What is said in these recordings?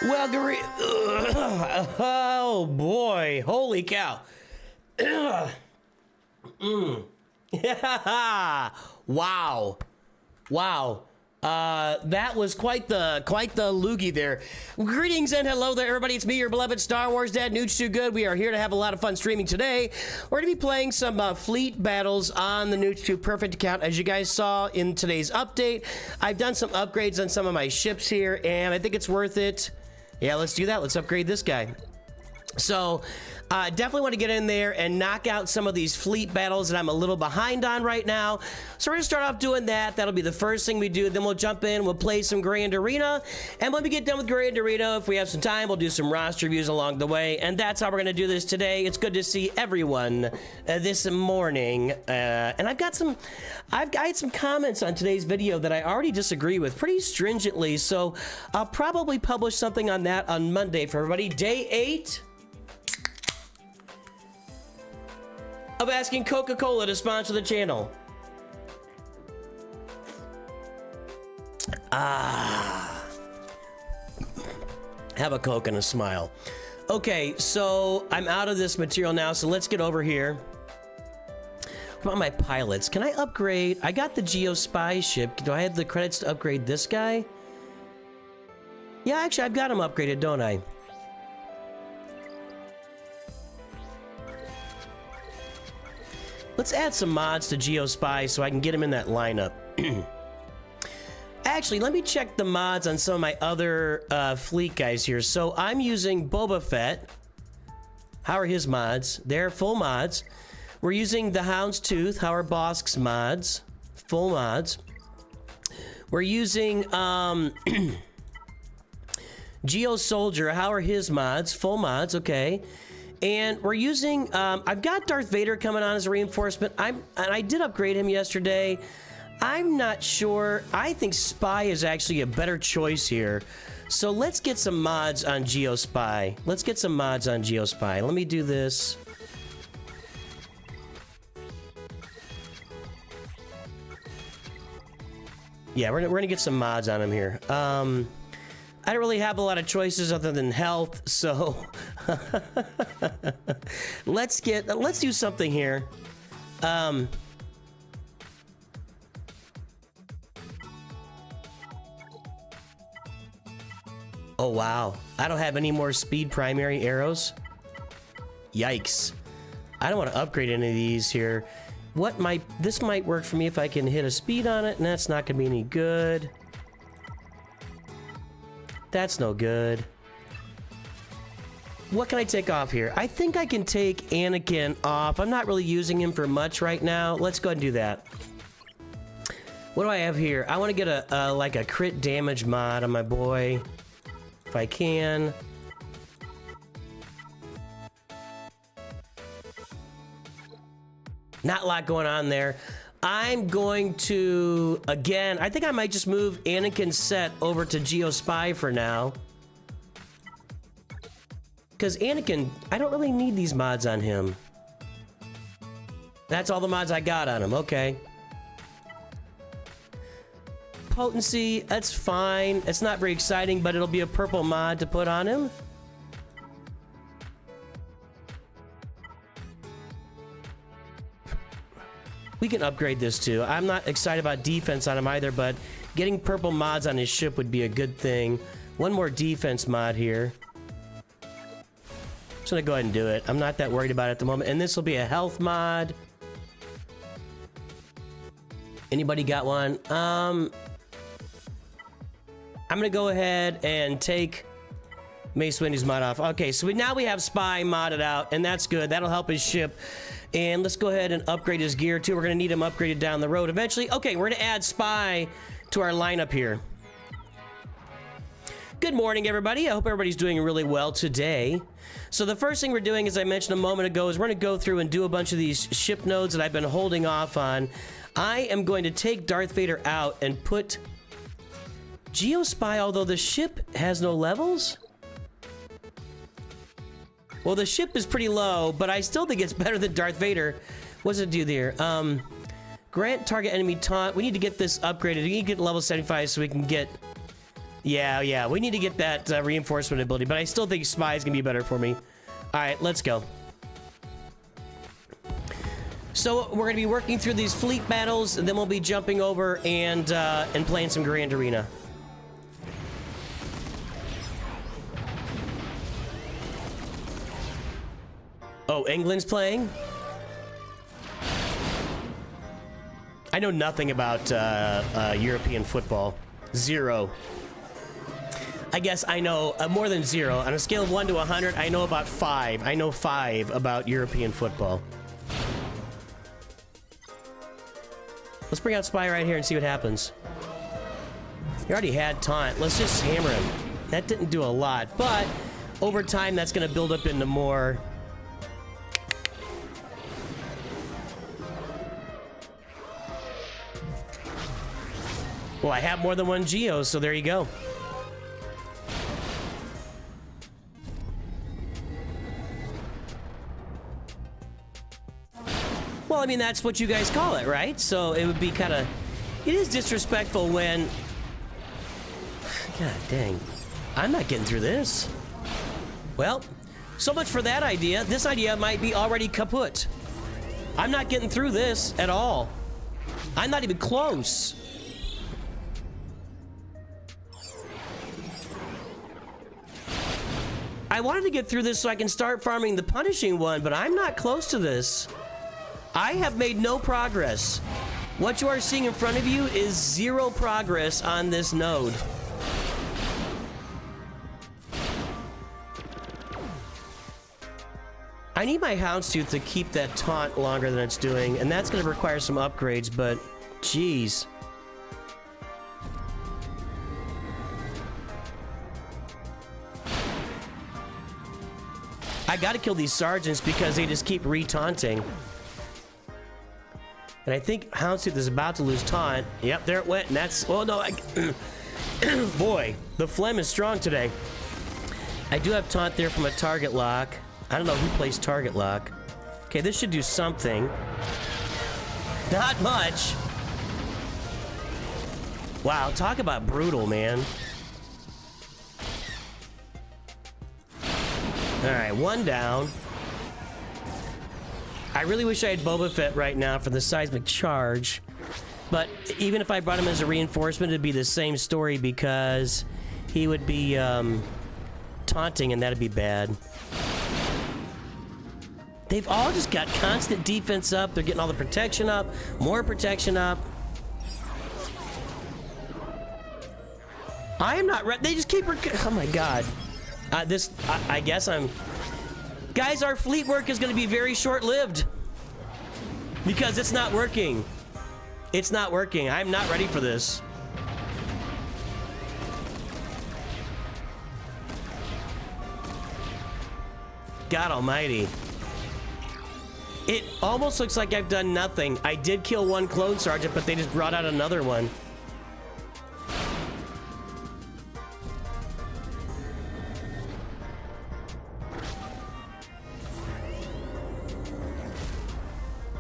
Well, oh boy, holy cow. Wow. Wow. That was quite the loogie there. Greetings and hello there, everybody. It's me, your beloved Star Wars dad, Nooch2Gud. We are here to have a lot of fun streaming today. We're going to be playing some fleet battles on the Nooch2Perfect account. As you guys saw in today's update, I've done some upgrades on some of my ships here, and I think it's worth it. Yeah, let's do that. Let's upgrade this guy. So, definitely want to get in there and knock out some of these fleet battles that I'm a little behind on right now. So we're going to start off doing that. That'll be the first thing we do. Then we'll jump in, we'll play some Grand Arena. And when we get done with Grand Arena, if we have some time, we'll do some roster reviews along the way. And that's how we're going to do this today. It's good to see everyone this morning. And I had some comments on today's video that I already disagree with pretty stringently. So I'll probably publish something on that on Monday for everybody. Day 8. Of asking Coca-Cola to sponsor the channel. Have a Coke and a smile. Okay, so I'm out of this material now, so let's get over here. What about my pilots? Can I upgrade? I got the Geospy ship. Do I have the credits to upgrade this guy? Yeah, actually, I've got him upgraded, don't I? Let's add some mods to Geospy so I can get him in that lineup. Actually, let me check the mods on some of my other fleet guys here. So I'm using Boba Fett. How are his mods? They're full mods. We're using the Houndstooth. How are Bosk's mods? Full mods. We're using Geo Soldier. How are his mods? Full mods, okay. And we're using, I've got Darth Vader coming on as a reinforcement. And I did upgrade him yesterday. I'm not sure. I think Spy is actually a better choice here. So let's get some mods on Geospy. Let's get some mods on Geospy. Let me do this. Yeah, we're gonna get some mods on him here. I don't really have a lot of choices other than health, so let's do something here. Oh wow, I don't have any more speed primary arrows. Yikes. I don't want to upgrade any of these here. This might work for me if I can hit a speed on it, and that's not gonna be any good. That's no good. What can I take off here? I think I can take Anakin off. I'm not really using him for much right now. Let's go ahead and do that. What do I have here? I want to get like a crit damage mod on my boy, if I can. Not a lot going on there. I'm going to, again, I think I might just move Anakin's set over to Geospy for now. Because Anakin, I don't really need these mods on him. That's all the mods I got on him, okay. Potency, that's fine. It's not very exciting, but it'll be a purple mod to put on him. We can upgrade this too. I'm not excited about defense on him either, but getting purple mods on his ship would be a good thing. One more defense mod here. Just gonna go ahead and do it. I'm not that worried about it at the moment. And this will be a health mod. Anybody got one? I'm gonna go ahead and take Mace Windu's mod off. Okay, so now we have Spy modded out, and that's good. That'll help his ship. And let's go ahead and upgrade his gear too. We're gonna need him upgraded down the road eventually. Okay, we're gonna add Spy to our lineup here. Good morning, everybody. I hope everybody's doing really well today. So the first thing we're doing, as I mentioned a moment ago, is we're gonna go through and do a bunch of these ship nodes that I've been holding off on. I am going to take Darth Vader out and put Geospy, although the ship has no levels. Well, the ship is pretty low, but I still think it's better than Darth Vader. What does it do there? Grant target enemy taunt. We need to get this upgraded. We need to get level 75 so we can get Yeah, we need to get that reinforcement ability, but I still think Spy is going to be better for me. All right, let's go. So we're going to be working through these fleet battles, and then we'll be jumping over and playing some Grand Arena. Oh, England's playing? I know nothing about European football. Zero. I guess I know more than zero. On a scale of 1 to 100, I know about 5. I know 5 about European football. Let's bring out Spy right here and see what happens. He already had taunt. Let's just hammer him. That didn't do a lot, but over time, that's going to build up into more. Well, I have more than one Geo, so there you go. Well, I mean, that's what you guys call it, right? So it would be kind of... It is disrespectful when... God dang. I'm not getting through this. Well, so much for that idea. This idea might be already kaput. I'm not getting through this at all. I'm not even close. I wanted to get through this so I can start farming the punishing one, but I'm not close to this. I have made no progress. What you are seeing in front of you is 0 progress on this node. I need my Houndstooth to keep that taunt longer than it's doing, and that's going to require some upgrades, but geez. I gotta kill these sergeants because they just keep re-taunting. And I think Houndstooth is about to lose taunt. Yep, there it went, and that's... Oh, no, boy, the phlegm is strong today. I do have taunt there from a target lock. I don't know who plays target lock. Okay, this should do something. Not much. Wow, talk about brutal, man. Alright, 1 down. I really wish I had Boba Fett right now for the seismic charge. But even if I brought him as a reinforcement, it'd be the same story because he would be taunting and that'd be bad. They've all just got constant defense up. They're getting all the protection up, more protection up. I am not ready. They just keep... Oh my god. I guess I'm... Guys, our fleet work is going to be very short-lived. Because it's not working. It's not working. I'm not ready for this. God almighty. It almost looks like I've done nothing. I did kill 1 clone sergeant, but they just brought out another one.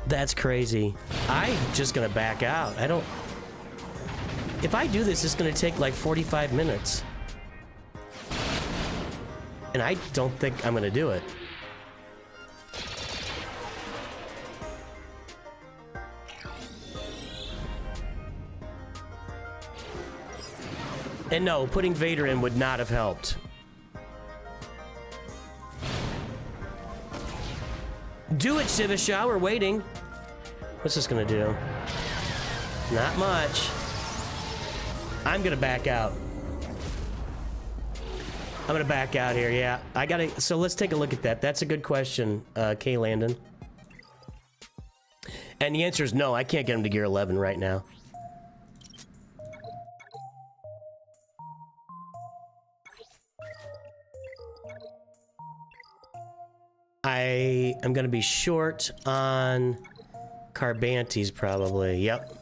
That's crazy. I'm just gonna back out. I don't... If I do this, it's gonna take like 45 minutes. And I don't think I'm gonna do it. And no, putting Vader in would not have helped. Do it, Civishaw, we're waiting. What's this gonna do? Not much. I'm gonna back out. I'm gonna back out here, yeah. I gotta, so let's take a look at that. That's a good question, K. Landon. And the answer is no, I can't get him to gear 11 right now. I am gonna be short on Carbantes probably, yep.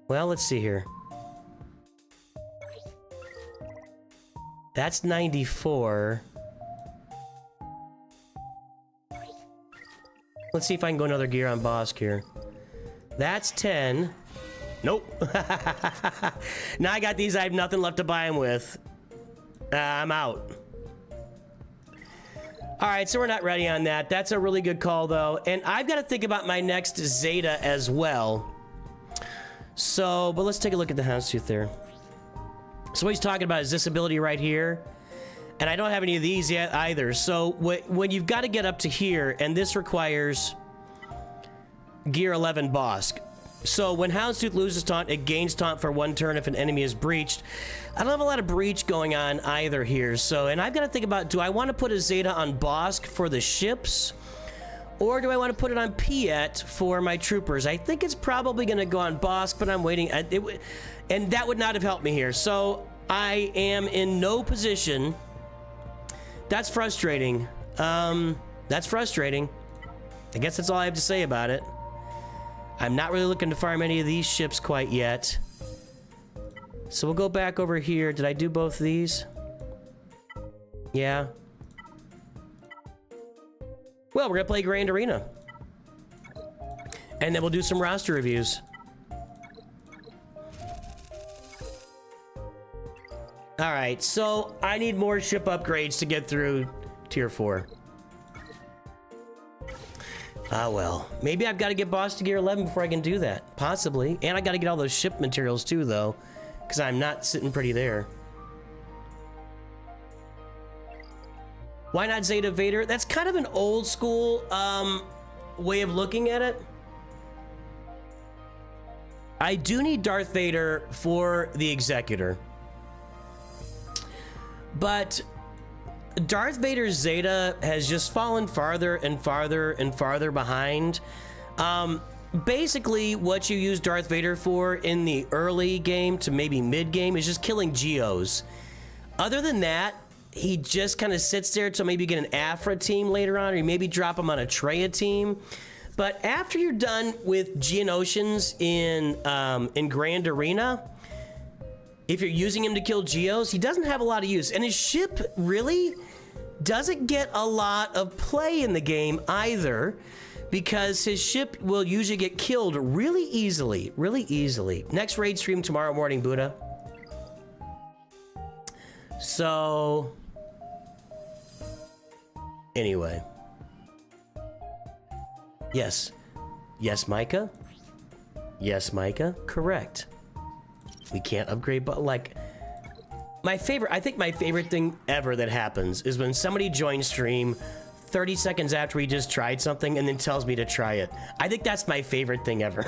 Well, let's see here. That's 94. Let's see if I can go another gear on Bosk here. That's 10. Nope. Now I got these. I have nothing left to buy them with. I'm out. All right, so we're not ready on that. That's a really good call, though. And I've got to think about my next Zeta as well. So, but let's take a look at the Houndstooth there. So what he's talking about is this ability right here. And I don't have any of these yet either. So when you've got to get up to here, and this requires Gear 11 Bosk. So when Houndstooth loses taunt, it gains taunt for 1 turn if an enemy is breached. I don't have a lot of breach going on either here. So, and I've got to think about, do I want to put a Zeta on Bosk for the ships? Or do I want to put it on Piet for my troopers? I think it's probably going to go on Bosk, but I'm waiting. And that would not have helped me here. So I am in no position. That's frustrating. That's frustrating. I guess that's all I have to say about it. I'm not really looking to farm any of these ships quite yet. So we'll go back over here. Did I do both these? Yeah. Well, we're gonna play Grand Arena. And then we'll do some roster reviews. Alright, so I need more ship upgrades to get through Tier 4. Ah, well. Maybe I've got to get Boss to Gear 11 before I can do that. Possibly. And I got to get all those ship materials too, though. Because I'm not sitting pretty there. Why not Zeta Vader? That's kind of an old school way of looking at it. I do need Darth Vader for the Executor. But Darth Vader's Zeta has just fallen farther and farther and farther behind. Basically, what you use Darth Vader for in the early game to maybe mid-game is just killing Geos. Other than that, he just kind of sits there till maybe you get an Afra team later on, or you maybe drop him on a Traya team. But after you're done with Geonosians in Grand Arena, if you're using him to kill Geos, he doesn't have a lot of use. And his ship really doesn't get a lot of play in the game either, because his ship will usually get killed really easily, Next raid stream tomorrow morning, Buddha. So, anyway. Yes. Yes, Micah? Yes, Micah? Correct. We can't upgrade, but like, I think my favorite thing ever that happens is when somebody joins stream 30 seconds after we just tried something and then tells me to try it. I think that's my favorite thing ever.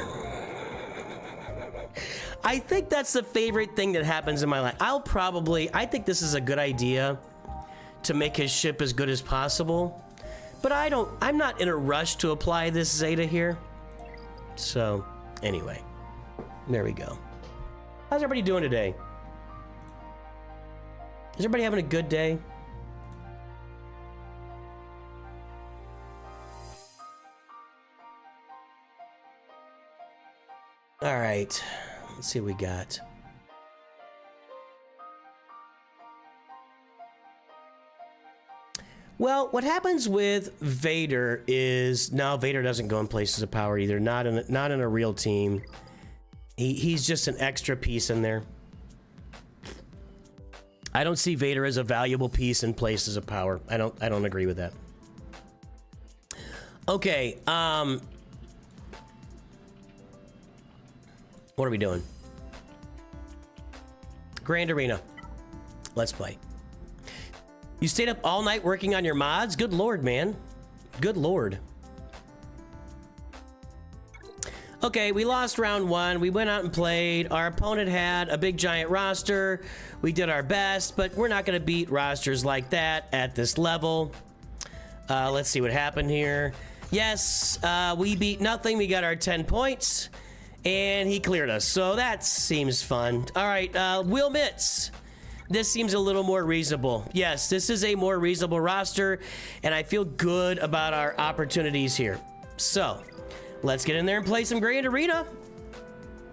I think that's the favorite thing that happens in my life. I think this is a good idea to make his ship as good as possible, but I'm not in a rush to apply this Zeta here. So, anyway, there we go. How's everybody doing today? Is everybody having a good day? All right, let's see what we got. Well, what happens with Vader is now Vader doesn't go in places of power either. Not in a real team. He's just an extra piece in there. I don't see Vader as a valuable piece in places of power. I don't agree with that. Okay, what are we doing? Grand Arena. Let's play. You stayed up all night working on your mods? Good lord, man. Good lord. Okay, we lost round 1. We went out and played. Our opponent had a big giant roster. We did our best, but we're not going to beat rosters like that at this level. Let's see what happened here. Yes, we beat nothing. We got our 10 points, and he cleared us. So that seems fun. All right, Will Mitz. This seems a little more reasonable. Yes, this is a more reasonable roster, and I feel good about our opportunities here. So, let's get in there and play some Grand Arena.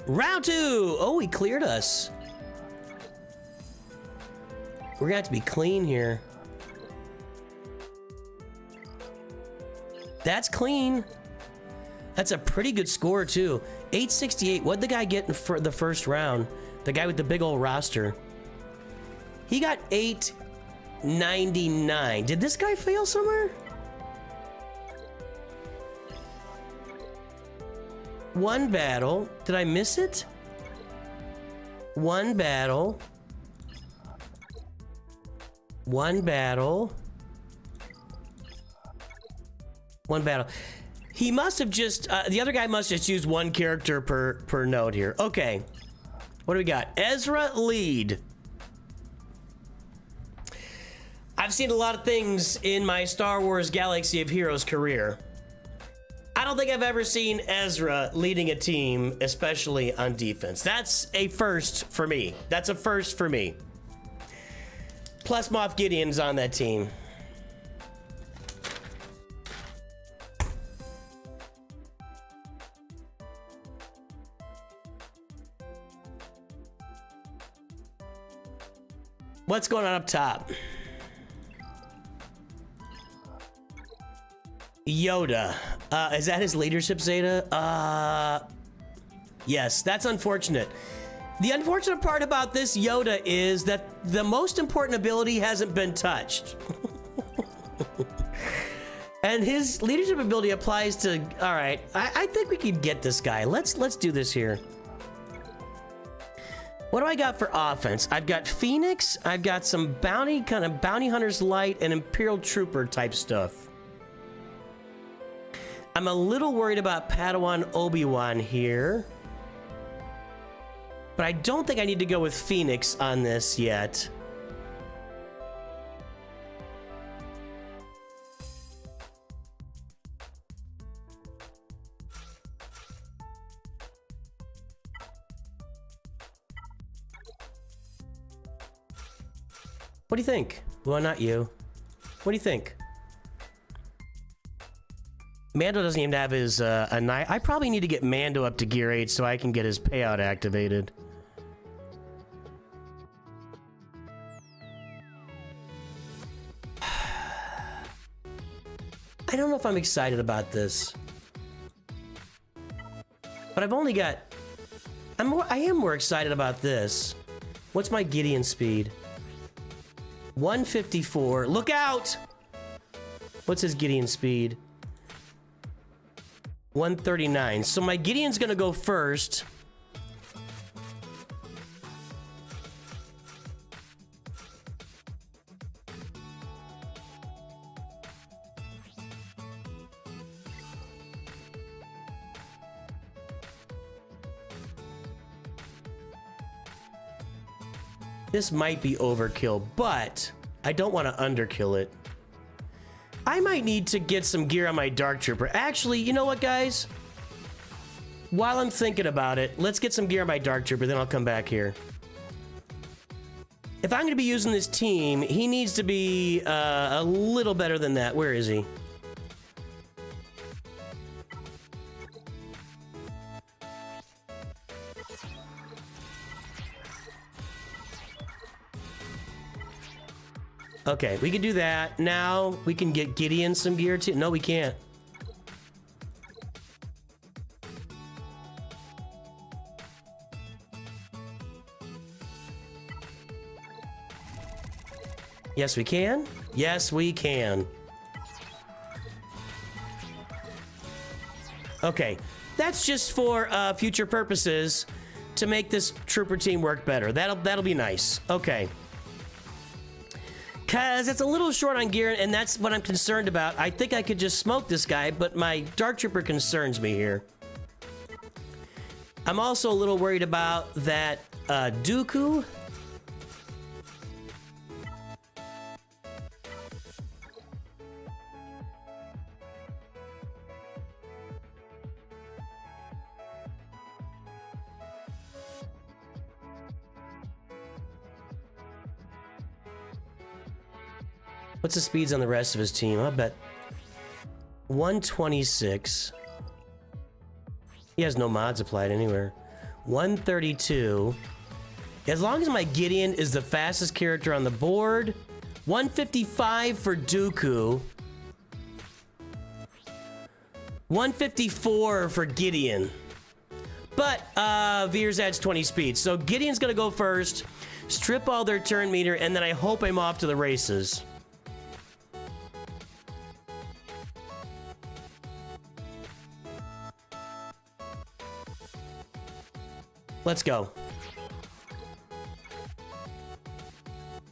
Round 2. Oh, he cleared us. We're gonna have to be clean here. That's clean. That's a pretty good score, too. 868. What'd the guy get for the first round? The guy with the big old roster. He got 899. Did this guy fail somewhere? One battle. Did I miss it? One battle. One battle. One battle. He must have just, the other guy must just use one character per node here. Okay. What do we got? Ezra lead. I've seen a lot of things in my Star Wars Galaxy of Heroes career. I don't think I've ever seen Ezra leading a team, especially on defense. That's a first for me. That's a first for me. Plus Moff Gideon's on that team. What's going on up top? Yoda. Is that his leadership Zeta? Yes, that's unfortunate. The unfortunate part about this Yoda is that the most important ability hasn't been touched. And his leadership ability applies to, all right, I think we could get this guy. Let's do this here. What do I got for offense? I've got Phoenix. I've got some bounty Hunter's Light and Imperial Trooper type stuff. I'm a little worried about Padawan Obi-Wan here. But I don't think I need to go with Phoenix on this yet. What do you think? Well, not you. What do you think? Mando doesn't even have his a knife. I probably need to get Mando up to gear 8 so I can get his payout activated. I don't know if I'm excited about this. But I've only got... I am more excited about this. What's my Gideon speed? 154. Look out! What's his Gideon speed? 139. So my Gideon's gonna go first. This might be overkill, but I don't want to underkill it. I might need to get some gear on my Dark Trooper. Actually, you know what, guys? While I'm thinking about it, let's get some gear on my Dark Trooper, then I'll come back here. If I'm going to be using this team, he needs to be a little better than that. Where is he? Okay, we can do that. Now we can get Gideon some gear too. No, we can't. Yes, we can. Yes, we can. Okay, that's just for future purposes to make this trooper team work better. That'll be nice. Okay. Cause it's a little short on gear, and that's what I'm concerned about. I think I could just smoke this guy, but my Dark Trooper concerns me here. I'm also a little worried about that Dooku. What's the speeds on the rest of his team? I bet 126. He has no mods applied anywhere. 132. As long as my Gideon is the fastest character on the board. 155 for Dooku. 154 for Gideon. But Veers adds 20 speed. So Gideon's gonna go first, strip all their turn meter, and then I hope I'm off to the races. Let's go.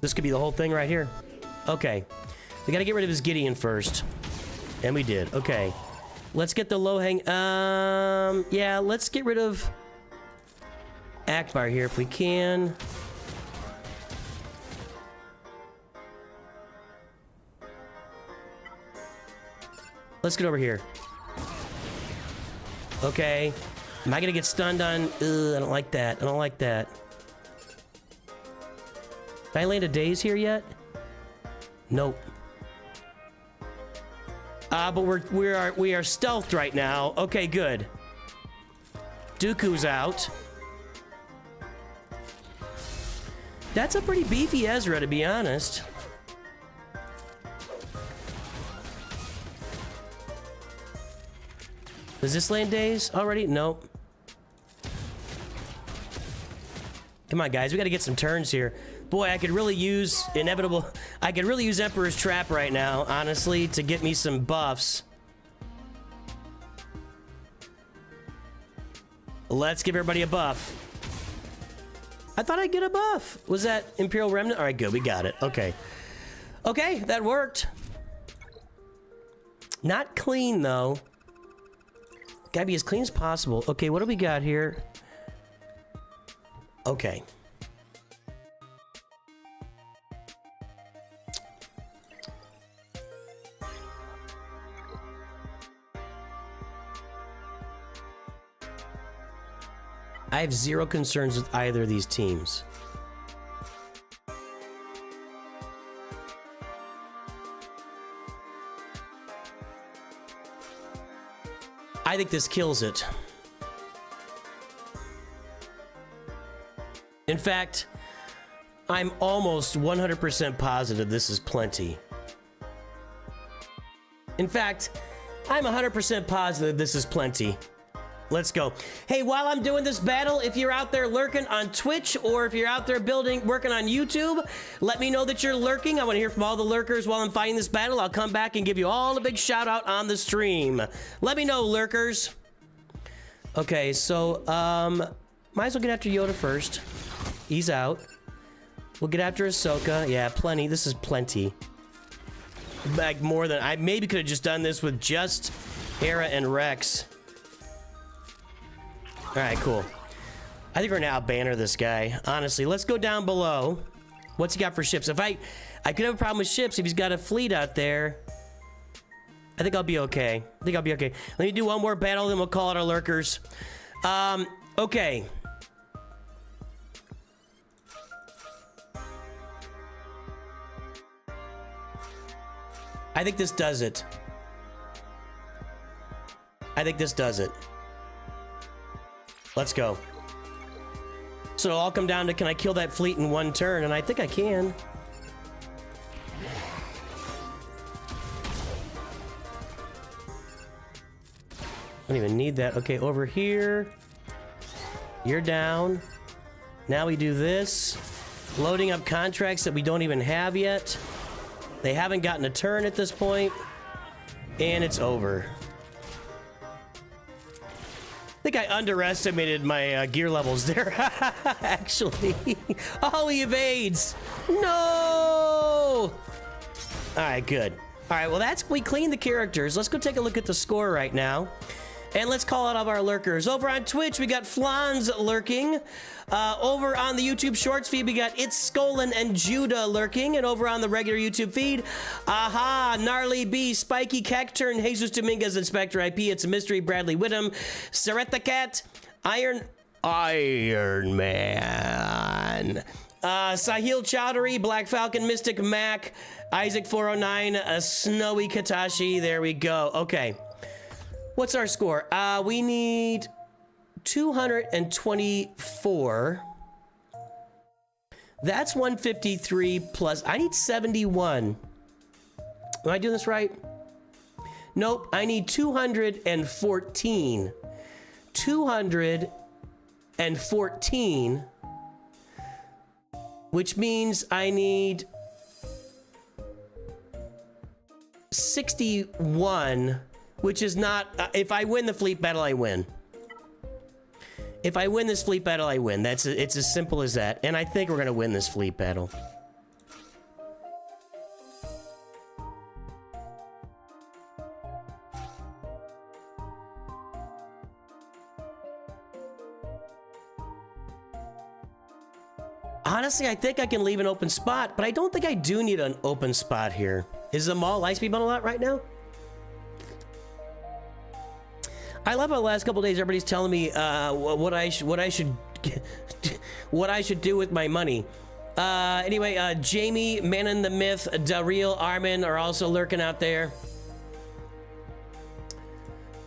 This could be the whole thing right here. Okay. We gotta get rid of his Gideon first. And we did. Okay. Let's get the low hang. Yeah, let's get rid of Akbar here if we can. Let's get over here. Okay. Am I gonna get stunned on? Ugh, I don't like that. I don't like that. Did I land a daze here yet? Nope. But we are stealthed right now. Okay, good. Dooku's out. That's a pretty beefy Ezra, to be honest. Does this land daze already? Nope. Come on, guys. We got to get some turns here. Boy, I could really use inevitable... I could really use Emperor's Trap right now, honestly, to get me some buffs. Let's give everybody a buff. I thought I'd get a buff. Was that Imperial Remnant? All right, good. We got it. Okay. Okay, that worked. Not clean, though. Gotta be as clean as possible. Okay, what do we got here? Okay. I have zero concerns with either of these teams. I think this kills it. In fact, I'm almost 100% positive this is plenty. In fact, I'm 100% positive this is plenty. Let's go. Hey, while I'm doing this battle, if you're out there lurking on Twitch or if you're out there working on YouTube, let me know that you're lurking. I want to hear from all the lurkers while I'm fighting this battle. I'll come back and give you all a big shout out on the stream. Let me know, lurkers. Okay, so, might as well get after Yoda first. He's out. We'll get after Ahsoka. Yeah, plenty. This is plenty. Like, more than... I maybe could have just done this with just Hera and Rex. Alright, cool. I think we're gonna out-banner this guy. Honestly, let's go down below. What's he got for ships? If I could have a problem with ships if he's got a fleet out there. I think I'll be okay. I think I'll be okay. Let me do one more battle, then we'll call it our lurkers. Okay. I think this does it. I think this does it. Let's go. So it'll all come down to, can I kill that fleet in one turn? And I think I can. I don't even need that. Okay, over here. You're down. Now we do this. Loading up contracts that we don't even have yet. They haven't gotten a turn at this point. And it's over. I think I underestimated my gear levels there, actually. Oh, he evades. No! All right, good. All right, well, we cleaned the characters. Let's go take a look at the score right now. And let's call out all of our lurkers. Over on Twitch, we got Flans lurking. Over on the YouTube Shorts feed, we got It's Skolin and Judah lurking. And over on the regular YouTube feed, Aha, Gnarly B, Spiky Cacturn, Jesus Dominguez, and Spectre IP. It's a Mystery, Bradley Whittam, Saretta Cat, Iron Man, Sahil Chowdhury, Black Falcon, Mystic Mac, Isaac 409, Snowy Katashi. There we go. Okay. What's our score? We need 224. That's 153 plus. I need 71. Am I doing this right? Nope, I need 214. 214, which means I need 61, which is not, if I win the fleet battle, I win. If I win this fleet battle, I win. It's as simple as that. And I think we're gonna win this fleet battle. Honestly, I think I can leave an open spot, but I don't think I do need an open spot here. Is the mall Lightspeed bundle out right now? I love how the last couple days everybody's telling me what I should do with my money. Anyway, Jamie, Man in the Myth, Daryl, Armin are also lurking out there.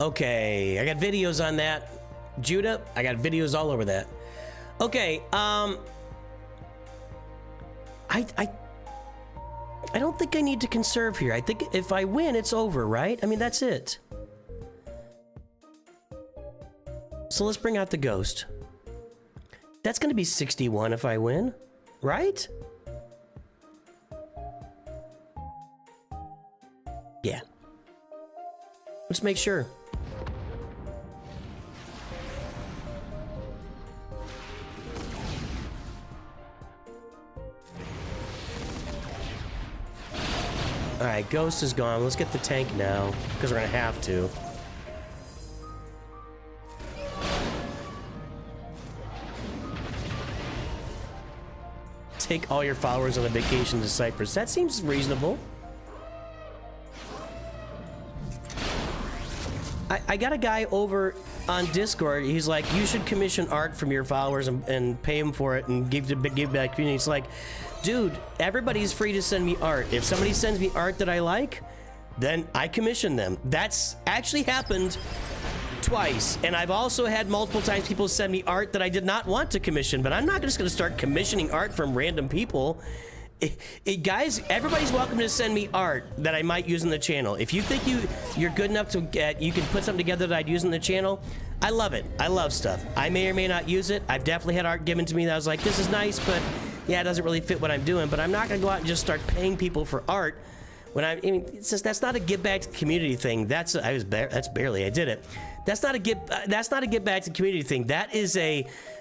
Okay, I got videos on that. Judah, I got videos all over that. Okay, I don't think I need to conserve here. I think if I win, it's over, right? I mean, that's it. So let's bring out the ghost. That's gonna be 61 if I win, right? Yeah. Let's make sure. All right, ghost is gone. Let's get the tank now, because we're gonna have to. Take all your followers on a vacation to Cyprus. That seems reasonable. I got a guy over on Discord. He's like, you should commission art from your followers and pay them for it and give back community. It's like, dude, everybody's free to send me art. If somebody sends me art that I like, then I commission them. That's actually happened twice, and I've also had multiple times people send me art that I did not want to commission, but I'm not just going to start commissioning art from random people. Guys, everybody's welcome to send me art that I might use in the channel. If you think you're good enough to get, you can put something together that I'd use in the channel, I love it. I love stuff. I may or may not use it. I've definitely had art given to me that I was like, this is nice, but yeah, it doesn't really fit what I'm doing. But I'm not going to go out and just start paying people for art. I mean, it's just, that's not a give back to the community thing. That's barely I did it. That's not a give back to the community thing.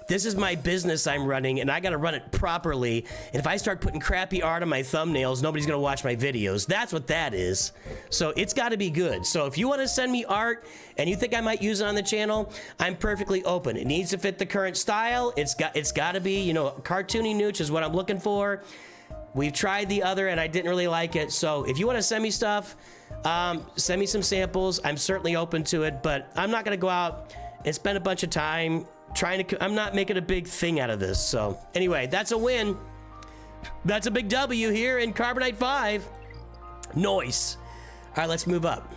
This is my business I'm running, and I got to run it properly. And if I start putting crappy art on my thumbnails, nobody's gonna watch my videos. That's what that is. So it's got to be good. So if you want to send me art and you think I might use it on the channel, I'm perfectly open. It needs to fit the current style. It's got to be, you know, cartoony Nooch is what I'm looking for. We've tried the other and I didn't really like it. So if you want to send me stuff, send me some samples. I'm certainly open to it, but I'm not going to go out and spend a bunch of time I'm not making a big thing out of this. So anyway, that's a win. That's a big W here in Carbonite 5. Nice. All right, let's move up.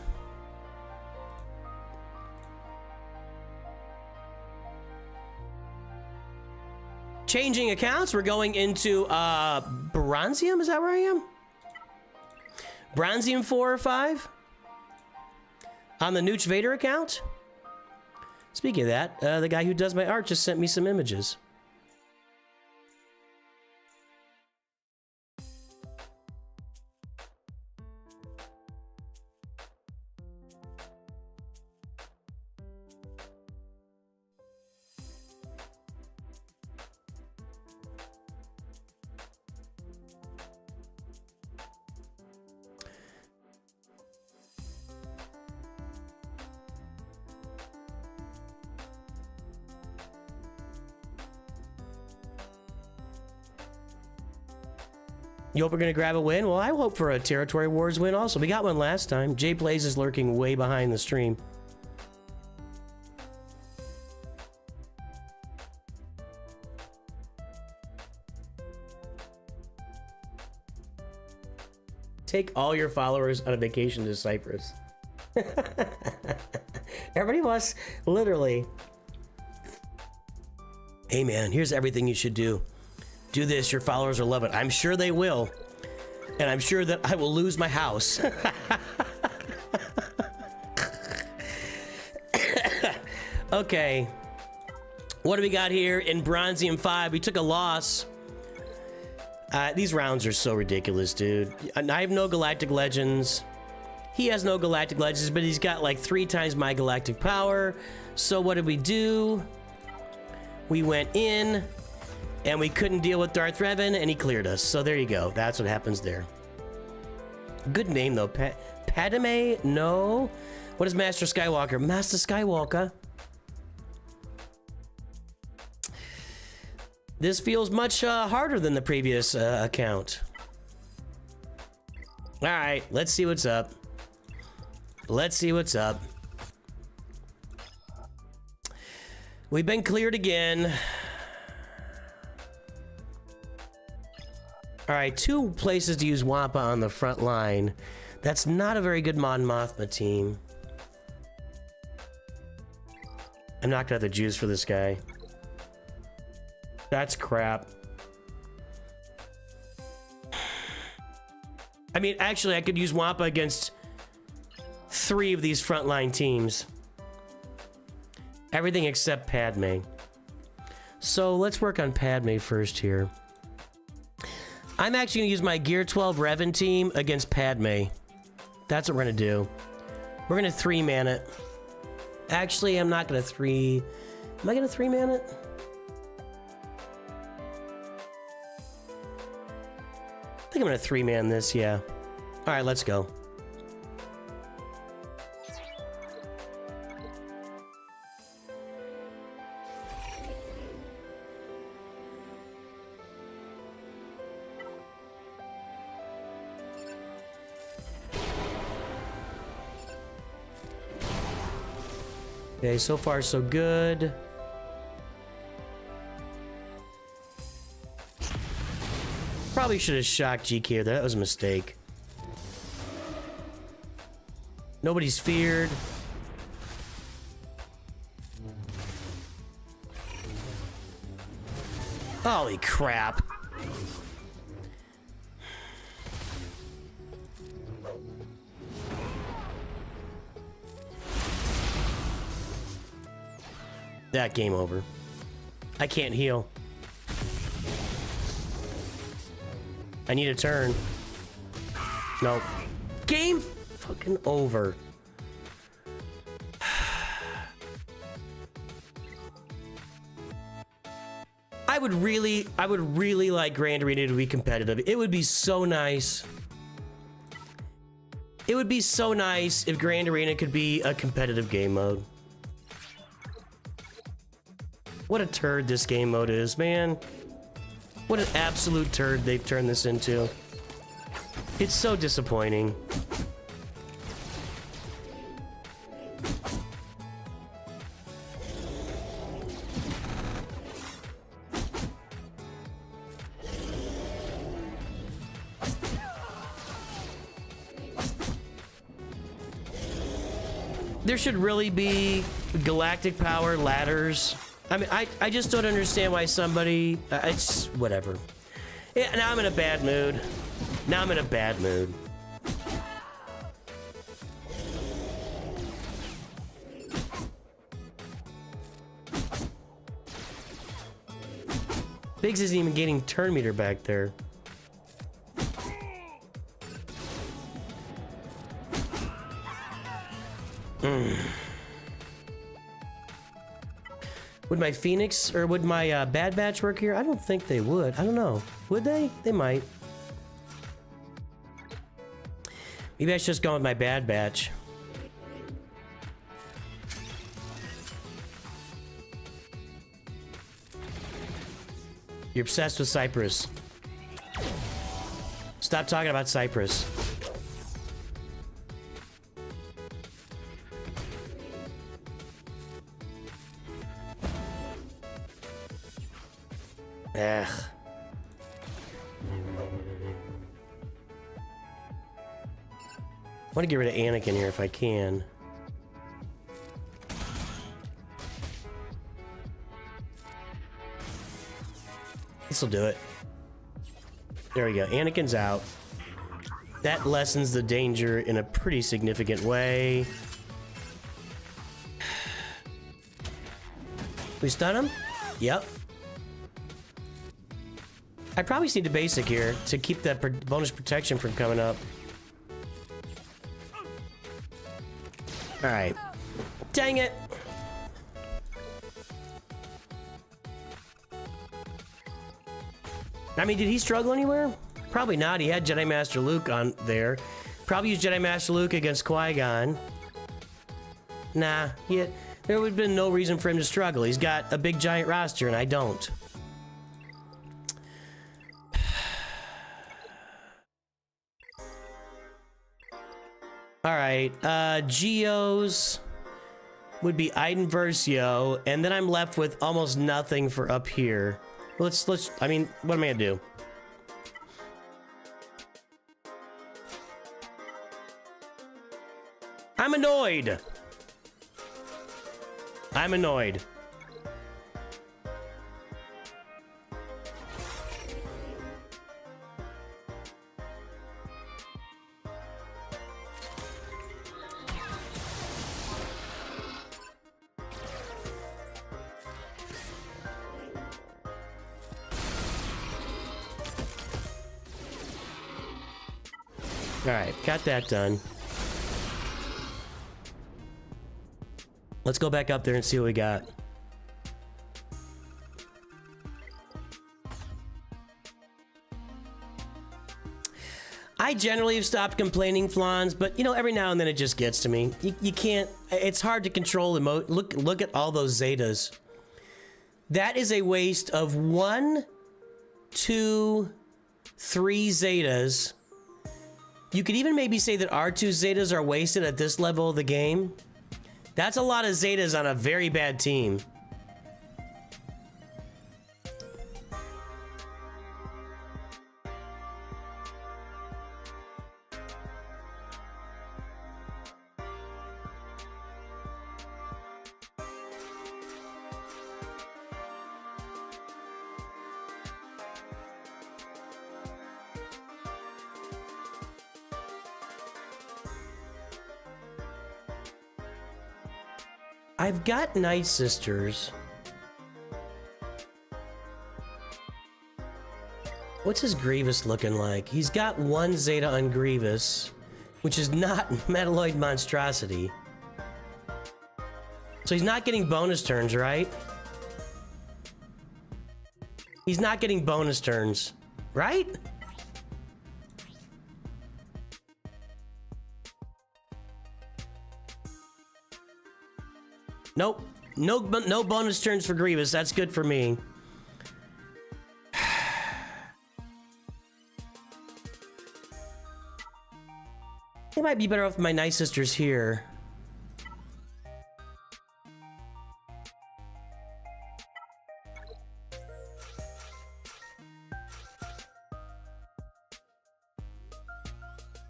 Changing accounts, we're going into Bronzium, is that where I am? Bronzium 4 or 5? On the Nooch Vader account? Speaking of that, the guy who does my art just sent me some images. You hope we're going to grab a win? Well, I hope for a Territory Wars win also. We got one last time. Jay Blaze is lurking way behind the stream. Take all your followers on a vacation to Cyprus. Everybody wants, literally. Hey man, here's everything you should do. Do this, your followers will love it. I'm sure they will. And I'm sure that I will lose my house. Okay. What do we got here in Bronzium 5? We took a loss. These rounds are so ridiculous, dude. I have no Galactic Legends. He has no Galactic Legends, but he's got like 3 times my galactic power. So what did we do? We went in, and we couldn't deal with Darth Revan, and he cleared us. So there you go. That's what happens there. Good name, though. Padme? No. What is Master Skywalker? Master Skywalker. This feels much harder than the previous account. All right, let's see what's up. Let's see what's up. We've been cleared again. All right, 2 places to use Wampa on the front line. That's not a very good Mon Mothma team. I'm not gonna have the juice for this guy. That's crap. I mean, actually, I could use Wampa against 3 of these frontline teams. Everything except Padme. So let's work on Padme first here. I'm actually gonna use my Gear 12 Revan team against Padme. That's what we're gonna do. We're gonna 3-man it. Actually, I'm not gonna 3... Am I gonna 3-man it? I think I'm gonna 3-man this, yeah. All right, let's go. Okay, so far so good. Probably should have shocked GK there. That was a mistake. Nobody's feared. Holy crap. That game over. I can't heal. I need a turn. Nope. Game fucking over. I would really like Grand Arena to be competitive. It would be so nice. It would be so nice if Grand Arena could be a competitive game mode. What a turd this game mode is, man. What an absolute turd they've turned this into. It's so disappointing. There should really be galactic power ladders. I mean, I just don't understand why somebody... it's whatever. Yeah, now I'm in a bad mood. Now I'm in a bad mood. Biggs isn't even getting turn meter back there. Would my Phoenix or would my Bad Batch work here? I don't think they would. I don't know. Would they? They might. Maybe I should just go with my Bad Batch. You're obsessed with Cypress. Stop talking about Cypress. Ugh. I want to get rid of Anakin here if I can. This'll do it. There we go. Anakin's out. That lessens the danger in a pretty significant way. We stun him? Yep. I probably just need a basic here to keep that bonus protection from coming up. Alright. Dang it! I mean, did he struggle anywhere? Probably not. He had Jedi Master Luke on there. Probably used Jedi Master Luke against Qui-Gon. Nah, there would have been no reason for him to struggle. He's got a big giant roster, and I don't. Alright, Geos would be Iden Versio, and then I'm left with almost nothing for up here. I mean, what am I gonna do? I'm annoyed! I'm annoyed. Alright, got that done. Let's go back up there and see what we got. I generally have stopped complaining, Flans, but you know, every now and then it just gets to me. You can't, it's hard to control emote. Look at all those Zetas. That is a waste of 1, 2, 3 Zetas. You could even maybe say that R2 Zetas are wasted at this level of the game. That's a lot of Zetas on a very bad team. I've got Night Sisters. What's his Grievous looking like? He's got 1 Zeta on Grievous, which is not Metalloid Monstrosity. So he's not getting bonus turns, right? He's not getting bonus turns, right? Nope. No bonus turns for Grievous. That's good for me. It might be better off with my Night Sisters here.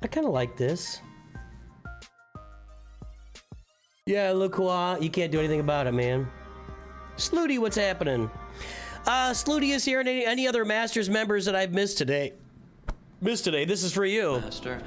I kind of like this. Yeah, look, you can't do anything about it, man. Slooty, what's happening? Slooty is here, and any other Masters members that I've missed today. This is for you. Master.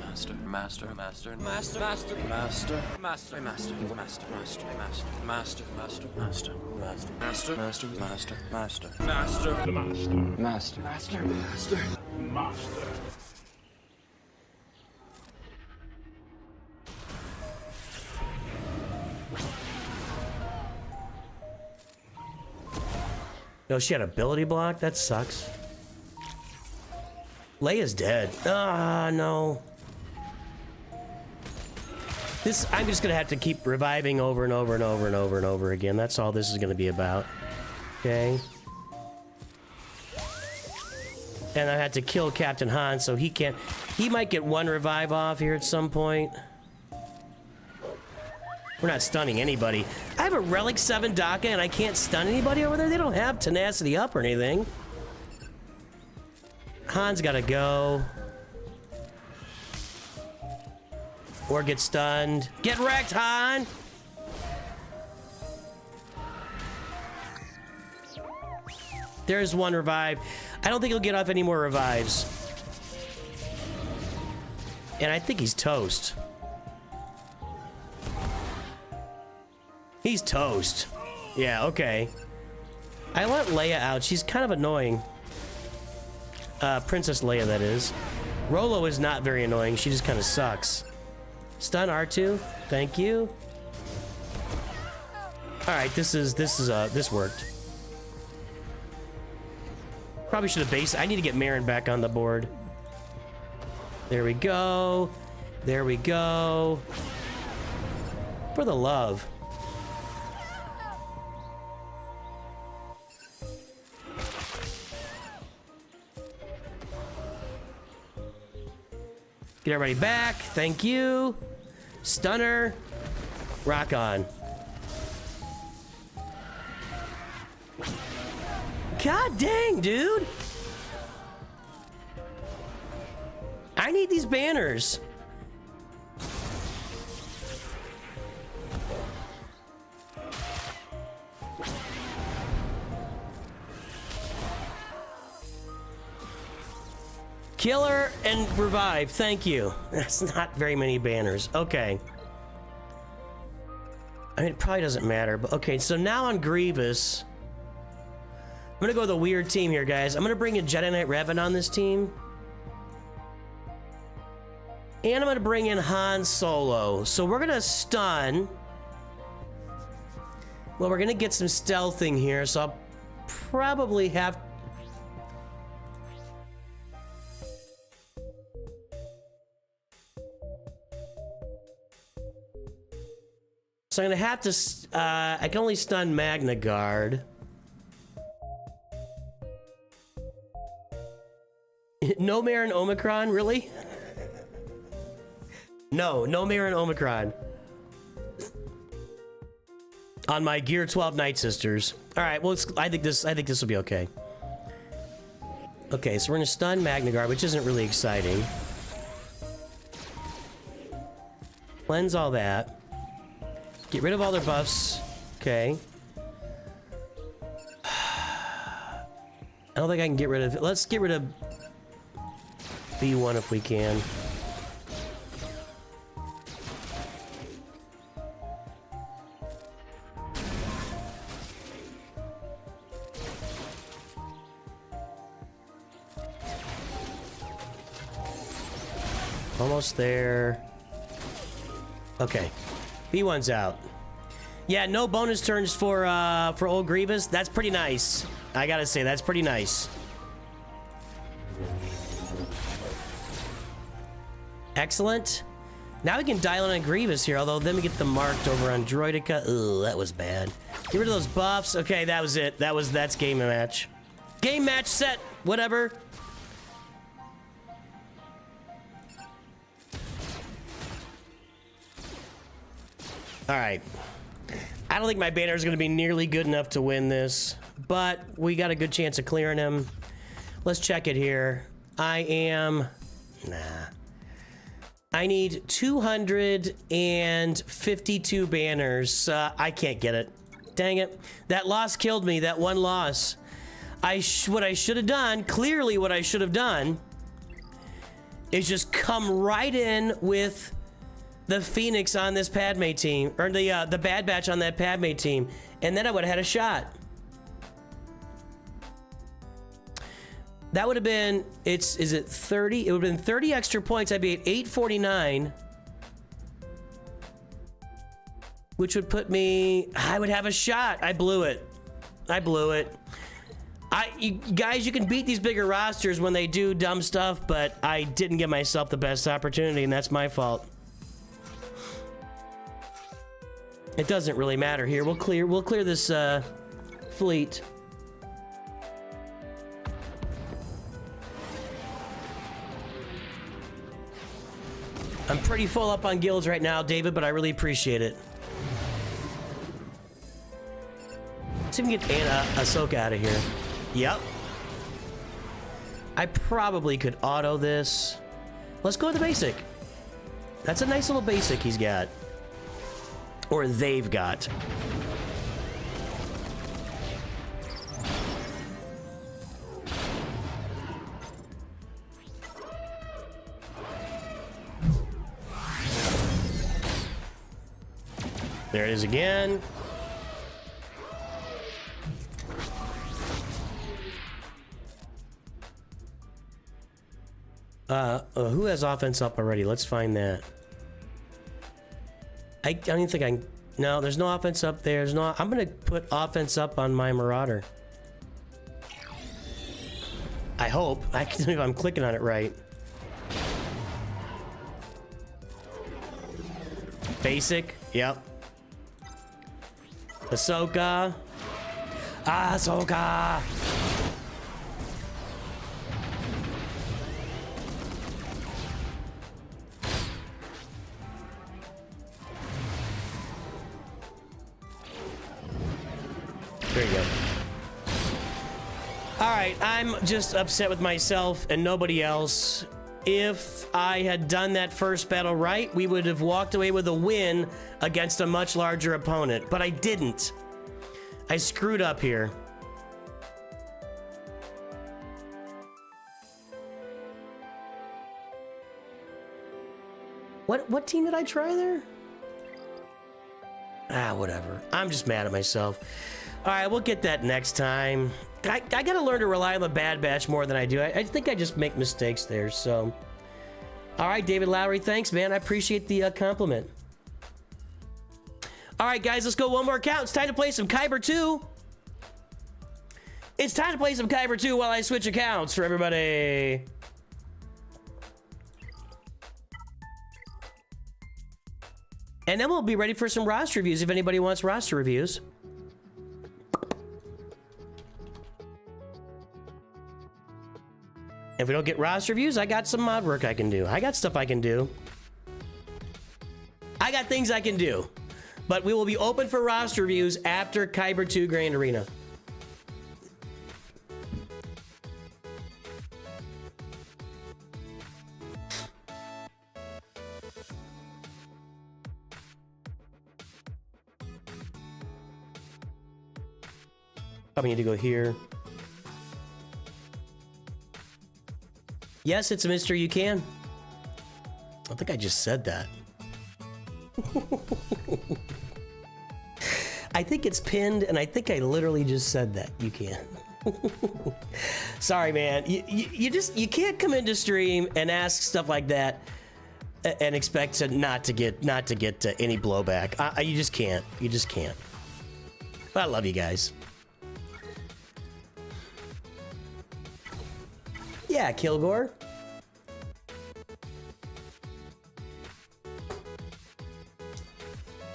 No, she had ability block? That sucks. Leia's dead. Ah, no. I'm just gonna have to keep reviving over and over and over and over and over again. That's all this is gonna be about. Okay. And I had to kill Captain Han, so he can't... He might get 1 revive off here at some point. We're not stunning anybody. I have a Relic 7 Daka and I can't stun anybody over there? They don't have tenacity up or anything. Han's gotta go. Or get stunned. Get wrecked, Han! There's 1 revive. I don't think he'll get off any more revives. And I think he's toast. He's toast. Yeah, okay. I want Leia out. She's kind of annoying. Princess Leia, that is. Rolo is not very annoying. She just kind of sucks. Stun R2. Thank you. All right, this worked. Probably should have based. I need to get Marin back on the board. There we go. There we go. For the love. Get everybody back. Thank you. Stunner. Rock on. God dang, dude. I need these banners. Killer and revive. Thank you. That's not very many banners. Okay. I mean, it probably doesn't matter, but okay. So now on Grievous, I'm gonna go with a weird team here, guys. I'm gonna bring in Jedi Knight Revan on this team. And I'm gonna bring in Han Solo. So we're gonna stun. Well, we're gonna get some stealthing here, so I'll probably have... So I'm gonna have to, I can only stun Magna Guard. No Marin Omicron, really? No Marin Omicron. On my Gear 12 Night Sisters. All right, well, I think this will be okay. Okay, so we're gonna stun Magna Guard, which isn't really exciting. Cleanse all that. Get rid of all their buffs. Okay. I don't think I can get rid of... Let's get rid of B1 if we can. Almost there. Okay. B1's out. Yeah, no bonus turns for old Grievous. That's pretty nice. I gotta say, that's pretty nice. Excellent. Now we can dial in on Grievous here, although then we get the marked over on Droidica. Ugh, that was bad. Get rid of those buffs. Okay, that was it. That's game match. Game match set. Whatever. All right. I don't think my banner is going to be nearly good enough to win this, but we got a good chance of clearing him. Let's check it here. I need 252 banners. I can't get it. Dang it. That loss killed me. That one loss. What I should have done, clearly what I should have done, is just come right in with the Phoenix on this Padme team, or the Bad Batch on that Padme team, and then I would have had a shot. That would have been, is it 30? It would have been 30 extra points. I'd be at 849, which would put me, I would have a shot. I blew it. You guys, you can beat these bigger rosters when they do dumb stuff, but I didn't give myself the best opportunity, and that's my fault. It doesn't really matter here. We'll clear this fleet. I'm pretty full up on guilds right now, David, but I really appreciate it. Let's even get Ahsoka out of here. Yep. I probably could auto this. Let's go with the basic. That's a nice little basic he's got. Or they've got. There it is again. Who has offense up already? Let's find that. I don't even think I can... No, there's no offense up there. There's no... I'm gonna put offense up on my Marauder. I hope. I can if I'm clicking on it right. Basic. Yep. Ahsoka. Ahsoka. There you go. Alright, I'm just upset with myself and nobody else. If I had done that first battle right, we would have walked away with a win against a much larger opponent. But I didn't. I screwed up here. What team did I try there? Ah, whatever. I'm just mad at myself. All right, we'll get that next time. I gotta learn to rely on the Bad Batch more than I do. I think I just make mistakes there, so. All right, David Lowry, thanks, man. I appreciate the compliment. All right, guys, let's go one more count. It's time to play some Kyber 2. It's time to play some Kyber 2 while I switch accounts for everybody. And then we'll be ready for some roster reviews if anybody wants roster reviews. If we don't get roster reviews, I got some mod work I can do. I got stuff I can do. I got things I can do. But we will be open for roster reviews after Kyber 2 Grand Arena. Probably need to go here. Yes, it's a mystery you can. I think I just said that. I think it's pinned, and I think I literally just said that. You can. Sorry, man. You can't come into stream and ask stuff like that and expect to not to get any blowback. You just can't. You just can't. But I love you guys. Yeah, Kilgore.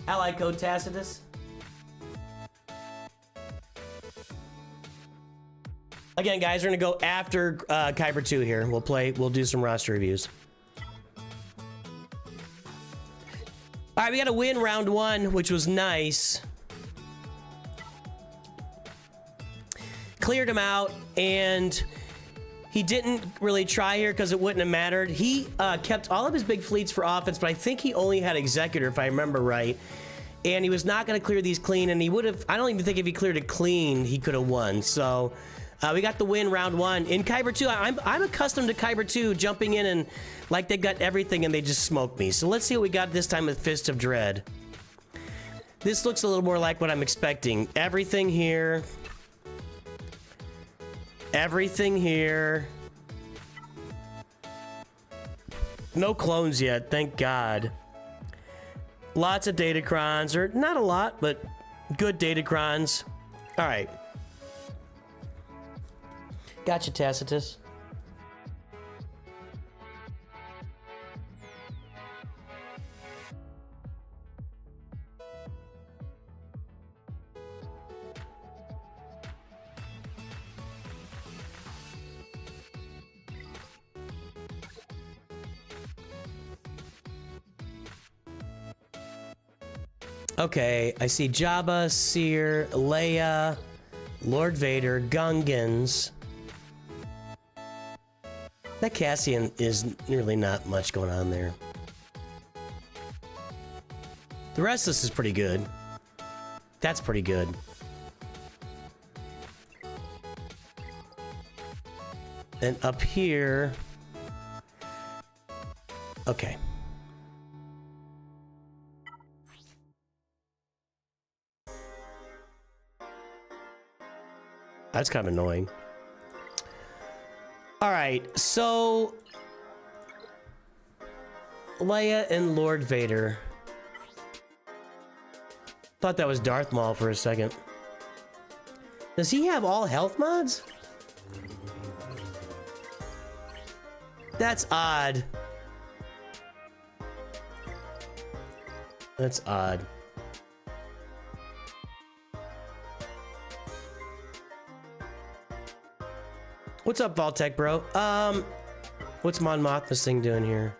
Ally code Tacitus. Again, guys, we're gonna go after Kyber 2 here. We'll do some roster reviews. All right, we got a win round 1, which was nice. Cleared him out, and he didn't really try here because it wouldn't have mattered. He kept all of his big fleets for offense, but I think he only had Executor, if I remember right. And he was not going to clear these clean, and he would have... I don't even think if he cleared it clean, he could have won. So we got the win round 1. In Kyber 2, I'm accustomed to Kyber 2 jumping in and like they got everything and they just smoked me. So let's see what we got this time with Fist of Dread. This looks a little more like what I'm expecting. Everything here... Everything here. No clones yet, thank God. Lots of Datacrons, or not a lot, but good Datacrons. All right. Gotcha, Tacitus. Okay, I see Jabba, Seer, Leia, Lord Vader, Gungans. That Cassian is really not much going on there. The rest of this is pretty good. That's pretty good. And up here... Okay. That's kind of annoying. All right, so Leia and Lord Vader. Thought that was Darth Maul for a second. Does he have all health mods? That's odd. That's odd. What's up, Vaultec, bro? What's Mon Mothma's thing doing here?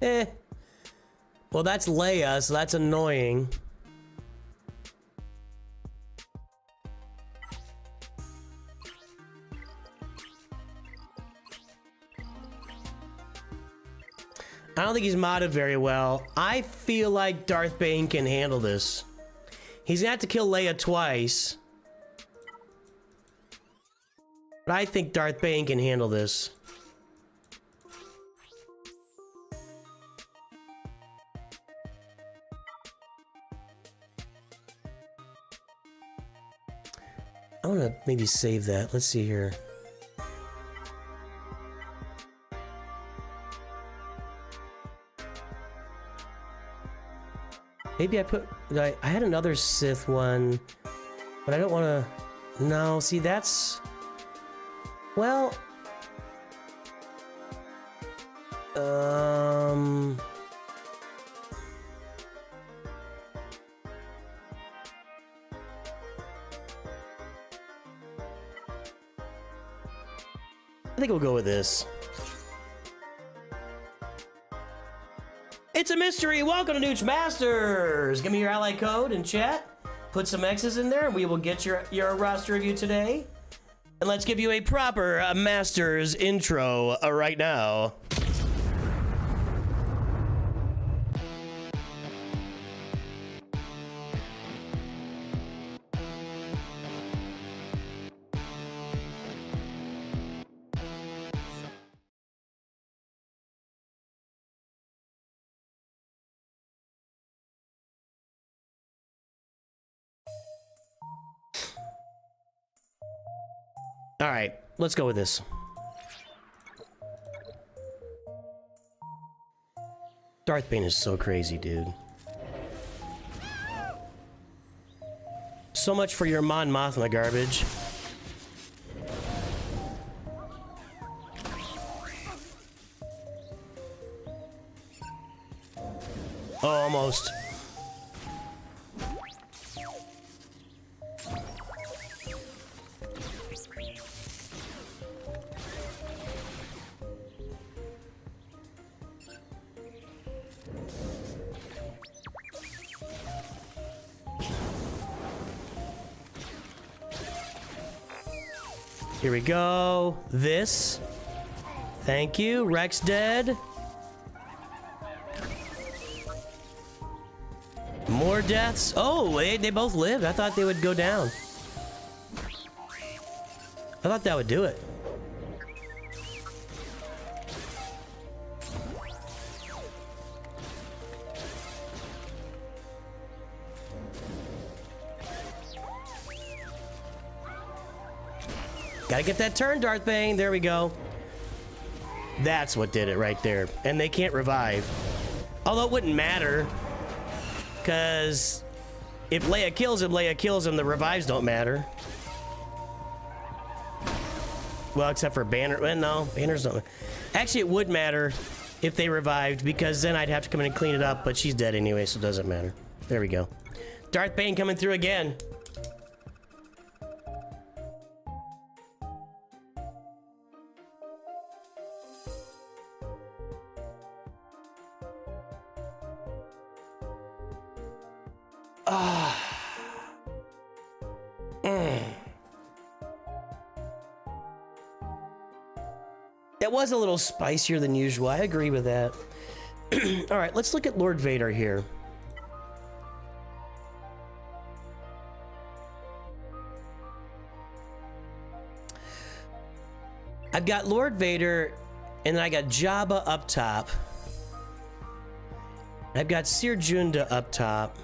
Eh. Well, that's Leia, so that's annoying. I don't think he's modded very well. I feel like Darth Bane can handle this. He's gonna have to kill Leia twice. But I think Darth Bane can handle this. I wanna maybe save that. Let's see here. Maybe I put... I had another Sith one, but I don't want to... No, see, that's... Well... I think we'll go with this. It's a mystery. Welcome to Nooch Masters. Give me your ally code in chat. Put some X's in there and we will get your roster review today. And let's give you a proper Masters intro right now. All right, let's go with this. Darth Bane is so crazy, dude. So much for your Mon Mothma garbage. Oh, almost. Here we go. This. Thank you. Rex dead. More deaths. Oh, they both lived. I thought they would go down. I thought that would do it. Gotta get that turn, Darth Bane. There we go. That's what did it right there. And they can't revive. Although it wouldn't matter. Because if Leia kills him, the revives don't matter. Well, except for Banner. Well, no, Banner's not. Actually, it would matter if they revived, because then I'd have to come in and clean it up, but she's dead anyway, so it doesn't matter. There we go. Darth Bane coming through again. That was a little spicier than usual. I agree with that. All right, let's look at Lord Vader here. I've got Lord Vader, and then I got Jabba up top. I've got Seer Junda up top.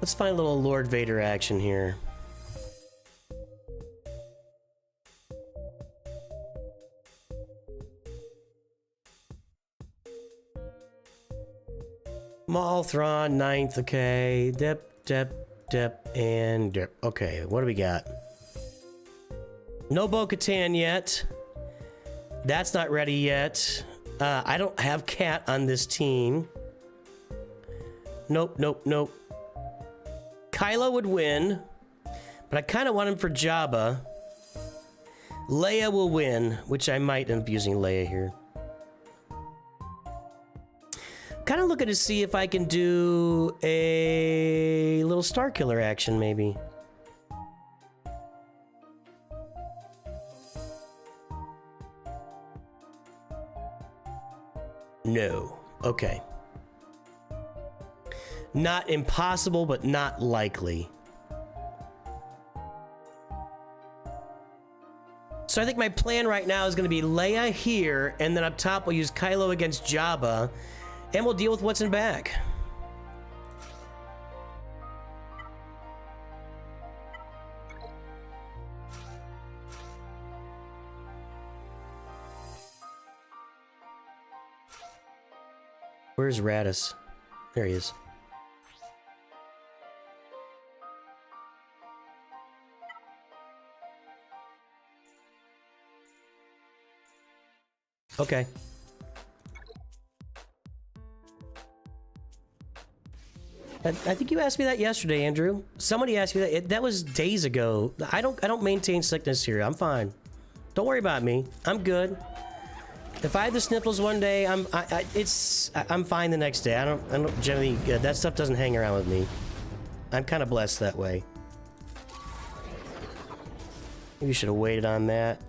Let's find a little Lord Vader action here. Maul, Thrawn, 9th, okay. Dip, and dip. Okay, what do we got? No Bo-Katan yet. That's not ready yet. I don't have Cat on this team. Nope. Kylo would win, but I kind of want him for Jabba. Leia will win, which I might end up using Leia here. Kind of looking to see if I can do a little Star Killer action, maybe. No. Okay. Not impossible, but not likely. So I think my plan right now is going to be Leia here, and then up top we'll use Kylo against Jabba, and we'll deal with what's in back. Where's Radis? There he is. Okay. I think you asked me that yesterday, Andrew. Somebody asked me that. That was days ago. I don't maintain sickness here. I'm fine. Don't worry about me. I'm good. If I have the sniffles one day, I'm fine the next day. I don't generally that stuff doesn't hang around with me. I'm kind of blessed that way. Maybe you should have waited on that.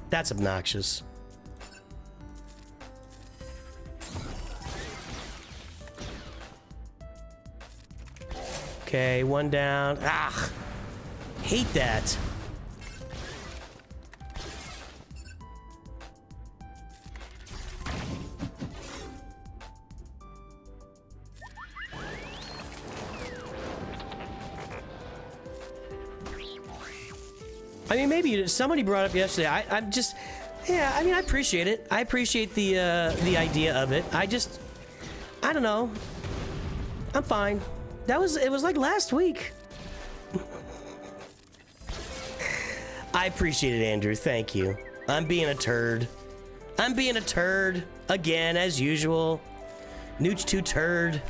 That's obnoxious. Okay, one down. Ah! Hate that. I mean, maybe somebody brought up yesterday. I'm just, yeah. I mean, I appreciate it. I appreciate the idea of it. I don't know. I'm fine. It was like last week. I appreciate it, Andrew. Thank you. I'm being a turd. I'm being a turd again, as usual. Nooch2Turd.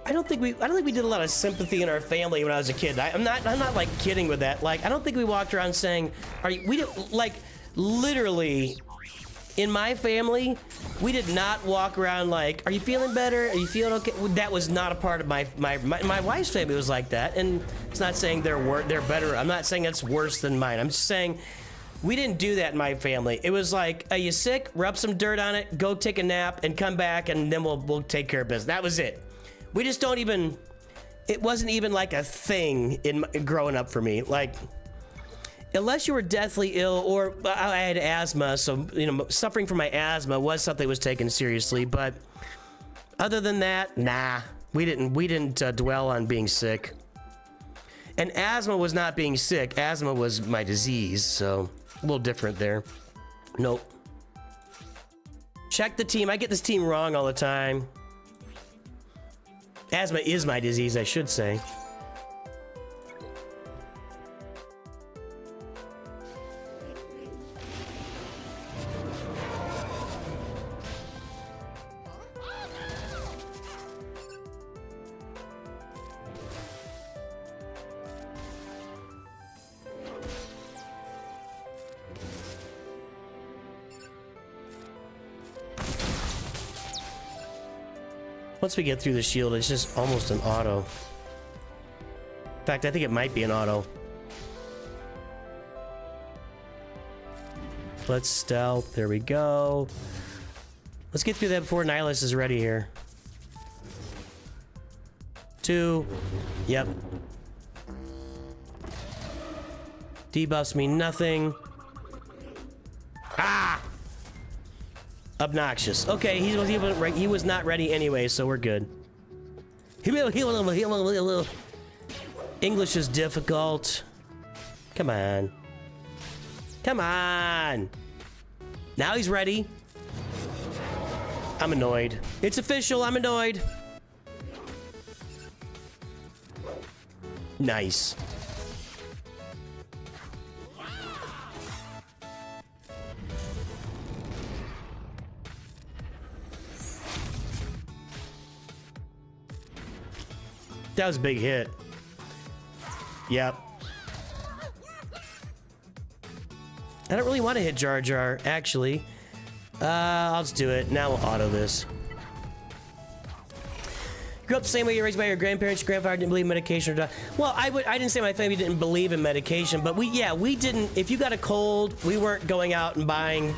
I don't think we did a lot of sympathy in our family when I was a kid. I'm not like kidding with that. Like, I don't think we walked around saying, we didn't, like, literally in my family, we did not walk around like, are you feeling better? Are you feeling okay? That was not a part of my wife's family. Was like that, and it's not saying they're better. I'm not saying that's worse than mine. I'm just saying we didn't do that in my family. It was like, are you sick? Rub some dirt on it, go take a nap, and come back, and then we'll take care of business. That was it. We just don't even, it wasn't even like a thing in growing up for me. Like, unless you were deathly ill, or I had asthma, so, you know, suffering from my asthma was something that was taken seriously. But other than that, nah, we didn't dwell on being sick. And asthma was not being sick. Asthma was my disease, so a little different there. Nope. Check the team. I get this team wrong all the time. Asthma is my disease, I should say. Once we get through the shield, it's just almost an auto. In fact, I think it might be an auto. Let's stealth. There we go. Let's get through that before Nihilus is ready here. 2. Yep. Debuffs mean nothing. Ah! Obnoxious. Okay, he was not ready anyway, so we're good. English is difficult. Come on. Come on! Now he's ready. I'm annoyed. It's official, I'm annoyed. Nice. That was a big hit. Yep. I don't really want to hit Jar Jar, actually. I'll just do it. Now we'll auto this. Grew up the same way you were raised by your grandparents. Your grandfather didn't believe in medication or well, I didn't say my family didn't believe in medication, but we didn't. If you got a cold, we weren't going out and buying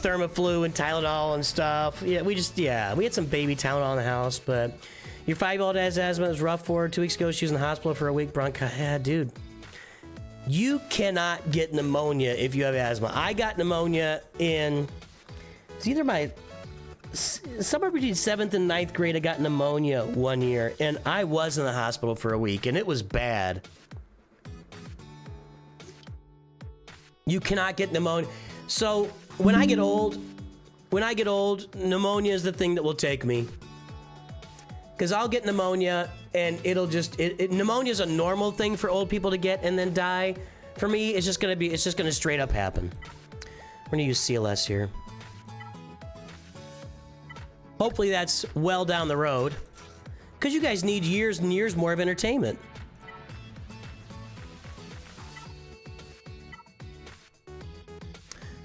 Thermoflu and Tylenol and stuff. Yeah, we had some baby Tylenol in the house, but your 5-year-old has asthma. It was rough for her. 2 weeks ago, she was in the hospital for a week. Bronchitis. Yeah, dude. You cannot get pneumonia if you have asthma. I got pneumonia in... It's either somewhere between 7th and 9th grade, I got pneumonia one year, and I was in the hospital for a week, and it was bad. You cannot get pneumonia. So, when I get old, pneumonia is the thing that will take me. Because I'll get pneumonia, and it'll just... pneumonia is a normal thing for old people to get and then die. For me, it's just gonna straight up happen. We're gonna use CLS here. Hopefully that's well down the road. Because you guys need years and years more of entertainment.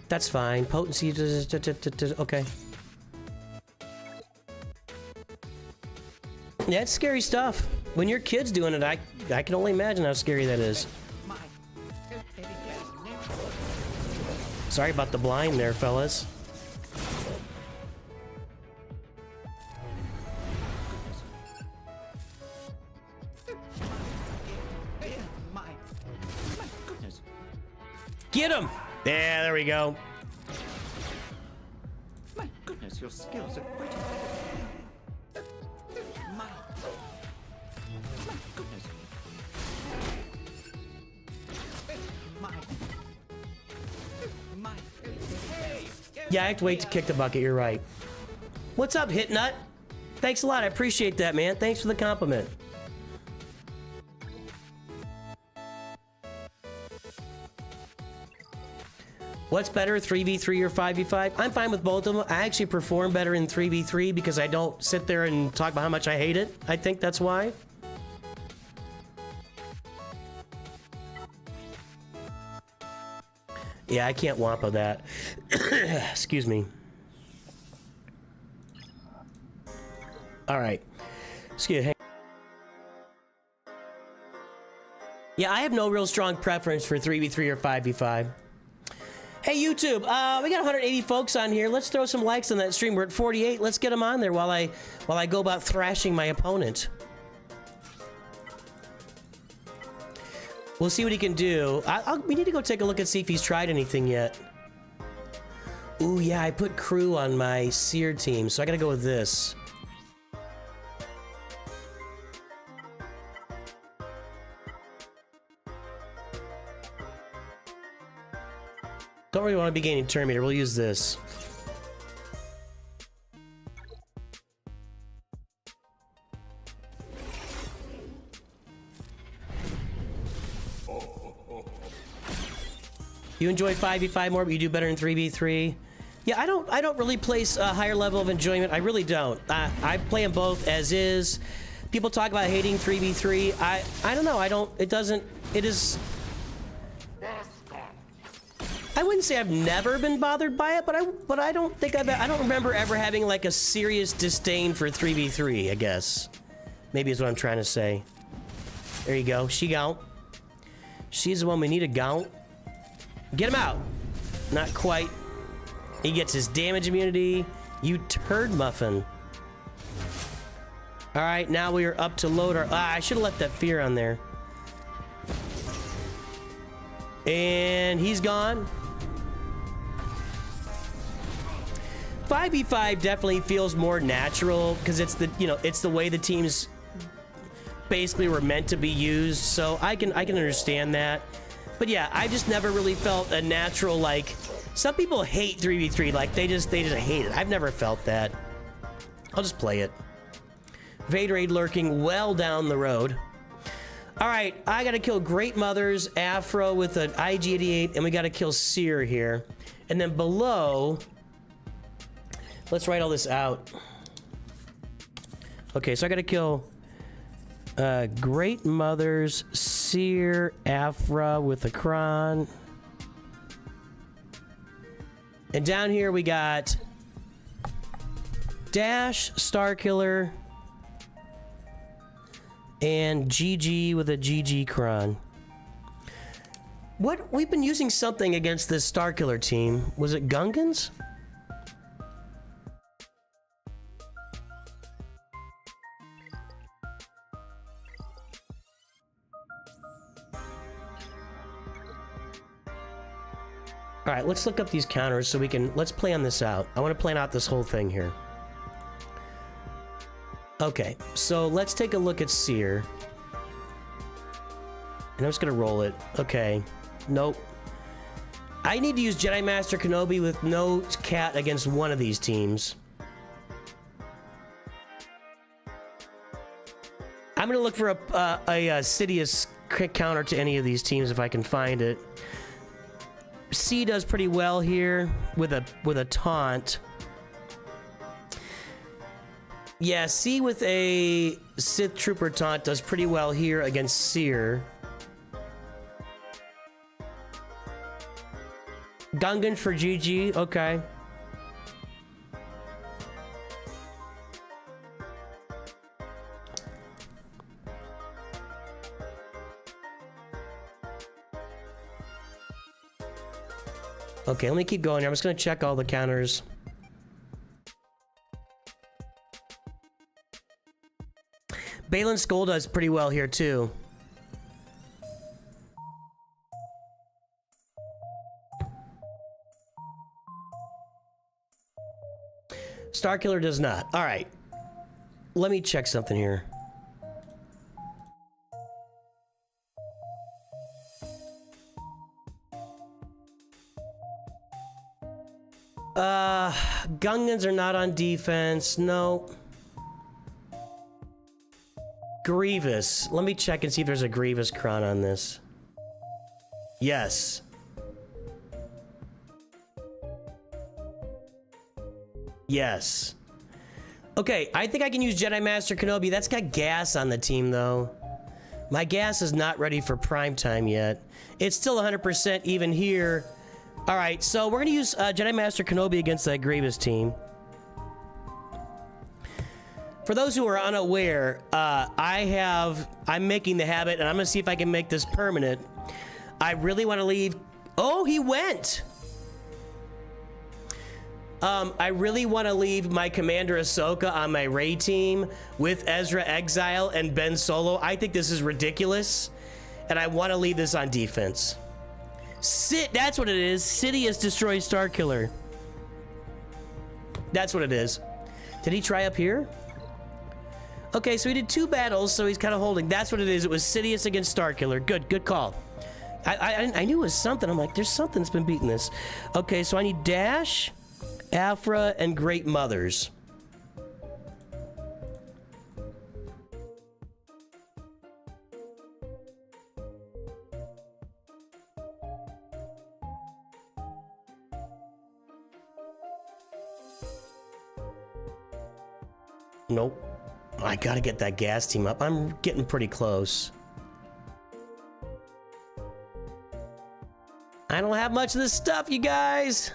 That's fine. Potency... Okay. Yeah, it's scary stuff. When your kid's doing it, I can only imagine how scary that is. Sorry about the blind there, fellas. Get him! Yeah, there we go. My goodness, your skills are quite my goodness. Yeah, I have to wait to kick the bucket, you're right. What's up, Hit Nut? Thanks a lot, I appreciate that, man. Thanks for the compliment. What's better, 3v3 or 5v5? I'm fine with both of them. I actually perform better in 3v3 because I don't sit there and talk about how much I hate it. I think that's why. Yeah, I can't wampa that. Excuse me. All right. Excuse me. Yeah, I have no real strong preference for 3v3 or 5v5. Hey, YouTube, we got 180 folks on here. Let's throw some likes on that stream. We're at 48. Let's get them on there while I go about thrashing my opponent. We'll see what he can do. We need to go take a look and see if he's tried anything yet. Ooh, yeah, I put crew on my seer team, so I gotta go with this. Don't really want to be gaining turn meter. We'll use this. You enjoy 5v5 more, but you do better in 3v3. Yeah, I don't really place a higher level of enjoyment. I really don't. I play them both as is. People talk about hating 3v3. I don't know. It is. I wouldn't say I've never been bothered by it, but I don't think I don't remember ever having like a serious disdain for 3v3, I guess. Maybe is what I'm trying to say. There you go. She gaunt. She's the one we need to gaunt. Get him out. Not quite. He gets his damage immunity. You turd muffin. All right, now we are up to load our... I should have left that fear on there. And he's gone. 5v5 definitely feels more natural because it's the, you know, it's the way the teams basically were meant to be used. So I can understand that. But yeah, I just never really felt a natural, like, some people hate 3v3, like they just hate it. I've never felt that. I'll just play it. Vaderade lurking well down the road. All right, I gotta kill Great Mothers, Afro with an IG-88, and we gotta kill Seer here. And then below, let's write all this out. Okay, so I gotta kill Great Mothers, Seer, Afra with a Kron. And down here we got Dash, Starkiller, and GG with a GG Kron. What? We've been using something against this Starkiller team. Was it Gungans? All right, let's look up these counters so we can, let's plan this out. I want to plan out this whole thing here. Okay, so let's take a look at Seer. And I'm just gonna roll it. Okay, nope. I need to use Jedi Master Kenobi with no cat against one of these teams. I'm gonna look for a Sidious counter to any of these teams if I can find it. C does pretty well here with a taunt. Yeah, C with a Sith Trooper taunt does pretty well here against Seer. Gungan for GG, okay. Okay, let me keep going here. I'm just gonna check all the counters. Balin Skull does pretty well here too. Starkiller does not. All right. Let me check something here. Gungans are not on defense. No. Grievous. Let me check and see if there's a Grievous Kron on this. Yes. Yes. Okay, I think I can use Jedi Master Kenobi. That's got gas on the team, though. My gas is not ready for prime time yet. It's still 100% even here. All right, so we're going to use Jedi Master Kenobi against that Grievous team. For those who are unaware, I'm making the habit, and I'm going to see if I can make this permanent. I really want to leave... Oh, he went! I really want to leave my Commander Ahsoka on my Rey team with Ezra Exile and Ben Solo. I think this is ridiculous, and I want to leave this on defense. That's what it is. Sidious destroys Starkiller. That's what it is. Did he try up here? Okay, so he did 2 battles, so he's kind of holding. That's what it is. It was Sidious against Starkiller. Good call. I knew it was something. I'm like, there's something that's been beating this. Okay, so I need Dash, Afra, and Great Mothers. Nope. I gotta get that gas team up. I'm getting pretty close. I don't have much of this stuff, you guys.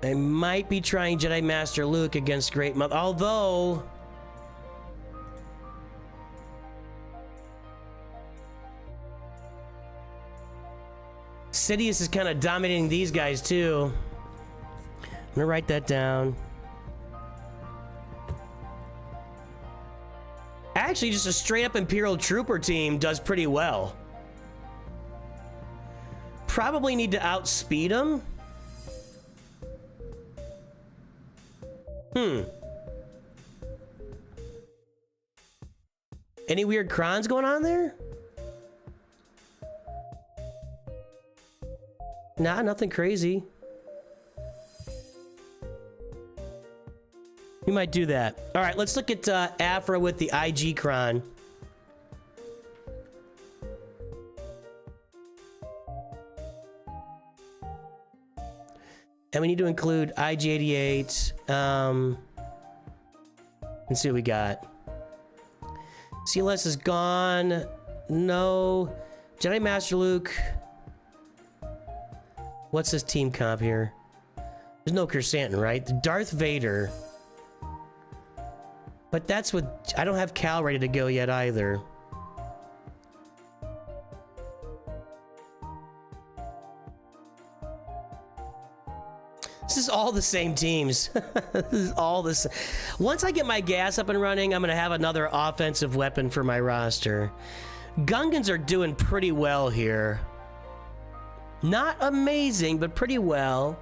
I might be trying Jedi Master Luke against Great Mother, although... Sidious is kind of dominating these guys, too. I'm gonna write that down. Actually, just a straight up Imperial Trooper team does pretty well. Probably need to outspeed them. Any weird crons going on there? Nah, nothing crazy. We might do that. All right, let's look at Afra with the IG cron. And we need to include IG-88. Let's see what we got. CLS is gone. No. Jedi Master Luke. What's this team comp here? There's no Kersantin, right? The Darth Vader. But that's what... I don't have Cal ready to go yet either. This is all the same teams. This is all the same. Once I get my gas up and running, I'm going to have another offensive weapon for my roster. Gungans are doing pretty well here. Not amazing, but pretty well.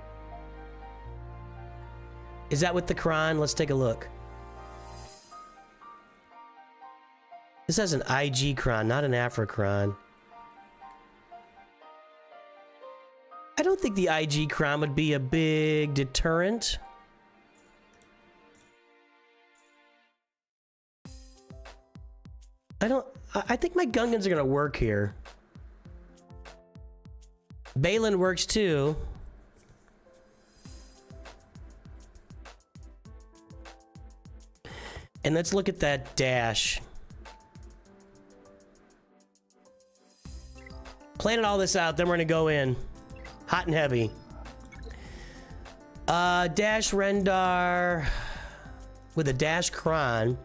Is that with the cron? Let's take a look. This has an IG cron, not an Afra cron. I don't think the IG cron would be a big deterrent. I think my Gungans are gonna work here. Balin works too. And let's look at that dash. Planning all this out, then we're gonna go in. Hot and heavy. Dash Rendar with a dash cron.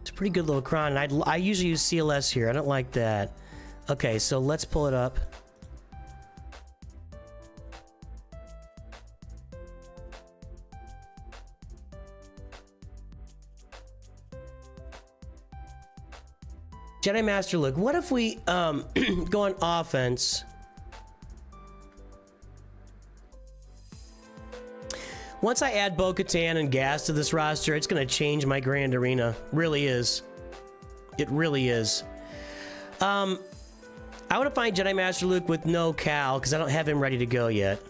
It's a pretty good little cron. And I usually use CLS here. I don't like that. Okay, so let's pull it up. Jedi Master Luke, what if we go on offense? Once I add Bo-Katan and Gas to this roster, it's going to change my Grand Arena. Really is. It really is. I want to find Jedi Master Luke with no Cal, because I don't have him ready to go yet.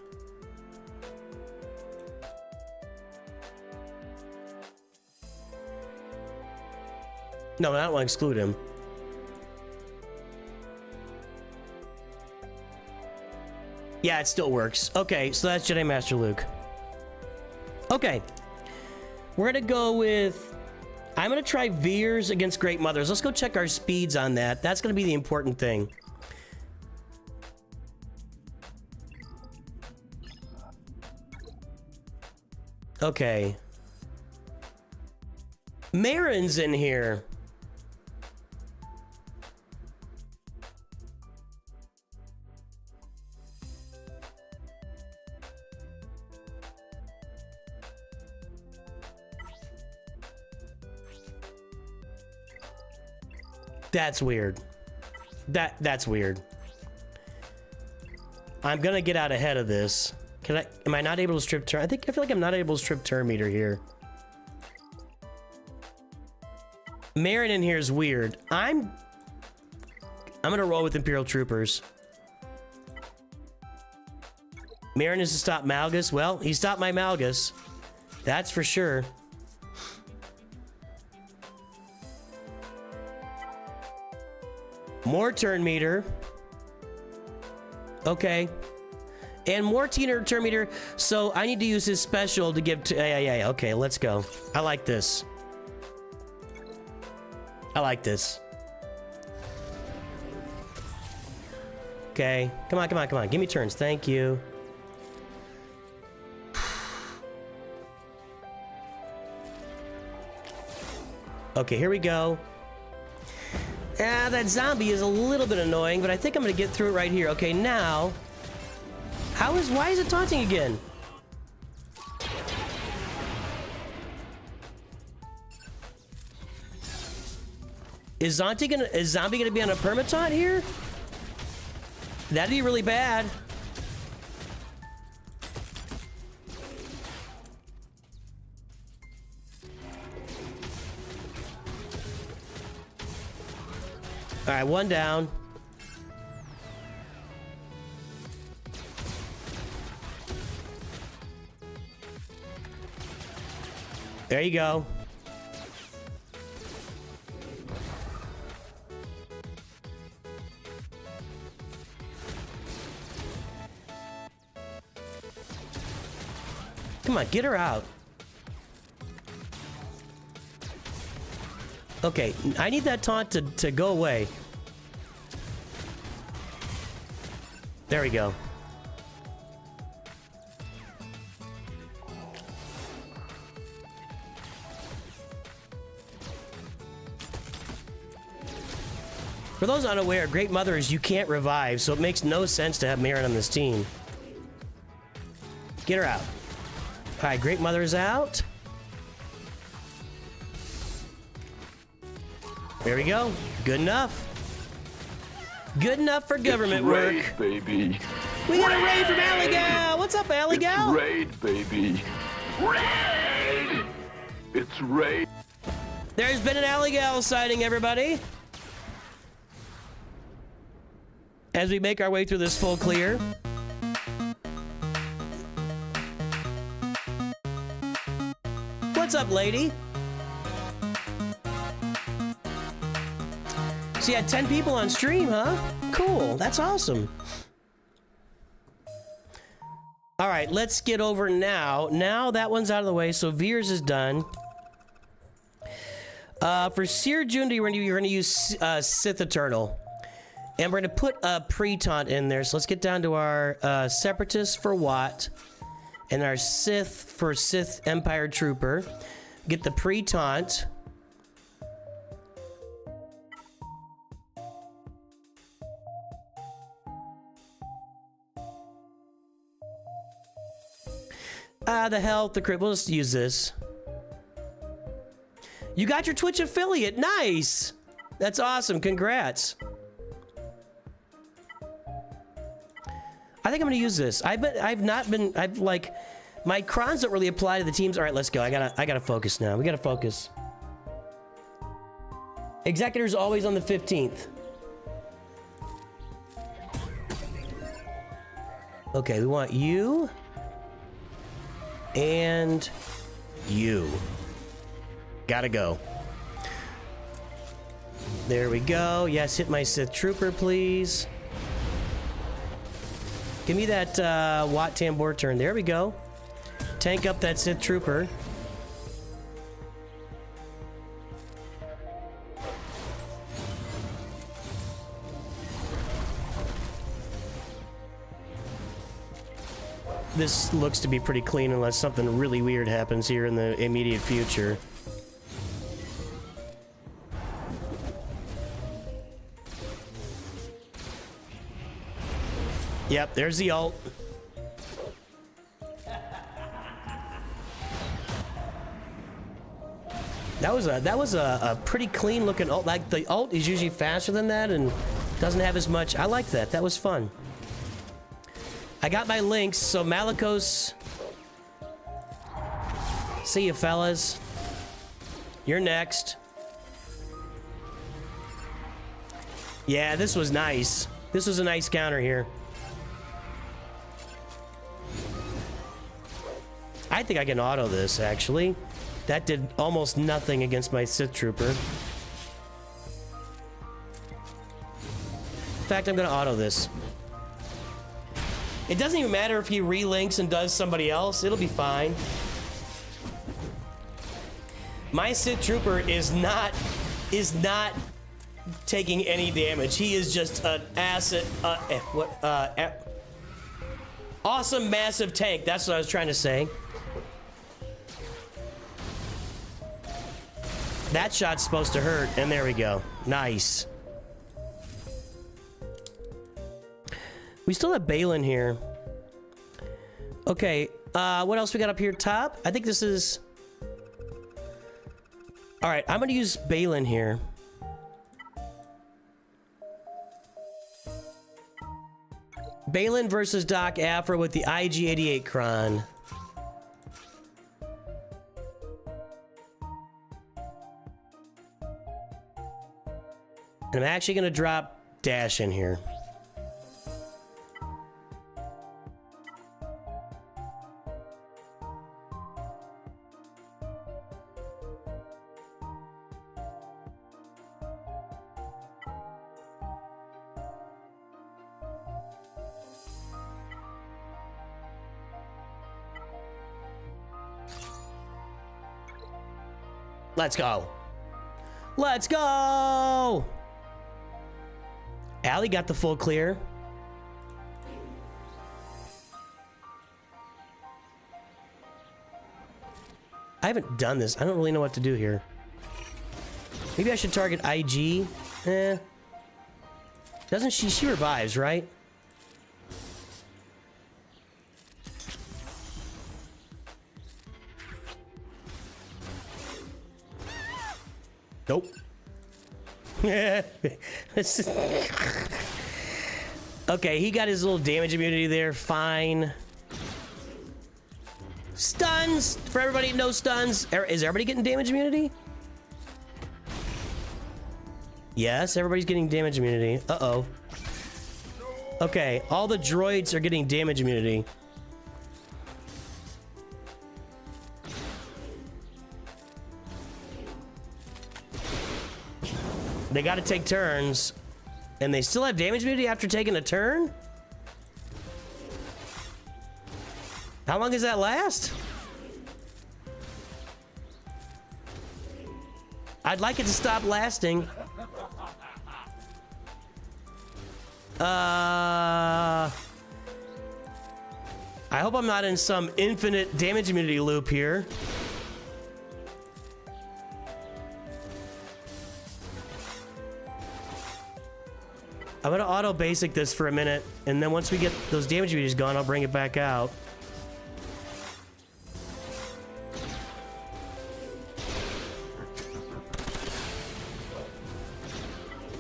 No, I don't want to exclude him. Yeah, it still works. Okay, so that's Jedi Master Luke. Okay. We're gonna go with... I'm gonna try Veers against Great Mothers. Let's go check our speeds on that. That's gonna be the important thing. Okay. Marin's in here. That's weird. That's weird. I'm gonna get out ahead of this. Am I not able to strip turn? I feel like I'm not able to strip turn meter here. Marin in here is weird. I'm gonna roll with Imperial Troopers. Marin is to stop Malgus. Well, he stopped my Malgus. That's for sure. More turn meter. Okay. And more turn meter. So I need to use his special to give to... Yeah. Okay, let's go. I like this. I like this. Okay. Come on. Give me turns. Thank you. Okay, here we go. That zombie is a little bit annoying, but I think I'm gonna get through it right here. Okay, now... Why is it taunting again? Is Zombie gonna be on a permataunt here? That'd be really bad. All right, one down. There you go. Come on, get her out. Okay, I need that taunt to go away. There we go. For those unaware, Great Mother is you can't revive, so it makes no sense to have Marin on this team. Get her out. All right, Great Mother is out. There we go. Good enough. Good enough for government raid, work. Baby. We got a raid from Alligal. What's up, Alligal? It's raid, baby. Raid! It's raid. There's been an Alligal sighting, everybody. As we make our way through this full clear. What's up, lady? So you had 10 people on stream, huh? Cool, that's awesome. All right, let's get over now. Now that one's out of the way, so Veers is done. For Seer Jundi, you're gonna use Sith Eternal. And we're gonna put a pre-taunt in there. So let's get down to our Separatist for Watt. And our Sith for Sith Empire Trooper. Get the pre-taunt. The health, the crit, we'll just use this. You got your Twitch affiliate, nice! That's awesome, congrats. I think I'm gonna use this. I've like, my crons don't really apply to the teams. All right, let's go. I gotta focus now. We gotta focus. Executor's always on the 15th. Okay, we want you. And you. Gotta go. There we go. Yes, hit my Sith Trooper, please. Give me that Watt Tambor turn. There we go. Tank up that Sith Trooper. This looks to be pretty clean unless something really weird happens here in the immediate future. Yep, there's the ult. That was a pretty clean looking ult. Like the ult is usually faster than that and doesn't have as much. I like that. That was fun. I got my links, so Malikos. See you, fellas. You're next. Yeah, this was nice. This was a nice counter here. I think I can auto this, actually. That did almost nothing against my Sith Trooper. In fact, I'm gonna auto this. It doesn't even matter if he relinks and does somebody else. It'll be fine. My Sith Trooper is not taking any damage. He is just an asset. Awesome, massive tank. That's what I was trying to say. That shot's supposed to hurt, and there we go. Nice. We still have Balin here. Okay, what else we got up here top? I think this is... All right, I'm gonna use Balin here. Balin versus Doc Afro with the IG-88 Kron. And I'm actually going to drop Dash in here. Let's go. Let's go. Allie got the full clear. I haven't done this. I don't really know what to do here. Maybe I should target IG. Doesn't she? She revives, right? Nope. Okay, he got his little damage immunity there. Fine. Stuns! For everybody, no stuns. Is everybody getting damage immunity? Yes, everybody's getting damage immunity. Uh-oh. Okay, all the droids are getting damage immunity. They gotta take turns. And they still have damage immunity after taking a turn? How long does that last? I'd like it to stop lasting. I hope I'm not in some infinite damage immunity loop here. I'm gonna auto basic this for a minute, and then once we get those damage immunities gone, I'll bring it back out.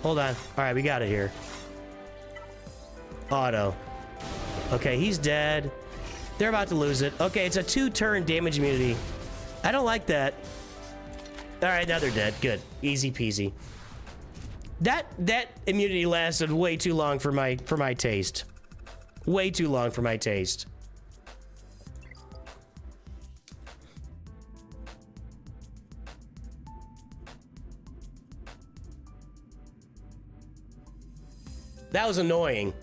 Hold on. All right, we got it here. Auto. Okay, he's dead. They're about to lose it. Okay, it's a 2-turn damage immunity. I don't like that. All right, now they're dead. Good. Easy peasy. That immunity lasted way too long for my taste. Way too long for my taste. That was annoying.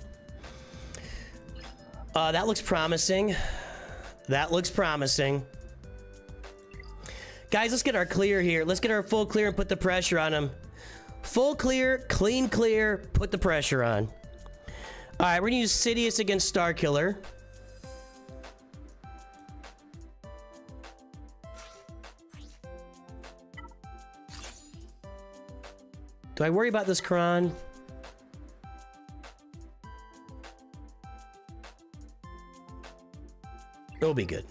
That looks promising. That looks promising. Guys, let's get our clear here. Let's get our full clear and put the pressure on him. Full clear, clean clear, put the pressure on. All right, we're gonna use Sidious against Starkiller. Do I worry about this Kron? It'll be good.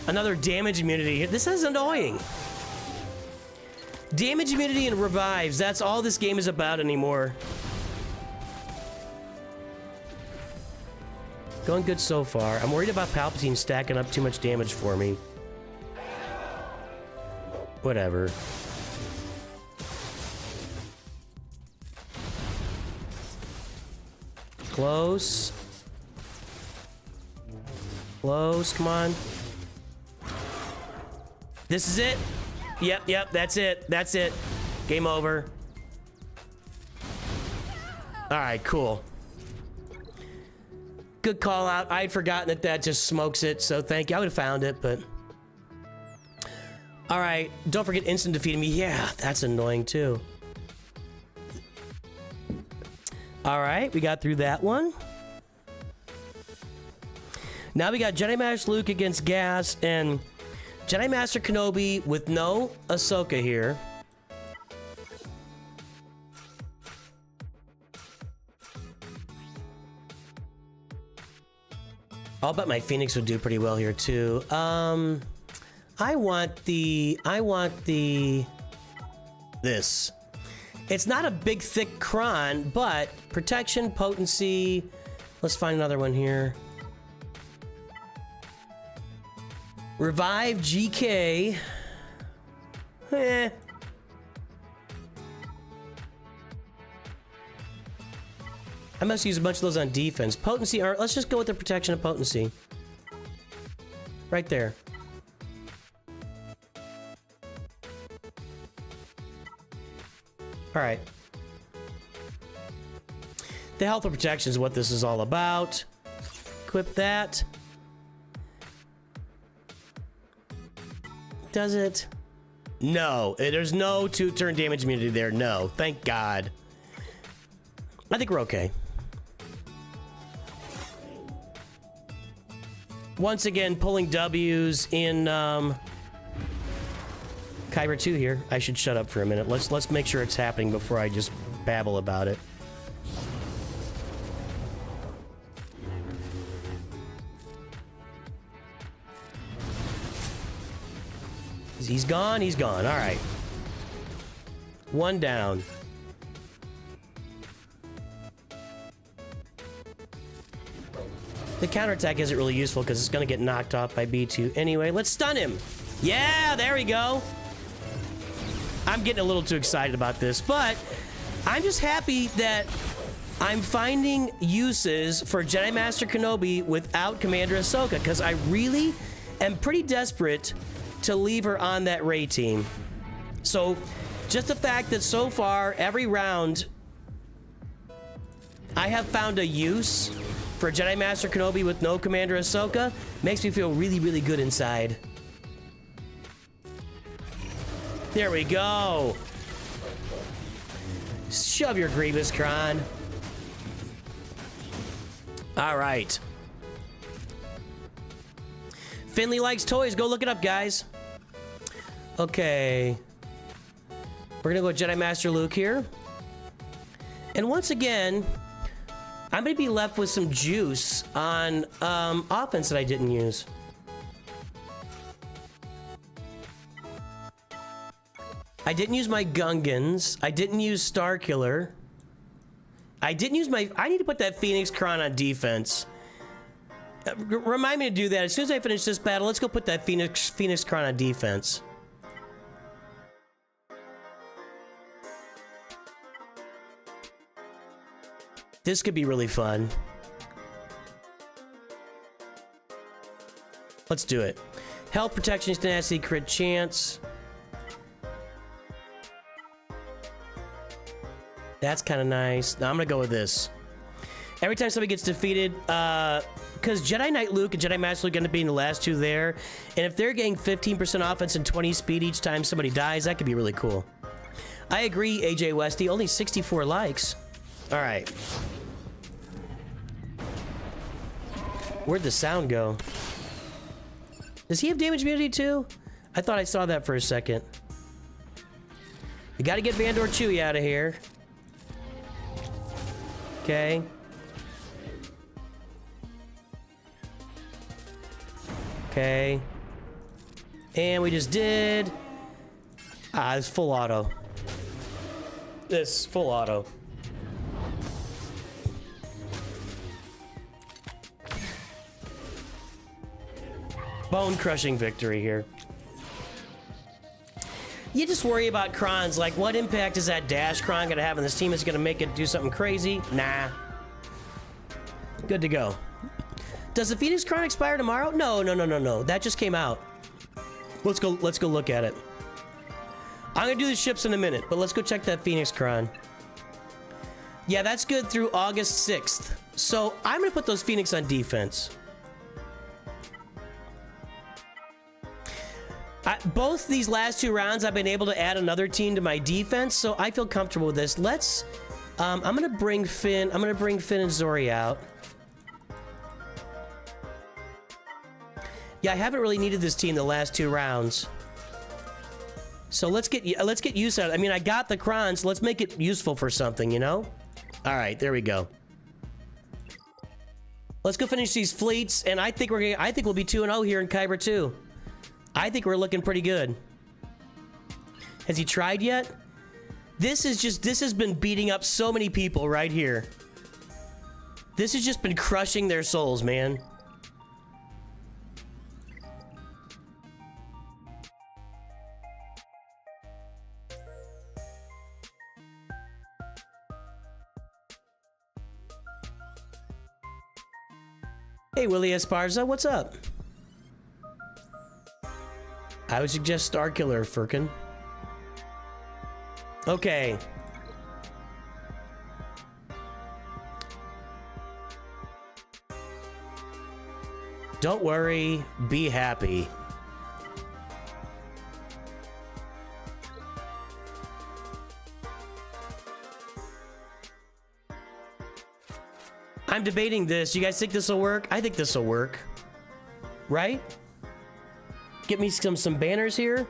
Another damage immunity. This is annoying. Damage immunity and revives. That's all this game is about anymore. Going good so far. I'm worried about Palpatine stacking up too much damage for me. Whatever. Close. Close, come on. This is it. Yep, that's it. That's it. Game over. All right, cool. Good call out. I had forgotten that just smokes it, so thank you. I would have found it, but... All right, don't forget instant defeating me. Yeah, that's annoying too. All right, we got through that one. Now we got Jedi Master Luke against Gas and Jedi Master Kenobi with no Ahsoka here. I'll bet my Phoenix would do pretty well here too. I want this. It's not a big, thick cron, but protection, potency. Let's find another one here. Revive GK. Eh. I must use a bunch of those on defense. Potency, or let's just go with the protection and potency. Right there. Alright. The health and protection is what this is all about. Equip that. Does it? No. There's no 2-turn damage immunity there. No. Thank God. I think we're okay. Once again, pulling W's in Kyber 2 here. I should shut up for a minute. Let's make sure it's happening before I just babble about it. He's gone, he's gone. All right. One down. The counterattack isn't really useful because it's going to get knocked off by B2 anyway. Let's stun him. Yeah, there we go. I'm getting a little too excited about this, but I'm just happy that I'm finding uses for Jedi Master Kenobi without Commander Ahsoka, because I really am pretty desperate to leave her on that Rey team. So just the fact that so far every round I have found a use for Jedi Master Kenobi with no Commander Ahsoka makes me feel really, really good inside. There we go. Shove your Grievous, Kron. All right. Finley likes toys. Go look it up, guys. Okay. We're gonna go Jedi Master Luke here. And once again, I'm gonna be left with some juice on offense that I didn't use. I didn't use my Gungans. I didn't use Starkiller. I didn't use my... I need to put that Phoenix Kron on defense. Remind me to do that. As soon as I finish this battle, let's go put that Phoenix Kron on defense. This could be really fun. Let's do it. Health, protection, tenacity, crit chance. That's kind of nice. Now I'm gonna go with this. Every time somebody gets defeated, because Jedi Knight Luke and Jedi Master Luke end up being the last two there, and if they're getting 15% offense and 20 speed each time somebody dies, that could be really cool. I agree, AJ Westy. Only 64 likes. All right. Where'd the sound go? Does he have damage immunity too? I thought I saw that for a second. We gotta get Vandor Chewie out of here. Okay. Okay. And we just did... Ah, it's full auto. This full auto. Bone-crushing victory here. You just worry about Krons, like what impact is that dash Kron gonna have on this team? Is it gonna make it do something crazy? Nah. Good to go. Does the Phoenix Kron expire tomorrow? No. That just came out. Let's go look at it. I'm gonna do the ships in a minute, but let's go check that Phoenix Kron. Yeah, that's good through August 6th. So I'm gonna put those Phoenix on defense. Both these last two rounds, I've been able to add another team to my defense, so I feel comfortable with this. Let's... I'm gonna bring Finn and Zori out. Yeah, I haven't really needed this team the last two rounds. So let's get use out of it. I mean, I got the Krons, so let's make it useful for something, you know? All right, there we go. Let's go finish these fleets, and I think we'll be 2-0 here in Kyber too. I think we're looking pretty good. Has he tried yet? This has been beating up so many people right here. This has just been crushing their souls, man. Hey, Willie Esparza, what's up? I would suggest Starkiller, Firkin. Okay. Don't worry, be happy. I'm debating this. You guys think this will work? I think this will work. Right? Get me some banners here.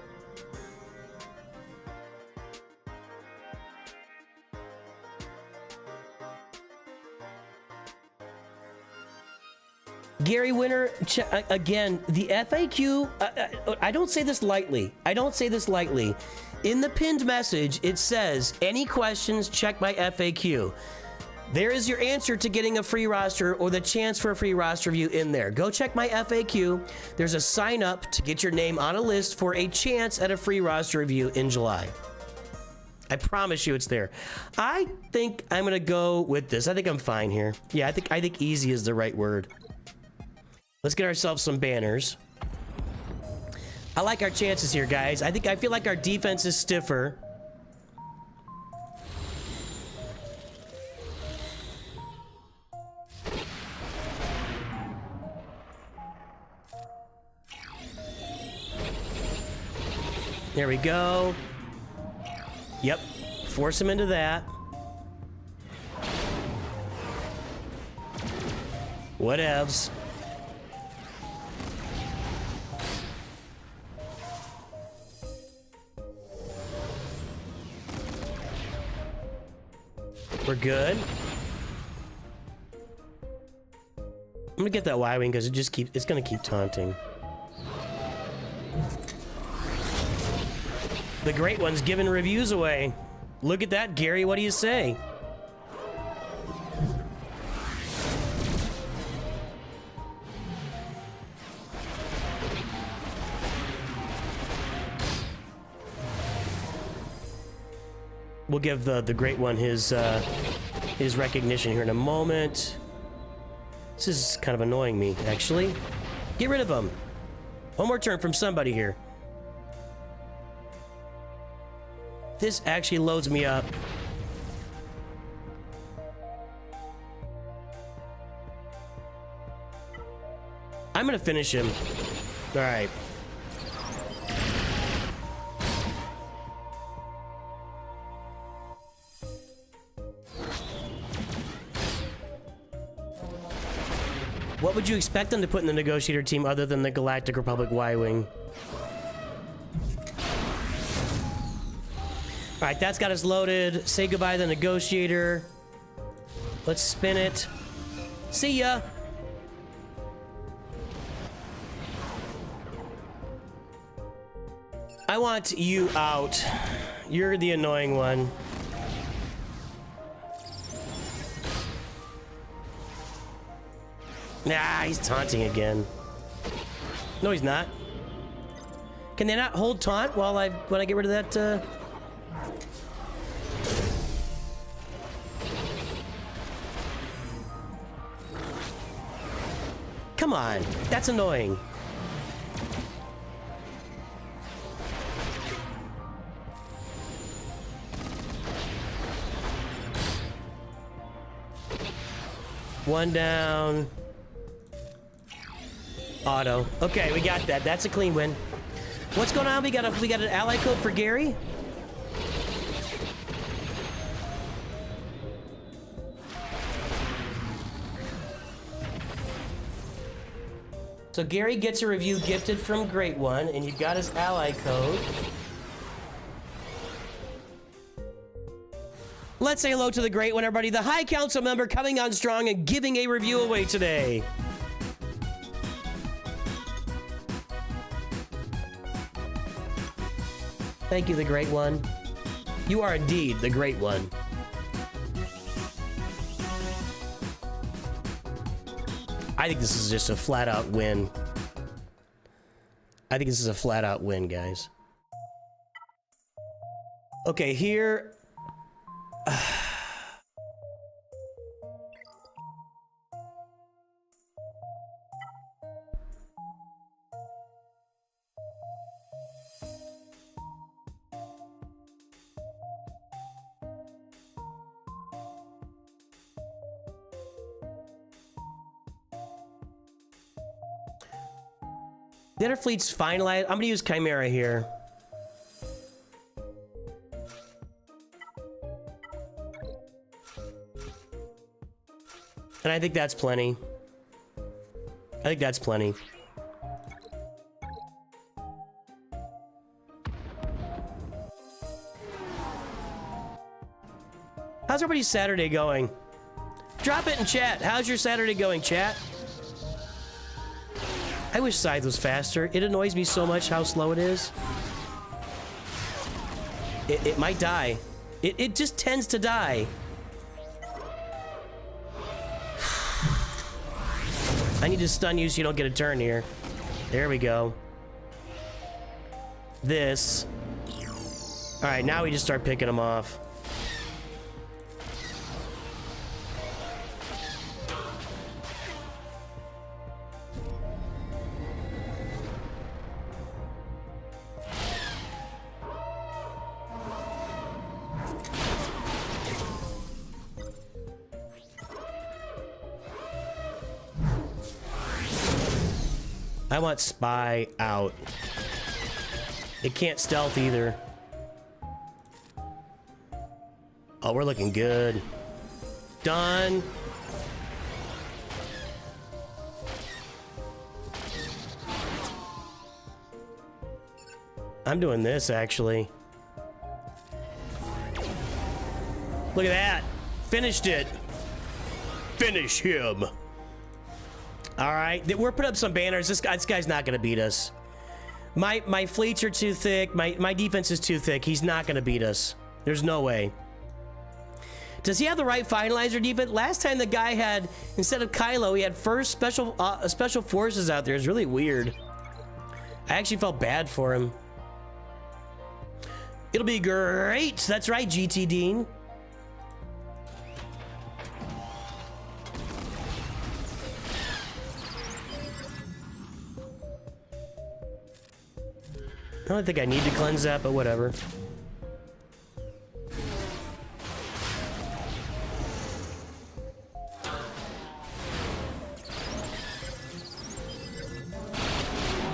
Gary Winter, again, the FAQ, I don't say this lightly. I don't say this lightly. In the pinned message, it says, any questions, check my FAQ. There is your answer to getting a free roster or the chance for a free roster review in there. Go check my FAQ. There's a sign up to get your name on a list for a chance at a free roster review in July. I promise you it's there. I think I'm gonna go with this. I think I'm fine here. Yeah, I think easy is the right word. Let's get ourselves some banners. I like our chances here, guys. I feel like our defense is stiffer. There we go. Yep. Force him into that. Whatevs. We're good. I'm gonna get that Y-Wing because it's gonna keep taunting. The Great One's giving reviews away. Look at that, Gary. What do you say? We'll give the Great One his recognition here in a moment. This is kind of annoying me, actually. Get rid of him. One more turn from somebody here. This actually loads me up. I'm gonna finish him. All right. What would you expect them to put in the negotiator team other than the Galactic Republic Y-Wing? All right, that's got us loaded. Say goodbye to the negotiator. Let's spin it. See ya. I want you out. You're the annoying one. Nah, he's taunting again. No, he's not. Can they not hold taunt while when I get rid of that? Come on, that's annoying. One down. Auto. Okay, we got that. That's a clean win. What's going on? We got an ally code for Gary. So Gary gets a review gifted from Great One, and you've got his ally code. Let's say hello to the great one, everybody. The High Council member coming on strong and giving a review away today. Thank you, the great one. You are indeed the great one. I think this is just a flat-out win. I think this is a flat-out win, guys. Okay, here... The other fleet's finalized. I'm gonna use Chimera here. And I think that's plenty. I think that's plenty. How's everybody's Saturday going? Drop it in chat. How's your Saturday going, chat? I wish Scythe was faster. It annoys me so much how slow it is. It might die. It just tends to die. I need to stun you so you don't get a turn here. There we go. This. All right, now we just start picking them off. I want Spy out. It can't stealth either. Oh, we're looking good. Done. I'm doing this, actually. Look at that. Finished it. Finish him. All right, we're putting up some banners. This guy's not going to beat us. My fleets are too thick. My defense is too thick. He's not going to beat us. There's no way. Does he have the right finalizer defense? Last time the guy had, instead of Kylo, he had first special forces out there. It's really weird. I actually felt bad for him. It'll be great. That's right, GT Dean. I don't think I need to cleanse that, but whatever.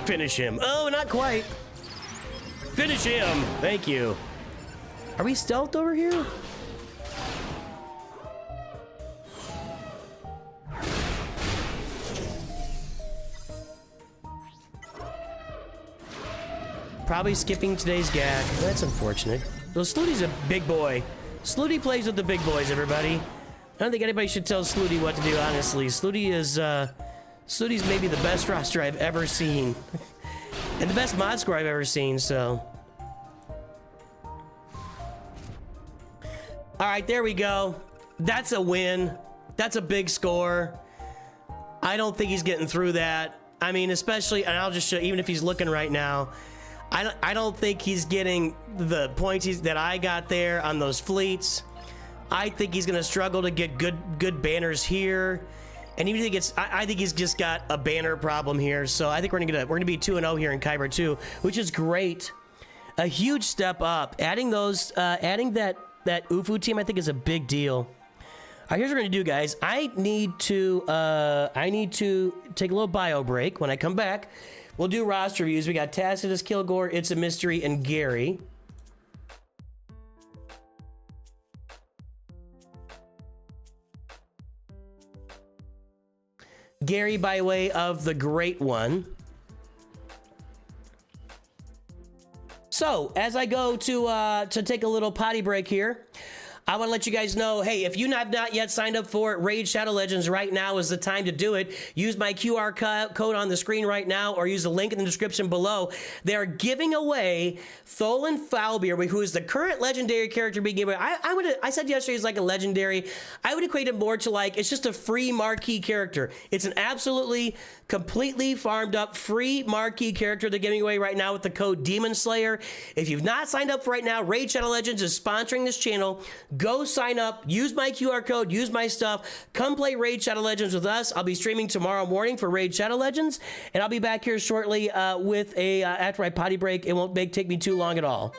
Finish him. Oh, not quite. Finish him. Thank you. Are we stealthed over here? Probably skipping today's gag. That's unfortunate. So Slooty's a big boy. Slooty plays with the big boys, everybody. I don't think anybody should tell Slooty what to do, honestly. Slooty's maybe the best roster I've ever seen. And the best mod score I've ever seen, so. All right, there we go. That's a win. That's a big score. I don't think he's getting through that. I mean, especially, and I'll just show, even if he's looking right now, I don't think he's getting the points that I got there on those fleets. I think he's gonna struggle to get good banners here, and even if I think he's just got a banner problem here. So I think we're gonna be 2-0 here in Kyber 2, which is great. A huge step up. Adding that Ufu team, I think, is a big deal. All right, here's what we're gonna do, guys. I need to take a little bio break. When I come back, we'll do roster reviews. We got Tacitus, Kilgore, It's a Mystery, and Gary. Gary by way of the Great One. So, as I go to take a little potty break here, I want to let you guys know, hey, if you have not yet signed up for Raid Shadow Legends, right now is the time to do it. Use my QR code on the screen right now, or use the link in the description below. They are giving away Tholin Foulbeard, who is the current legendary character being given away. I said yesterday he's like a legendary. I would equate it more to like, it's just a free marquee character. It's an absolutely, completely farmed up, free marquee character they're giving away right now with the code DEMONSLAYER. If you've not signed up for right now, Raid Shadow Legends is sponsoring this channel. Go sign up, use my QR code, use my stuff, come play Raid Shadow Legends with us. I'll be streaming tomorrow morning for Raid Shadow Legends, and I'll be back here shortly with a, after my potty break. It won't take me too long at all.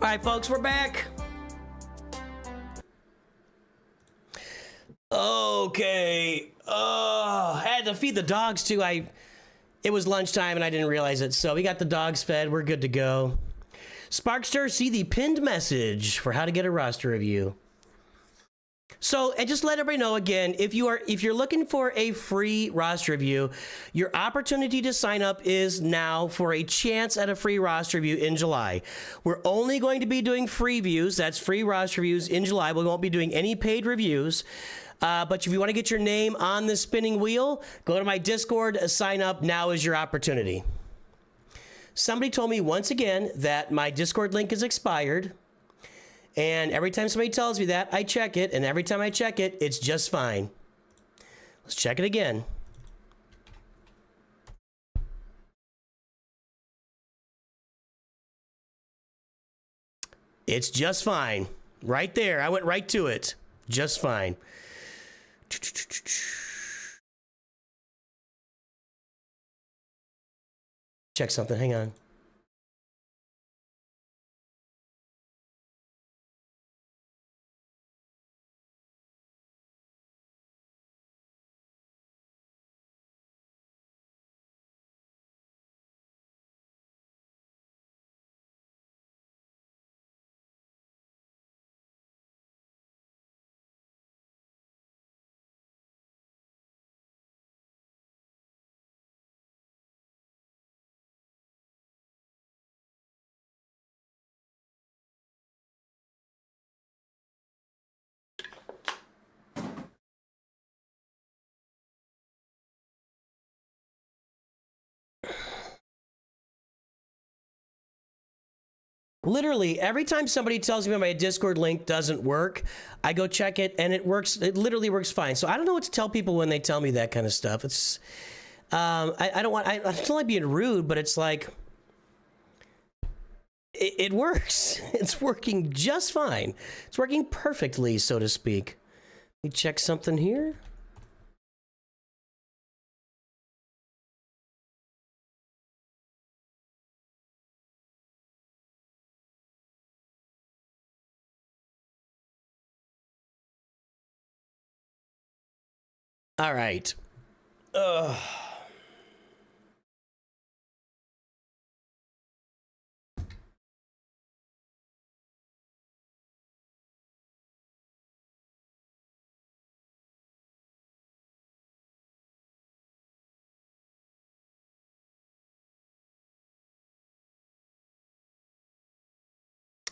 All right, folks, we're back. Okay. I had to feed the dogs too. It was lunchtime and I didn't realize it. So we got the dogs fed. We're good to go. Sparkster, see the pinned message for how to get a roster review. So, and just let everybody know again, if you're looking for a free roster review, your opportunity to sign up is now for a chance at a free roster review in July. We're only going to be doing free views. That's free roster reviews in July. We won't be doing any paid reviews. But if you want to get your name on the spinning wheel, go to my Discord, sign up. Now is your opportunity. Somebody told me once again that my Discord link is expired. And every time somebody tells me that, I check it. And every time I check it, it's just fine. Let's check it again. It's just fine. Right there. I went right to it. Just fine. Check something. Hang on. Literally, every time somebody tells me my Discord link doesn't work, I go check it and it works. It literally works fine. So I don't know what to tell people when they tell me that kind of stuff. It's, I don't like being rude, but it's like, it works. It's working just fine. It's working perfectly, so to speak. Let me check something here. All right.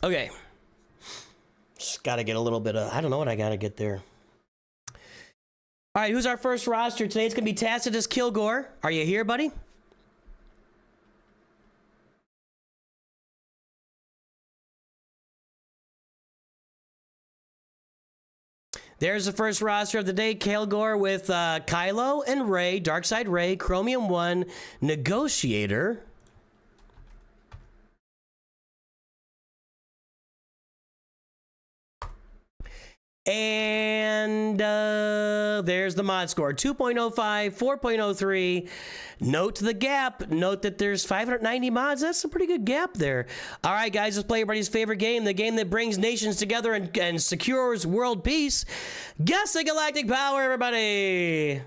Okay. Just got to get a little bit of, I don't know what I got to get there. All right, who's our first roster? Today it's going to be Tacitus Kilgore. Are you here, buddy? There's the first roster of the day. Kilgore with Kylo and Rey, Darkside Rey, Chromium 1, Negotiator. And there's the mod score, 2.05, 4.03. Note the gap. Note that there's 590 mods. That's a pretty good gap there. All right, guys, let's play everybody's favorite game, the game that brings nations together and secures world peace. Guess the galactic power, everybody.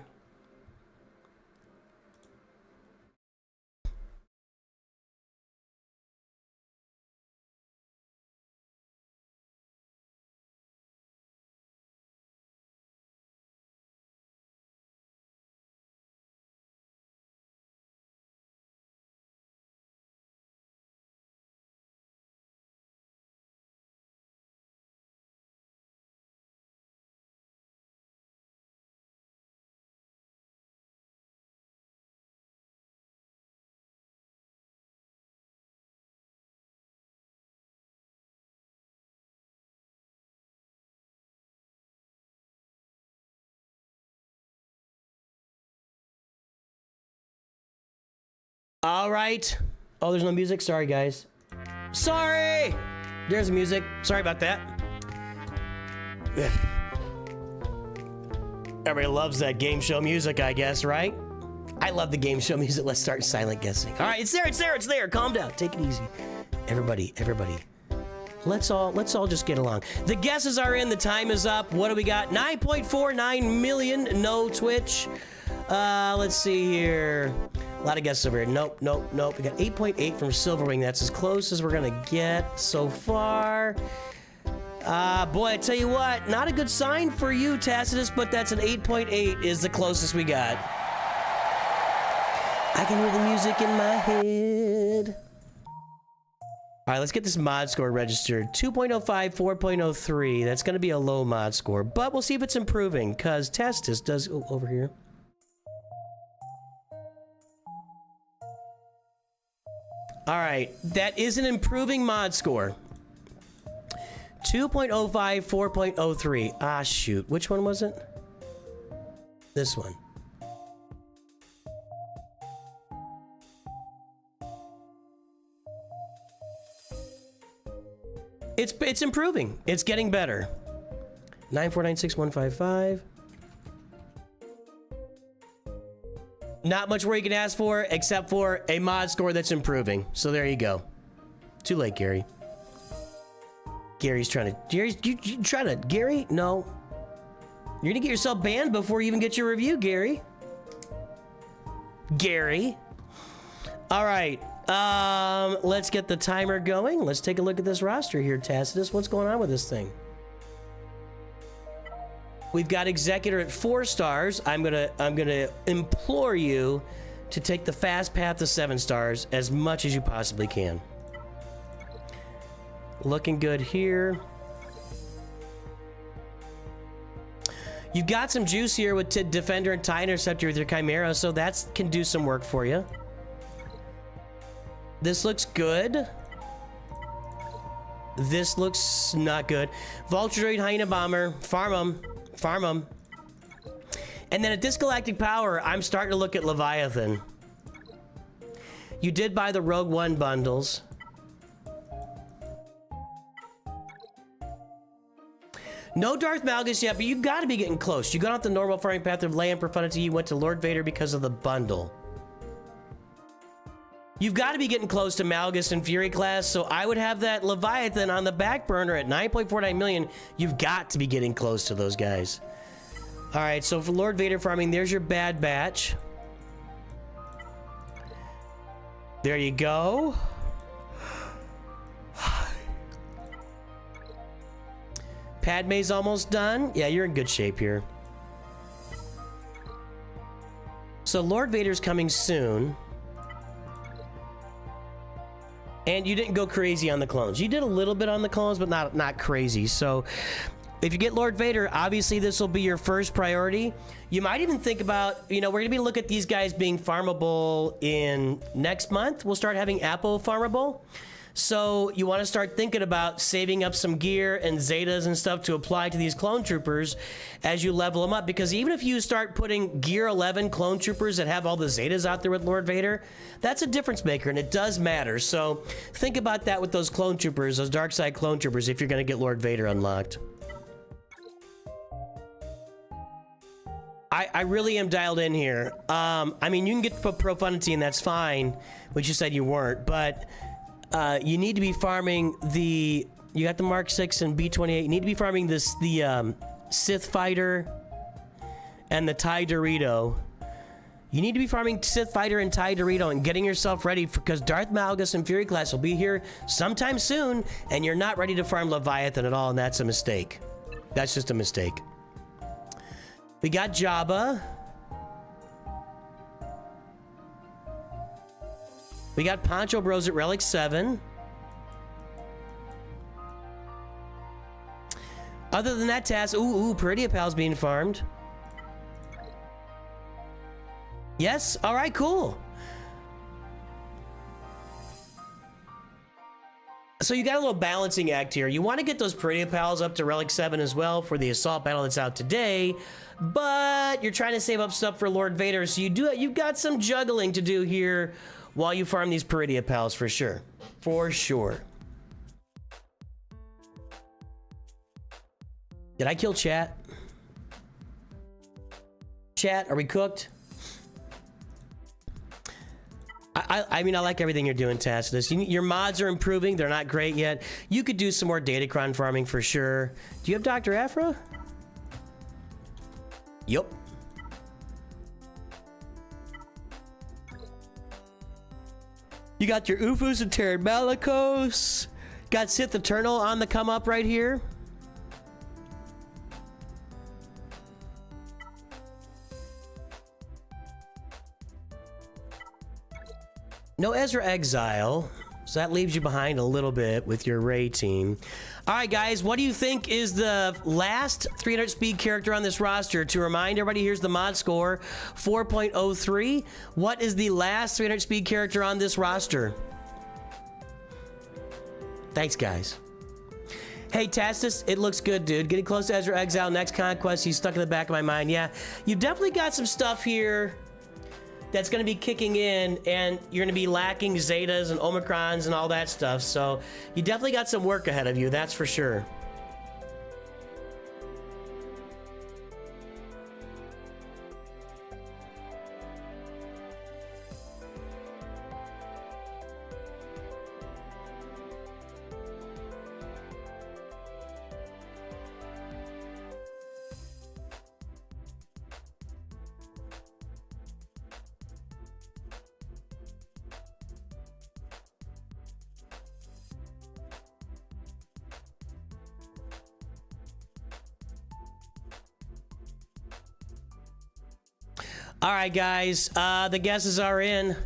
All right. Oh, there's no music. Sorry, guys. Sorry. There's music. Sorry about that. Everybody loves that game show music, I guess, right? I love the game show music. Let's start silent guessing. All right, it's there, it's there, it's there. Calm down. Take it easy. Everybody. Let's all just get along. The guesses are in. The time is up. What do we got? 9.49 million. No Twitch. Let's see here. A lot of guesses over here. Nope, nope, nope. We got 8.8 from Silverwing. That's as close as we're gonna get so far. Boy, I tell you what, not a good sign for you, Tacitus, but that's an 8.8 is the closest we got. I can hear the music in my head. All right, let's get this mod score registered. 2.05, 4.03. That's going to be a low mod score, but we'll see if it's improving, because Tacitus does... Oh, over here. All right, that is an improving mod score. 2.05, 4.03. Ah, shoot. Which one was it? This one. It's improving. It's getting better. 9496155. Not much more you can ask for, except for a mod score that's improving. So there you go. Too late, Gary. Gary's trying to... Gary's... You trying to... Gary? No. You're gonna get yourself banned before you even get your review, Gary. Gary. All right. Let's get the timer going. Let's take a look at this roster here, Tacitus. What's going on with this thing? We've got Executor at 4 stars. I'm gonna implore you to take the fast path to 7 stars as much as you possibly can. Looking good here. You've got some juice here with Defender and TIE Interceptor with your Chimera, so that can do some work for you. This looks good. This looks not good. Vulture Droid, Hyena Bomber, farm them. Farm them. And then at this Galactic Power, I'm starting to look at Leviathan. You did buy the Rogue One bundles. No Darth Malgus yet, but you've got to be getting close. You got off the normal farming path of Leia and Profundity. You went to Lord Vader because of the bundle. You've got to be getting close to Malgus and Fury class, so I would have that Leviathan on the back burner at 9.49 million. You've got to be getting close to those guys. All right, so for Lord Vader farming, there's your Bad Batch. There you go. Padme's almost done. Yeah, you're in good shape here. So Lord Vader's coming soon. And you didn't go crazy on the clones. You did a little bit on the clones, but not crazy. So if you get Lord Vader, obviously this will be your first priority. You might even think about, you know, we're gonna look at these guys being farmable in next month. We'll start having Apo farmable. So you want to start thinking about saving up some gear and Zetas and stuff to apply to these clone troopers as you level them up. Because even if you start putting gear 11 clone troopers that have all the Zetas out there with Lord Vader, that's a difference maker and it does matter. So think about that with those clone troopers, those dark side clone troopers, if you're going to get Lord Vader unlocked. I really am dialed in here. I mean, you can get Profundity and that's fine, which you said you weren't, but you need to be farming the... You got the Mark 6 and B-28. You need to be farming the Sith Fighter and the TIE Dorito. You need to be farming Sith Fighter and TIE Dorito and getting yourself ready because Darth Malgus and Fury class will be here sometime soon, and you're not ready to farm Leviathan at all, and that's a mistake. That's just a mistake. We got Jabba. We got Poncho Bros at Relic 7. Other than that task, ooh, Peridia Pal's being farmed. Yes, all right, cool. So you got a little balancing act here. You want to get those Peridia Pals up to Relic 7 as well for the assault battle that's out today, but you're trying to save up stuff for Lord Vader, so you've got some juggling to do here while you farm these Peridia Pals for sure. For sure. Did I kill chat? Chat, are we cooked? I mean, I like everything you're doing, Tacitus. Your mods are improving. They're not great yet. You could do some more Datacron farming for sure. Do you have Dr. Afra? Yup. You got your Ufus and Terran Malicos. Got Sith Eternal on the come up right here. No Ezra Exile, so that leaves you behind a little bit with your Ray team. All right, guys, what do you think is the last 300 speed character on this roster? To remind everybody, here's the mod score, 4.03. What is the last 300 speed character on this roster? Thanks, guys. Hey, Tacitus, it looks good, dude. Getting close to Ezra Exile, next conquest. He's stuck in the back of my mind. Yeah, you definitely got some stuff here that's going to be kicking in, and you're going to be lacking Zetas and Omicrons and all that stuff. So you definitely got some work ahead of you, that's for sure. All right, guys, the guesses are in.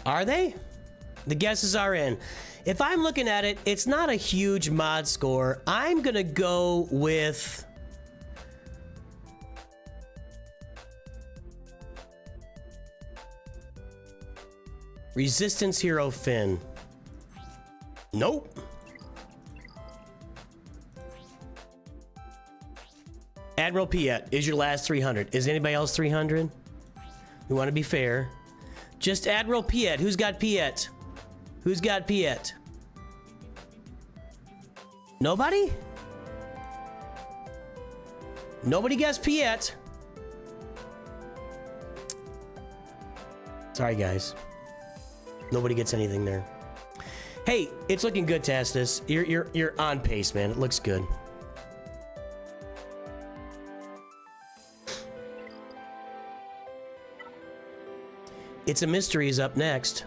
Are they? The guesses are in. If I'm looking at it, it's not a huge mod score. I'm gonna go with Resistance Hero Finn. Nope. Admiral Piet is your last 300. Is anybody else 300? We want to be fair. Just Admiral Piet. Who's got Piet? Who's got Piet? Nobody? Nobody guessed Piet. Sorry, guys. Nobody gets anything there. Hey, it's looking good, Tacitus. You're on pace, man. It looks good. It's a Mystery is up next.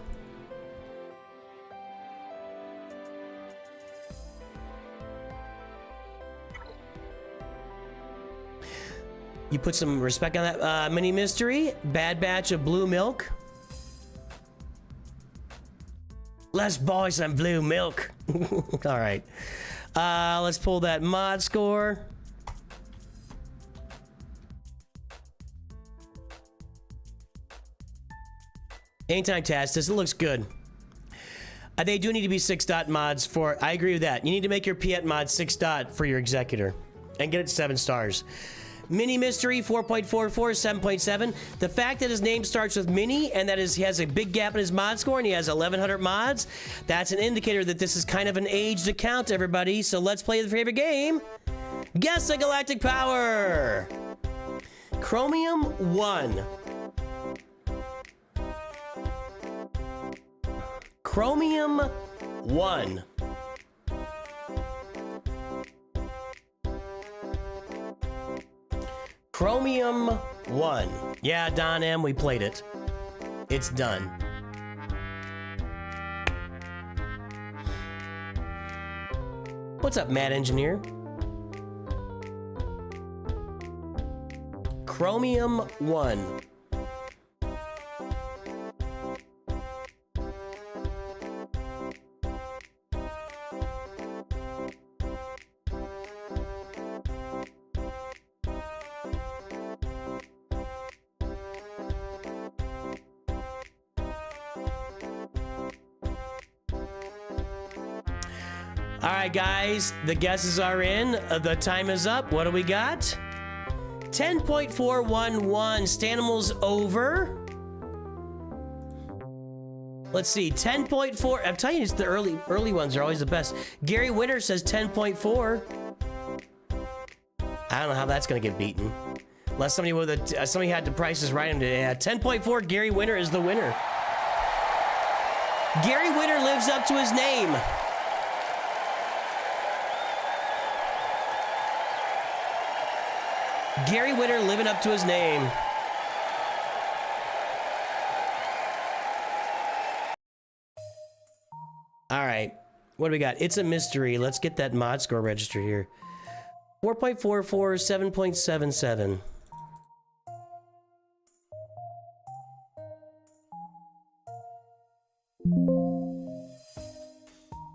You put some respect on that mini mystery. Bad Batch of Blue Milk. Let's buy some blue milk. All right. Let's pull that mod score. Anytime Tacitus, it looks good. They do need to be 6-dot mods for, I agree with that. You need to make your Piet mod 6-dot for your Executor and get it 7 stars. Mini Mystery 4.44, 7.7. The fact that his name starts with Mini and that he has a big gap in his mod score and he has 1,100 mods, that's an indicator that this is kind of an aged account, everybody. So let's play the favorite game. Guess the Galactic Power. Chromium 1. Chromium 1. Chromium 1. Yeah, Don M, we played it. It's done. What's up, Mad Engineer? Chromium 1. All right, guys, the guesses are in. The time is up. What do we got? 10.411. Stanimals over. Let's see. 10.4. I'm telling you, it's the early ones are always the best. Gary Winter says 10.4. I don't know how that's going to get beaten. Unless somebody had the prices right. 10.4. Gary Winter is the winner. Gary Winter lives up to his name. Gary Winter living up to his name. All right. What do we got? It's a mystery. Let's get that mod score register here. 4.44, 7.77.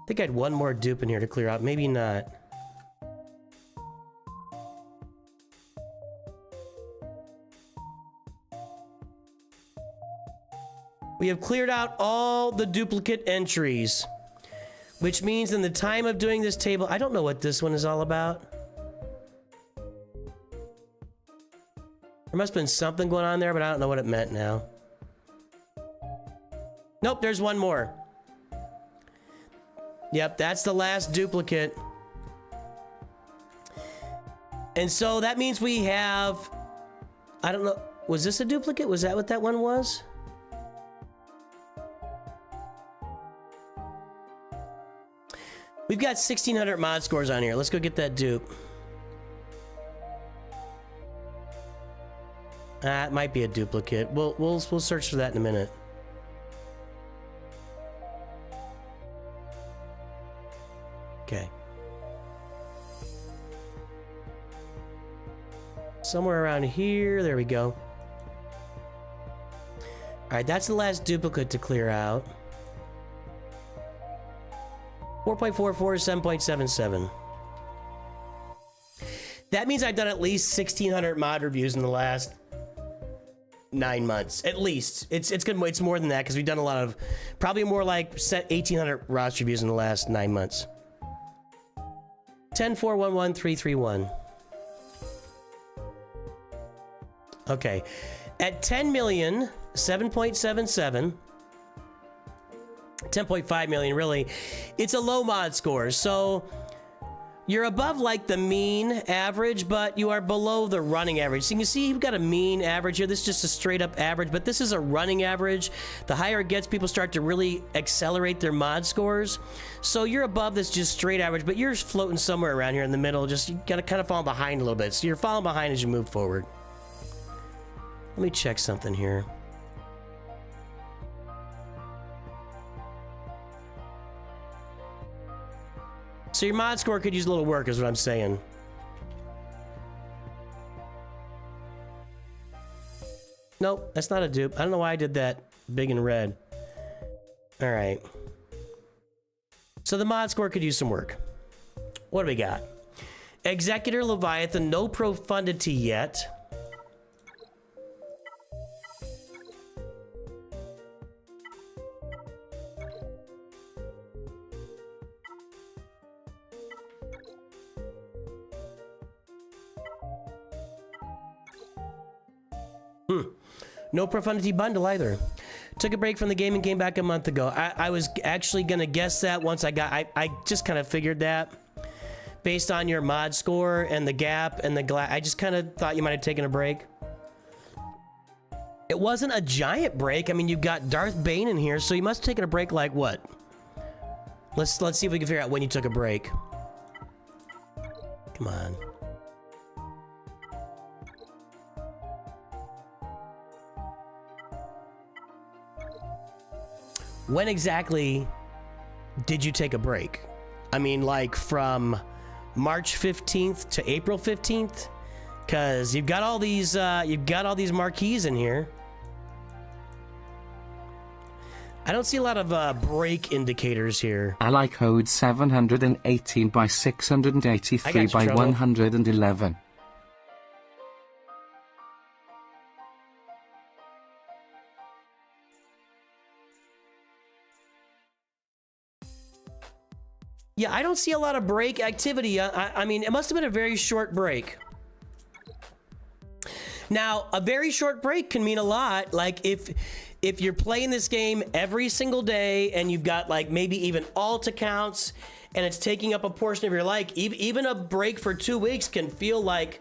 I think I had one more dupe in here to clear out. Maybe not. We have cleared out all the duplicate entries, which means in the time of doing this table, I don't know what this one is all about. There must have been something going on there, but I don't know what it meant now. Nope, there's one more. Yep, that's the last duplicate. And so that means we have, I don't know, was this a duplicate? Was that what that one was? We've got 1,600 mod scores on here. Let's go get that dupe. It might be a duplicate. We'll search for that in a minute. Okay. Somewhere around here. There we go. All right, that's the last duplicate to clear out. 4.44, 7.77. That means I've done at least 1,600 mod reviews in the last 9 months. At least. It's good. It's more than that because we've done a lot of, probably more like 1,800 roster reviews in the last 9 months. 10411331. Okay. At 10 million, 7.77. 10.5 million, really. It's a low mod score, so you're above like the mean average, but you are below the running average. So you can see you've got a mean average here. This is just a straight up average, but this is a running average. The higher it gets, people start to really accelerate their mod scores. So you're above this just straight average, but you're floating somewhere around here in the middle. Just you gotta kind of fall behind a little bit. So you're falling behind as you move forward. Let me check something here. So your mod score could use a little work, is what I'm saying. Nope, that's not a dupe. I don't know why I did that big and red. All right. So the mod score could use some work. What do we got? Executor Leviathan, no profundity yet. No profundity bundle either. Took a break from the game and came back a month ago. I was actually gonna guess that once I just kind of figured that based on your mod score and the gap and the glass. I just kind of thought you might have taken a break. It wasn't a giant break. I mean, you've got Darth Bane in here, so you must have taken a break like what? Let's see if we can figure out when you took a break. Come on. When exactly did you take a break? I mean, like from March 15th to April 15th? Because you've got all these marquees in here. I don't see a lot of break indicators here. Ally code 718 by 683 by trouble. 111. Yeah, I don't see a lot of break activity. I mean, it must have been a very short break. Now, a very short break can mean a lot. Like if you're playing this game every single day and you've got like maybe even alt accounts and it's taking up a portion of your life, even a break for 2 weeks can feel like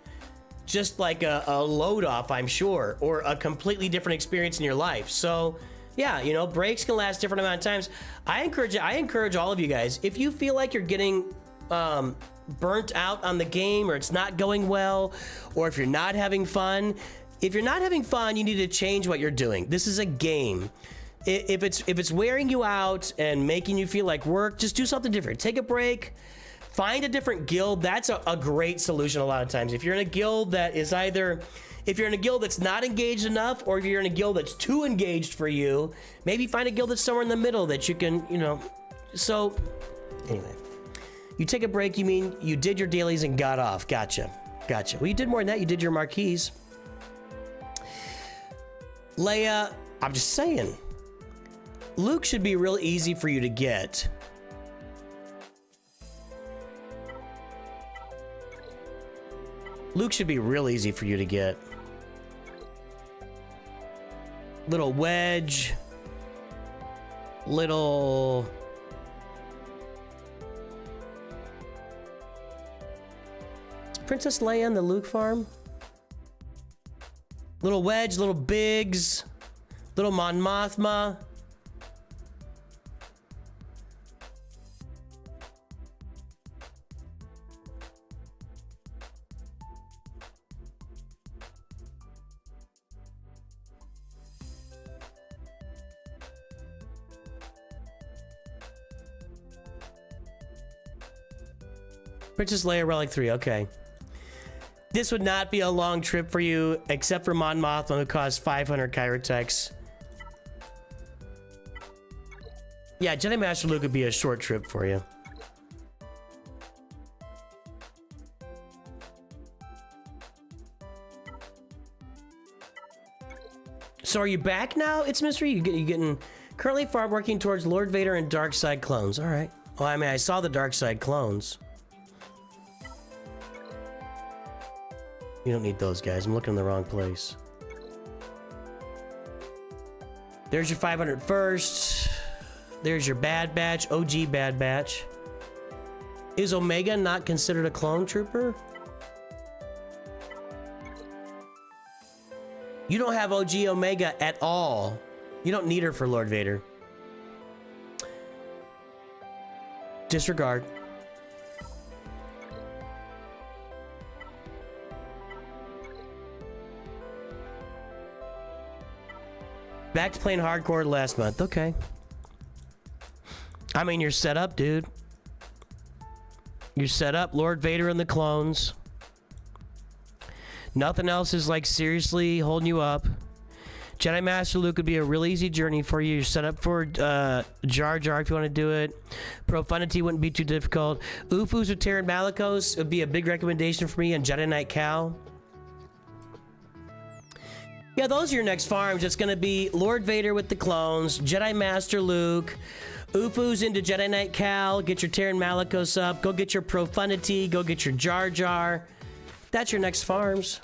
just like a load off, I'm sure, or a completely different experience in your life. So Yeah, you know, breaks can last different amount of times. I encourage all of you guys, if you feel like you're getting burnt out on the game, or it's not going well, or if you're not having fun, you need to change what you're doing. This is a game. If it's wearing you out and making you feel like work, just do something different. Take a break. Find a different guild. That's a great solution a lot of times. If you're in a guild that is if you're in a guild that's not engaged enough, or if you're in a guild that's too engaged for you, maybe find a guild that's somewhere in the middle that you can, you know. So, anyway. You take a break, you mean you did your dailies and got off. Gotcha. Well, you did more than that. You did your marquees. Leia, I'm just saying. Luke should be real easy for you to get. Luke should be real easy for you to get. Little wedge. Little... Is Princess Leia in the Luke farm? Little wedge, little Biggs. Little Mon Mothma. Princess Leia Relic 3, okay. This would not be a long trip for you, except for Mon Mothma, who costs 500 Kyrotex. Yeah, Jedi Master Luke would be a short trip for you. So are you back now? It's mystery. You getting currently farm working towards Lord Vader and Dark Side clones. All right. Well, I mean, I saw the Dark Side clones. You don't need those guys. I'm looking in the wrong place. There's your 500 first. There's your Bad Batch, OG Bad Batch. Is Omega not considered a clone trooper? You don't have OG Omega at all. You don't need her for Lord Vader. Disregard. Back to playing hardcore last month. Okay. I mean, you're set up, dude. You're set up. Lord Vader and the clones. Nothing else is like seriously holding you up. Jedi Master Luke would be a real easy journey for you. You're set up for Jar Jar if you want to do it. Profundity wouldn't be too difficult. Ufus with Terran Malicos would be a big recommendation for me, and Jedi Knight Cal. Yeah, those are your next farms. It's going to be Lord Vader with the clones, Jedi Master Luke, Ufus into Jedi Knight Cal, get your Terran Malicos up, go get your Profundity, go get your Jar Jar. That's your next farms.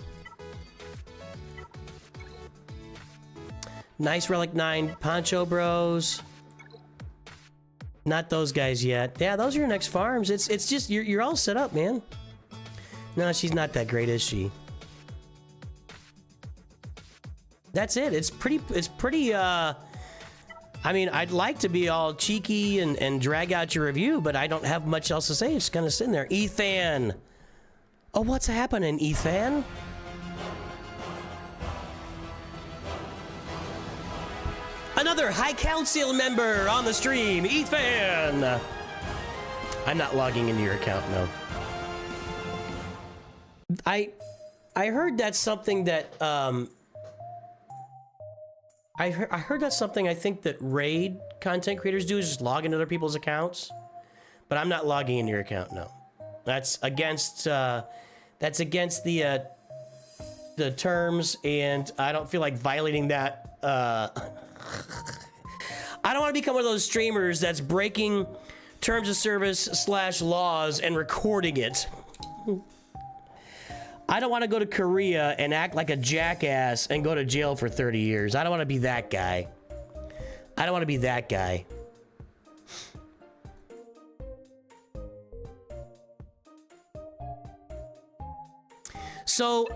Nice Relic 9 Poncho Bros. Not those guys yet. Yeah, those are your next farms. It's just, you're all set up, man. No, she's not that great, is she? That's it. It's pretty, I mean, I'd like to be all cheeky and drag out your review, but I don't have much else to say. It's kind of sitting there. Ethan. Oh, what's happening, Ethan? Another High Council member on the stream, Ethan. I'm not logging into your account, no. I heard that's something that, I heard that's something I think that raid content creators do, is just log into other people's accounts. But I'm not logging into your account, no. That's against the terms, and I don't feel like violating that. I don't want to become one of those streamers that's breaking terms of service / laws and recording it. I don't want to go to Korea and act like a jackass and go to jail for 30 years. I don't want to be that guy. I don't want to be that guy. So,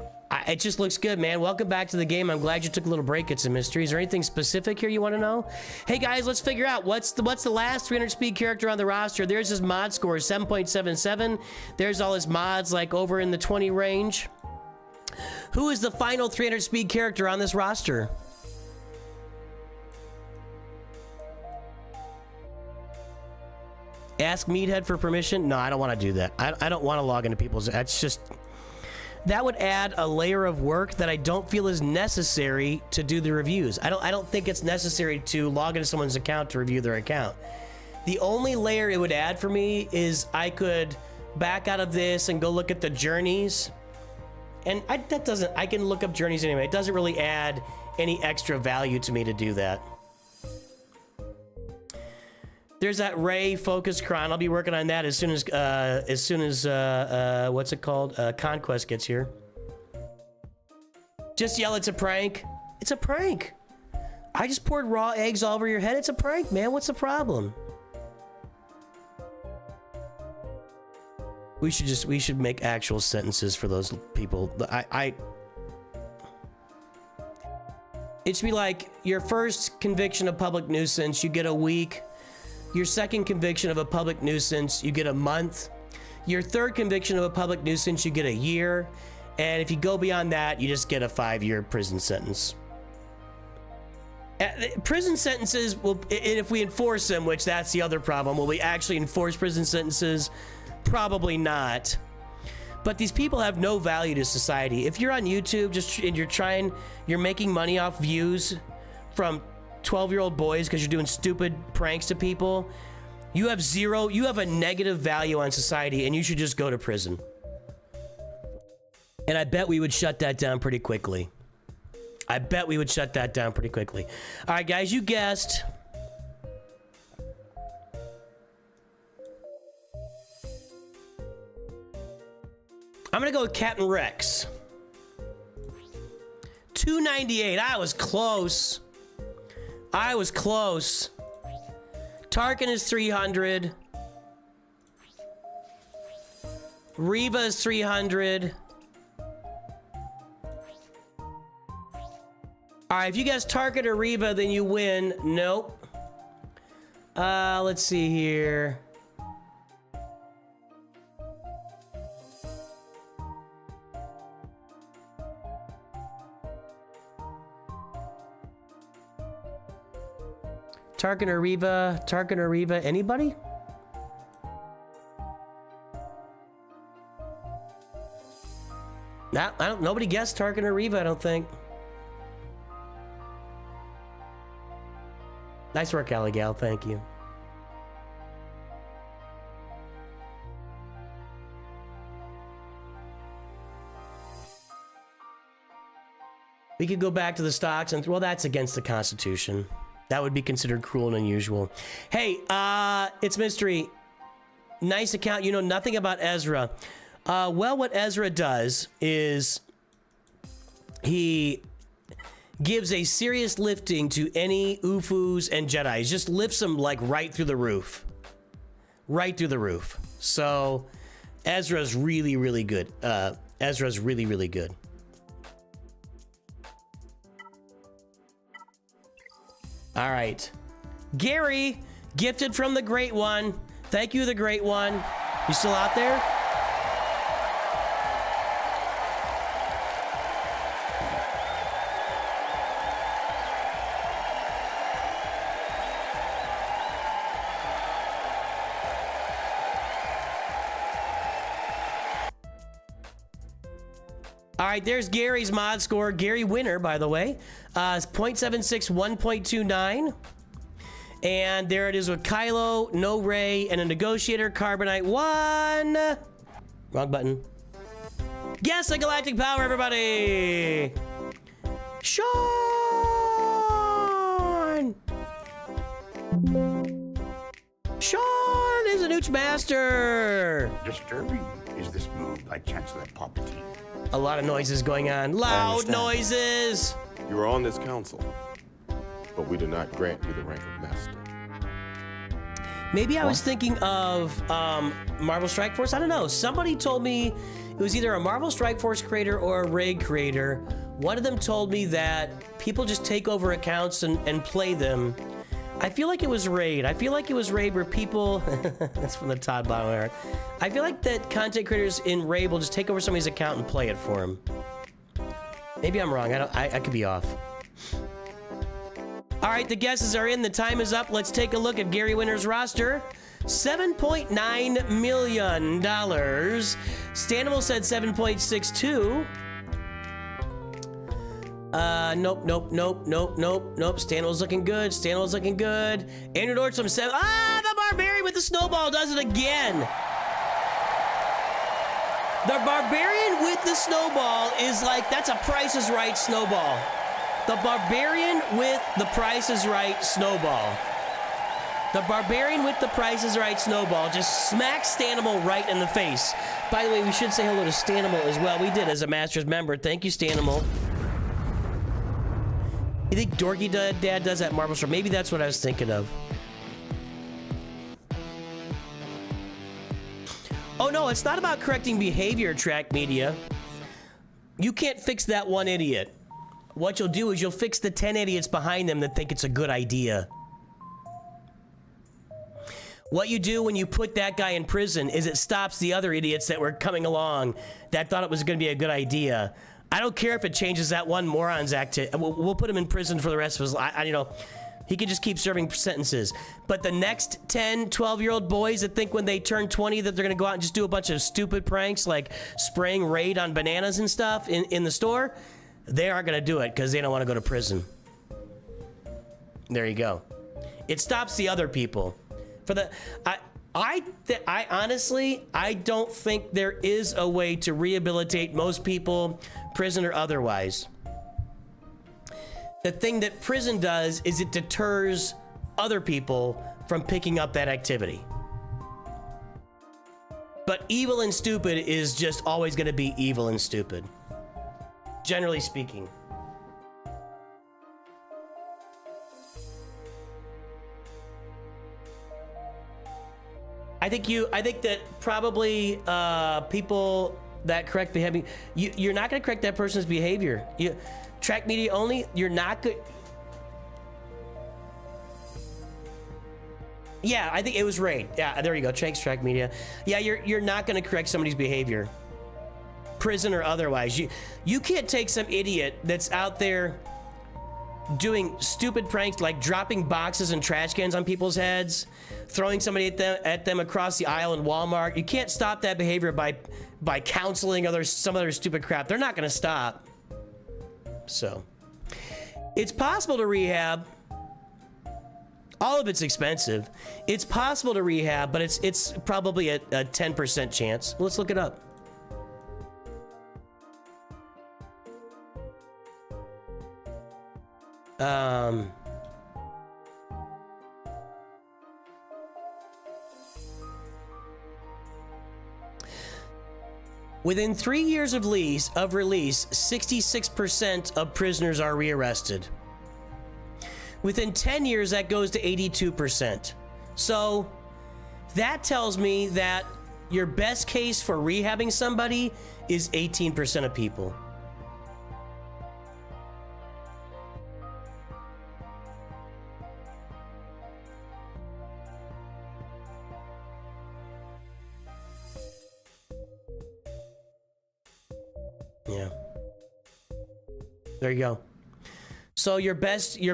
It just looks good, man. Welcome back to the game. I'm glad you took a little break at some mystery. Is there anything specific here you want to know? Hey guys, let's figure out what's the last 300 speed character on the roster. There's his mod score, 7.77. There's all his mods like over in the 20 range. Who is the final 300 speed character on this roster? Ask Meathead for permission? No, I don't want to do that. I don't want to log into people's... That's just... That would add a layer of work that I don't feel is necessary to do the reviews. I don't think it's necessary to log into someone's account to review their account. The only layer it would add for me is I could back out of this and go look at the journeys. And I can look up journeys anyway. It doesn't really add any extra value to me to do that. There's that Ray Focus Cron. I'll be working on that as soon as what's it called? Conquest gets here. Just yell, it's a prank. It's a prank. I just poured raw eggs all over your head. It's a prank, man. What's the problem? We should make actual sentences for those people. It should be like your first conviction of public nuisance, you get a week. Your second conviction of a public nuisance, you get a month. Your third conviction of a public nuisance, you get a year. And if you go beyond that, you just get a 5-year prison sentence. Prison sentences will, if we enforce them, which that's the other problem, will we actually enforce prison sentences? Probably not. But these people have no value to society. If you're on YouTube and you're making money off views from 12-year-old boys because you're doing stupid pranks to people, you have a negative value on society, and you should just go to prison. And I bet we would shut that down pretty quickly. All right, guys, you guessed. I'm gonna go with Captain Rex. 298. I was close. Tarkin is 300. Reva is 300. All right, if you guess Tarkin or Reva, then you win. Nope. Let's see here. Tarkin or Reva, anybody? Nobody guessed Tarkin or Reva, I don't think. Nice work, Alligal, thank you. We could go back to the stocks and, well, that's against the Constitution. That would be considered cruel and unusual. Hey, it's Mystery. Nice account. You know nothing about Ezra. Well, what Ezra does is he gives a serious lifting to any UFUs and Jedis. Just lifts them like right through the roof. So Ezra's really, really good. Ezra's really, really good. All right. Gary, gifted from the Great One. Thank you, the Great One. You still out there? All right, there's Gary's mod score. Gary winner, by the way. 0.76, 1.29. And there it is with Kylo, No Ray, and a Negotiator, Carbonite 1. Wrong button. Guess the Galactic Power, everybody. Sean! Sean is a Nooch Master. Disturbing is this move by Chancellor Palpatine. A lot of noises going on. Loud noises! You are on this council, but we do not grant you the rank of master. Maybe I was thinking of Marvel Strike Force. I don't know. Somebody told me who's either a Marvel Strike Force creator or a raid creator. One of them told me that people just take over accounts and play them. I feel like it was raid. I feel like it was raid where people, that's from the Todd Bauer. I feel like that content creators in raid will just take over somebody's account and play it for him. Maybe I'm wrong. I could be off. All right, the guesses are in. The time is up. Let's take a look at Gary Winter's roster. $7.9 million. Stanimal said 7.62. Nope. Stanimal's looking good. Andrew Nordstrom said, the Barbarian with the snowball does it again. The Barbarian with the snowball is like, that's a Price is Right snowball. The Barbarian with the Price is Right snowball. The Barbarian with the Price is Right snowball just smacks Stanimal right in the face. By the way, we should say hello to Stanimal as well. We did as a Masters member. Thank you, Stanimal. You think Dorky Dad does that Marvel Store? Maybe that's what I was thinking of. Oh no, it's not about correcting behavior, Track Media. You can't fix that one idiot. What you'll do is you'll fix the 10 idiots behind them that think it's a good idea. What you do when you put that guy in prison is it stops the other idiots that were coming along that thought it was going to be a good idea. I don't care if it changes that one moron's activity. We'll put him in prison for the rest of his life. You know, he can just keep serving sentences. But the next 10, 12-year-old boys that think when they turn 20 that they're going to go out and just do a bunch of stupid pranks like spraying Raid on bananas and stuff in the store, they aren't going to do it because they don't want to go to prison. There you go. It stops the other people. For the I honestly, I don't think there is a way to rehabilitate most people, prison or otherwise. The thing that prison does is it deters other people from picking up that activity. But evil and stupid is just always going to be evil and stupid, generally speaking. I think that probably people that correct behavior, you're not going to correct that person's behavior. Track Media only, you're not good. Yeah, I think it was Raid. Yeah, there you go. Thanks, Track Media. Yeah, you're not going to correct somebody's behavior, prison or otherwise. You can't take some idiot that's out there doing stupid pranks like dropping boxes and trash cans on people's heads, throwing somebody at them across the aisle in Walmart. You can't stop that behavior by counseling some other stupid crap. They're not going to stop. So it's possible to rehab. All of it's expensive. It's possible to rehab, but it's probably a 10% chance. Let's look it up. Within 3 years of release, 66% of prisoners are rearrested. Within 10 years, that goes to 82%. So that tells me that your best case for rehabbing somebody is 18% of people. Yeah. There you go. So your best in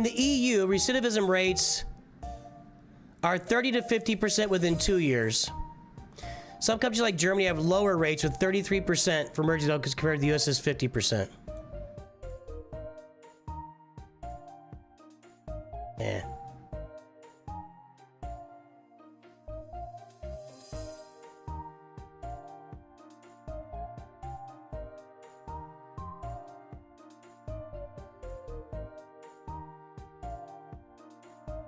the EU, recidivism rates are 30 to 50% within 2 years. Some countries like Germany have lower rates with 33% for emergency because compared to the US is 50%. Yeah.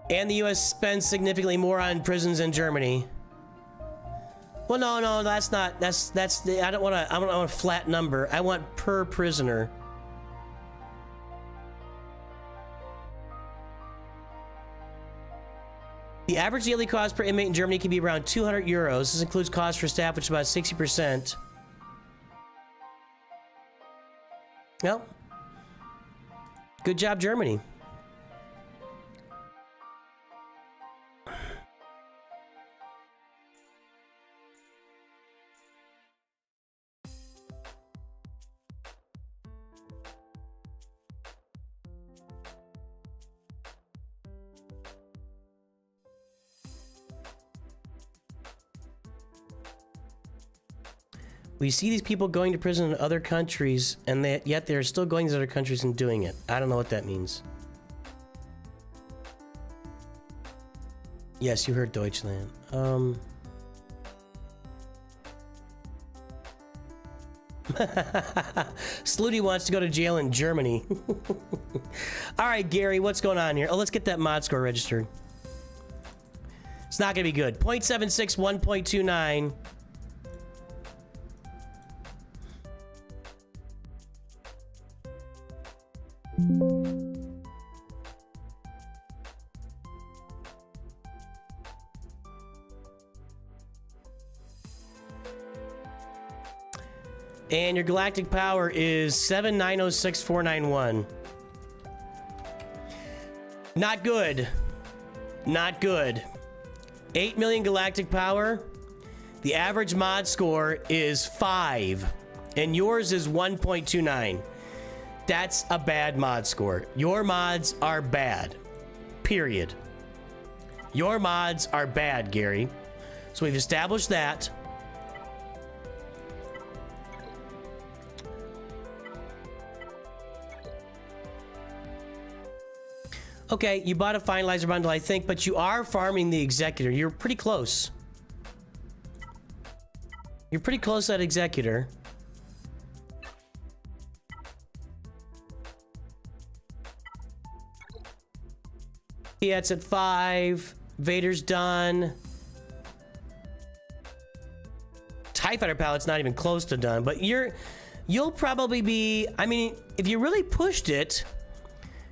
And the US spends significantly more on prisons than Germany. Well, no, that's not. That's the. I don't want a flat number. I want per prisoner. The average daily cost per inmate in Germany can be around 200 euros. This includes costs for staff, which is about 60%. Well, good job, Germany. We see these people going to prison in other countries, and yet they're still going to other countries and doing it. I don't know what that means. Yes, you heard Deutschland. Slooty wants to go to jail in Germany. All right, Gary, what's going on here? Oh, let's get that mod score registered. It's not going to be good. 0.76, 1.29. And your galactic power is 7906491. Not good. Not good. 8 million galactic power. The average mod score is 5. And yours is 1.29. That's a bad mod score. Your mods are bad. Period. Your mods are bad, Gary. So we've established that. Okay, you bought a finalizer bundle, I think, but you are farming the executor. You're pretty close. You're pretty close to that executor. Yeah, it's at 5. Vader's done. TIE Fighter Pilot's not even close to done, but you'll probably be, I mean, if you really pushed it,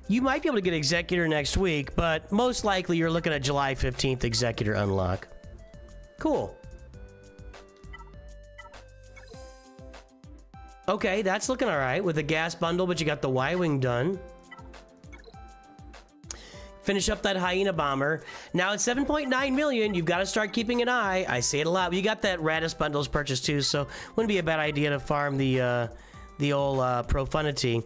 you might be able to get Executor next week, but most likely you're looking at July 15th Executor unlock. Cool. Okay, that's looking all right with the gas bundle, but you got the Y-Wing done. Finish up that Hyena Bomber. Now at 7.9 million, you've got to start keeping an eye. I say it a lot. You got that Radis bundles purchased too, so wouldn't be a bad idea to farm the old Profundity.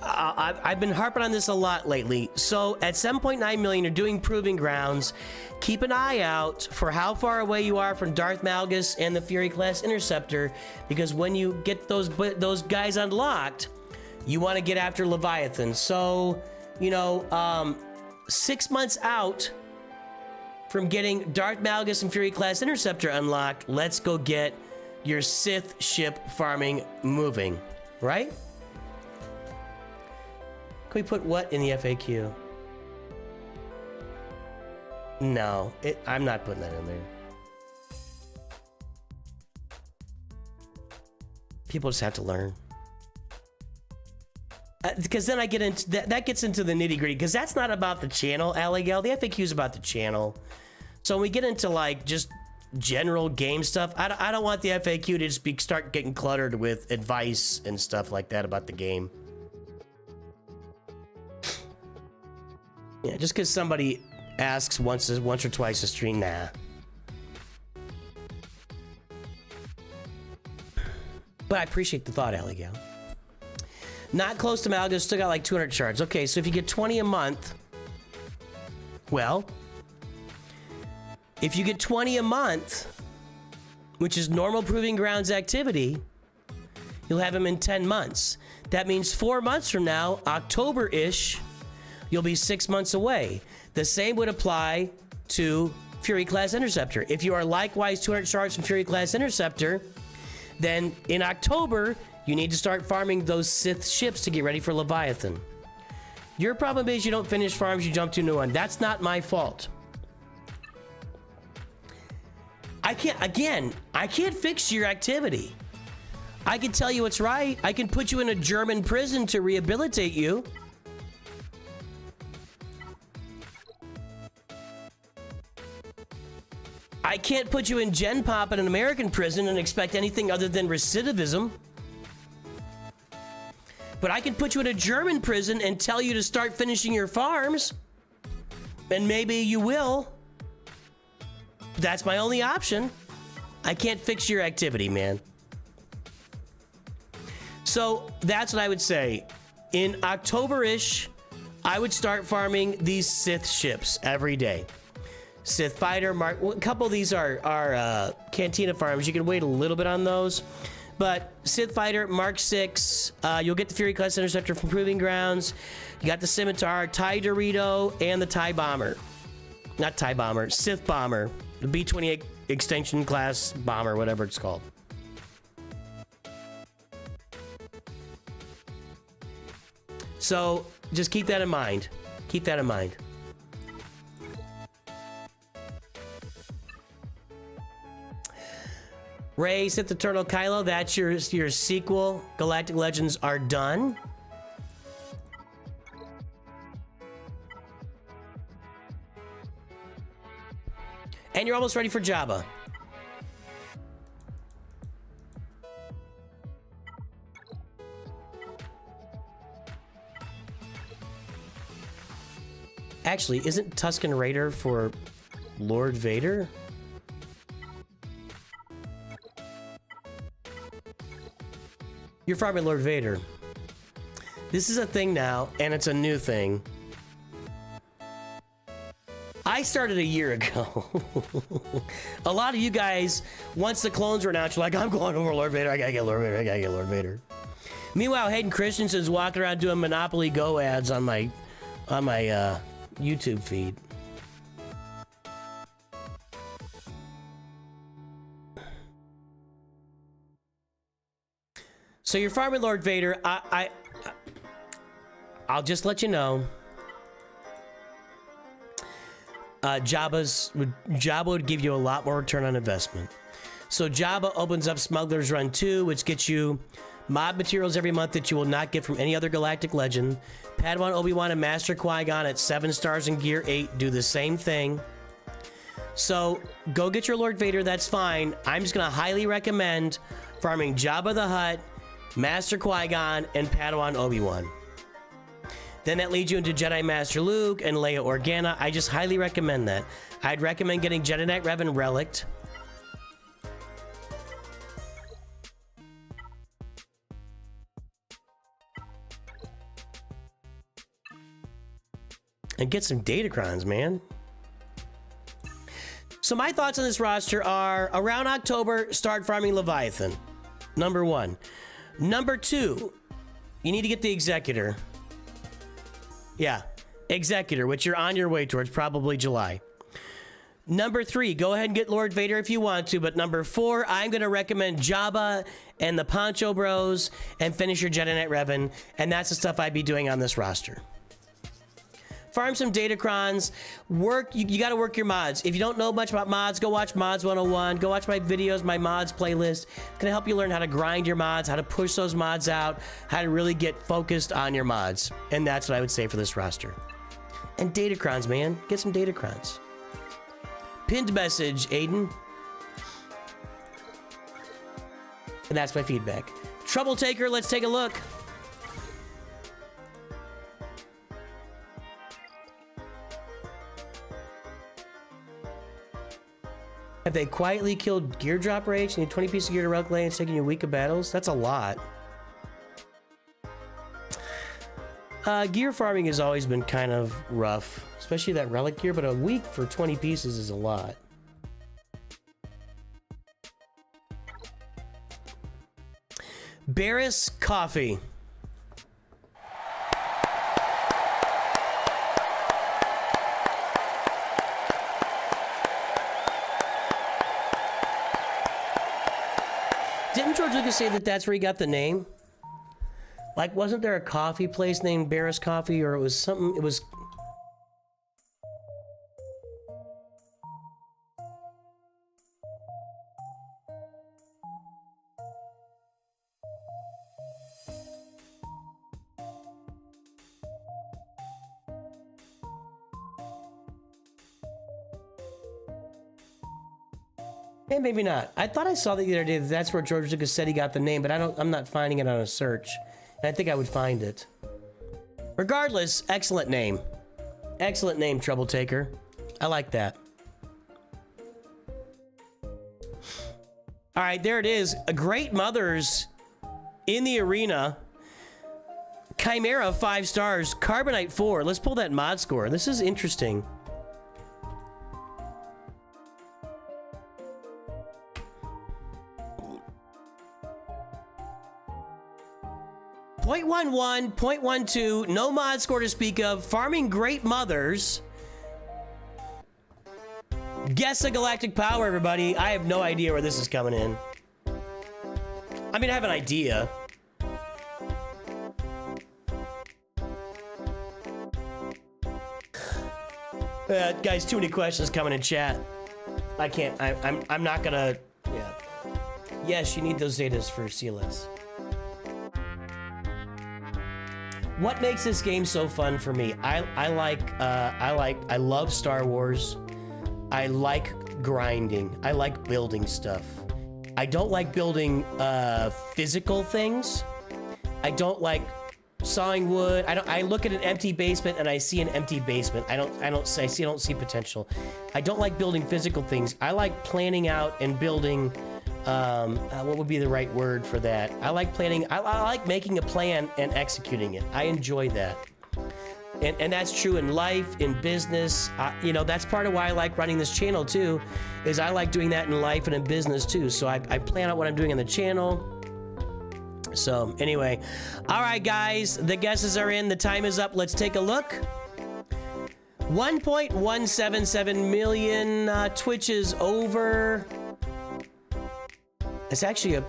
I've been harping on this a lot lately. So at 7.9 million, you're doing Proving Grounds. Keep an eye out for how far away you are from Darth Malgus and the Fury Class Interceptor, because when you get those guys unlocked, you want to get after Leviathan. So, you know, 6 months out from getting Darth Malgus and Fury Class Interceptor unlocked, let's go get your Sith ship farming moving, right? Can we put what in the FAQ? No, I'm not putting that in there. People just have to learn. Because then I get into that gets into the nitty gritty, because that's not about the channel, Alligal. The FAQ is about the channel. So when we get into like just general game stuff, I don't want the FAQ to just start getting cluttered with advice and stuff like that about the game. Yeah, just because somebody asks once or twice a stream, nah. But I appreciate the thought, Alligal. Not close to Malgus, still got like 200 shards. Okay, so if you get 20 a month, well, if you get 20 a month, which is normal Proving Grounds activity, you'll have him in 10 months. That means 4 months from now, October-ish, you'll be 6 months away. The same would apply to Fury Class Interceptor. If you are likewise 200 shards from Fury Class Interceptor, then in October, you need to start farming those Sith ships to get ready for Leviathan. Your problem is you don't finish farms, you jump to a new one. That's not my fault. I can't fix your activity. I can tell you what's right. I can put you in a German prison to rehabilitate you. I can't put you in Gen Pop in an American prison and expect anything other than recidivism. But I can put you in a German prison and tell you to start finishing your farms. And maybe you will. That's my only option. I can't fix your activity, man. So that's what I would say. In October-ish, I would start farming these Sith ships every day. Sith Fighter, Mark. Well, a couple of these are Cantina farms. You can wait a little bit on those. But Sith Fighter, Mark 6, you'll get the Fury Class Interceptor from Proving Grounds. You got the Scimitar, TIE Dorito, and the TIE Bomber. Not TIE Bomber, Sith Bomber. The B-28 Extension Class Bomber, whatever it's called. So just keep that in mind. Keep that in mind. Rey, Sith Eternal Kylo, that's your sequel. Galactic Legends are done. And you're almost ready for Jabba. Actually, isn't Tusken Raider for Lord Vader? You're farming Lord Vader. This is a thing now, and it's a new thing. I started a year ago. A lot of you guys, once the clones were announced, you're like, I'm going over Lord Vader. I gotta get Lord Vader. I gotta get Lord Vader. Meanwhile, Hayden Christensen's walking around doing Monopoly Go ads on my YouTube feed. So you're farming Lord Vader. I'll just let you know. Jabba would give you a lot more return on investment. So Jabba opens up Smuggler's Run 2, which gets you mod materials every month that you will not get from any other Galactic Legend. Padawan Obi-Wan and Master Qui-Gon at 7 stars in Gear 8 do the same thing. So go get your Lord Vader, that's fine. I'm just going to highly recommend farming Jabba the Hutt, Master Qui-Gon, and Padawan Obi-Wan. Then that leads you into Jedi Master Luke and Leia Organa. I just highly recommend that. I'd recommend getting Jedi Knight Revan Relict. And get some Datacrons, man. So my thoughts on this roster are, around October, start farming Leviathan. Number 1. Number 2, you need to get the Executor. Yeah, Executor, which you're on your way towards, probably July. Number 3, go ahead and get Lord Vader if you want to, but number 4, I'm going to recommend Jabba and the Poncho Bros and finish your Jedi Knight Revan, and that's the stuff I'd be doing on this roster. Farm some Datacrons, you got to work your mods. If you don't know much about mods, go watch Mods 101, go watch my videos, my mods playlist. Can help you learn how to grind your mods, how to push those mods out, how to really get focused on your mods. And that's what I would say for this roster. And Datacrons, man, get some Datacrons. Pinned message, Aiden. And that's my feedback. Trouble Taker, let's take a look. Have they quietly killed Gear Drop Rage? You need 20 pieces of gear to Relic Lane. It's taking you a week of battles? That's a lot. Gear farming has always been kind of rough, especially that Relic gear, but a week for 20 pieces is a lot. Barris Coffee. Didn't George Lucas say that that's where he got the name? Like, wasn't there a coffee place named Barris Coffee, or it was something, it was... And maybe not. I thought I saw the other day that that's where George Lucas said he got the name, but I'm not finding it on a search. And I think I would find it. Regardless, excellent name. Excellent name, Trouble Taker. I like that. All right, there it is. A Great Mothers in the arena. Chimera 5 stars. Carbonite 4. Let's pull that mod score. This is interesting. .11, .12, no mod score to speak of. Farming Great Mothers. Guess a galactic power, everybody. I have no idea where this is coming in. I mean, I have an idea. Guys, too many questions coming in chat. I can't. I'm not gonna. Yeah. Yes, you need those Zetas for CLS. What makes this game so fun for me? I love Star Wars. I like grinding. I like building stuff. I don't like building physical things. I don't like sawing wood. I look at an empty basement and I see an empty basement. I don't see potential. I don't like building physical things. I like planning out and building. What would be the right word for that? I like planning. I like making a plan and executing it. I enjoy that. And that's true in life, in business. You know, that's part of why I like running this channel too, is I like doing that in life and in business too. So I plan out what I'm doing on the channel. So anyway, all right, guys, the guesses are in. The time is up. Let's take a look. 1.177 million Twitches over. It's actually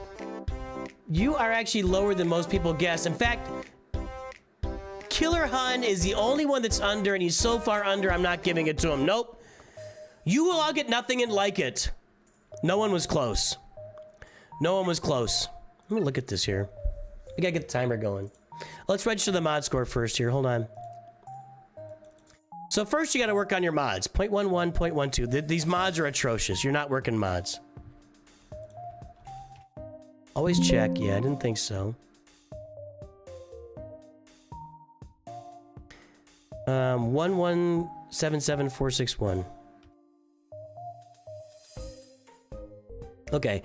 you are actually lower than most people guess. In fact, Killer Hun is the only one that's under, and he's so far under, I'm not giving it to him. Nope. You will all get nothing and like it. No one was close. No one was close. Let me look at this here. I gotta get the timer going. Let's register the mod score first here. Hold on. So first you gotta work on your mods. 0.11, 0.12. These mods are atrocious. You're not working mods. Always check. Yeah, I didn't think so. 1177461. Okay.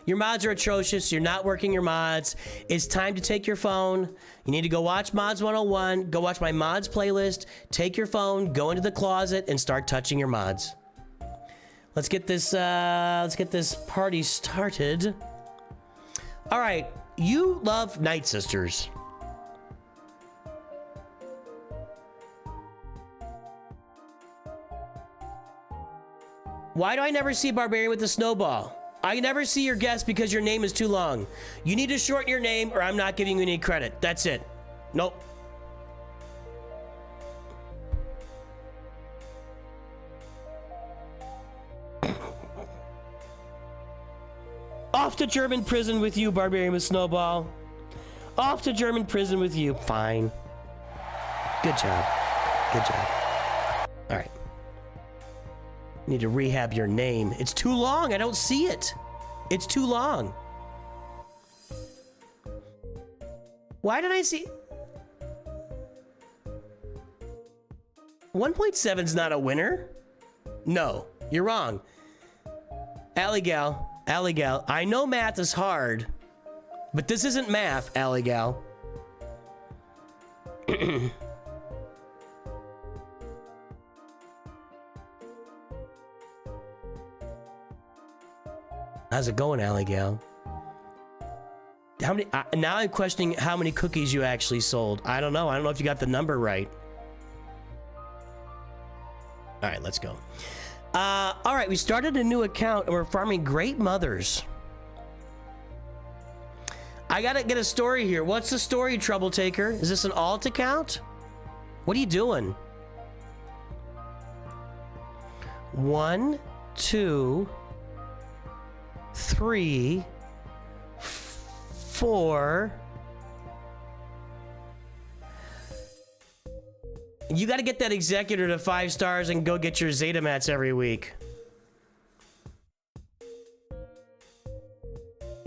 Your mods are atrocious. You're not working your mods. It's time to take your phone. You need to go watch Mods 101. Go watch my mods playlist. Take your phone, go into the closet, and start touching your mods. Let's get this party started. All right. You love Night Sisters. Why do I never see Barbarian with the snowball? I never see your guess because your name is too long. You need to shorten your name or I'm not giving you any credit. That's it. Nope. Off to German prison with you, Barbarian with snowball. Off to German prison with you. Fine. Good job. Good job. All right. Need to rehab your name. It's too long. I don't see it. It's too long. Why did I see... 1.7 is not a winner? No, you're wrong. Alley Gal. I know math is hard, but this isn't math, Alley Gal. How's it going, Alley Gal? How many? Now I'm questioning how many cookies you actually sold. I don't know. I don't know if you got the number right. All right, let's go. All right, we started a new account and we're farming Great Mothers. I gotta get a story here. What's the story, Trouble Taker? Is this an alt account? What are you doing? 1, 2, 3, 4. You got to get that executor to 5 stars and go get your Zeta mats every week.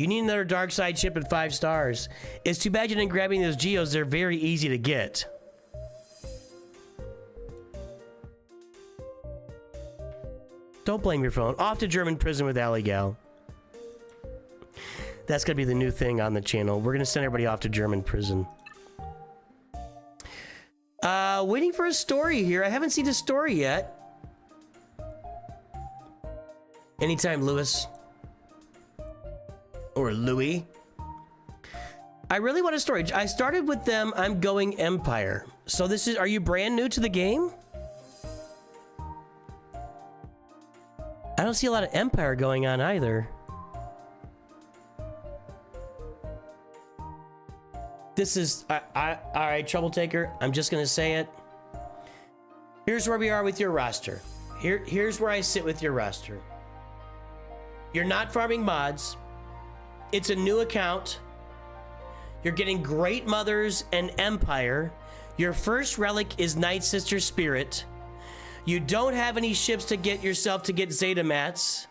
You need another dark side ship at 5 stars. It's too bad you didn't grab any of those geos. They're very easy to get. Don't blame your phone. Off to German prison with Alley Gal. That's gonna be the new thing on the channel. We're gonna send everybody off to German prison. Waiting for a story here. I haven't seen a story yet. Anytime, Lewis. Or Louis. I really want a story. I started with them. I'm going Empire. So this is, are you brand new to the game? I don't see a lot of Empire going on either. This is, all right, Trouble Taker. I'm just gonna say it. Here's where we are with your roster. Here's where I sit with your roster. You're not farming mods. It's a new account. You're getting Great Mothers and Empire. Your first relic is Night Sister Spirit. You don't have any ships to get yourself to get Zeta Mats.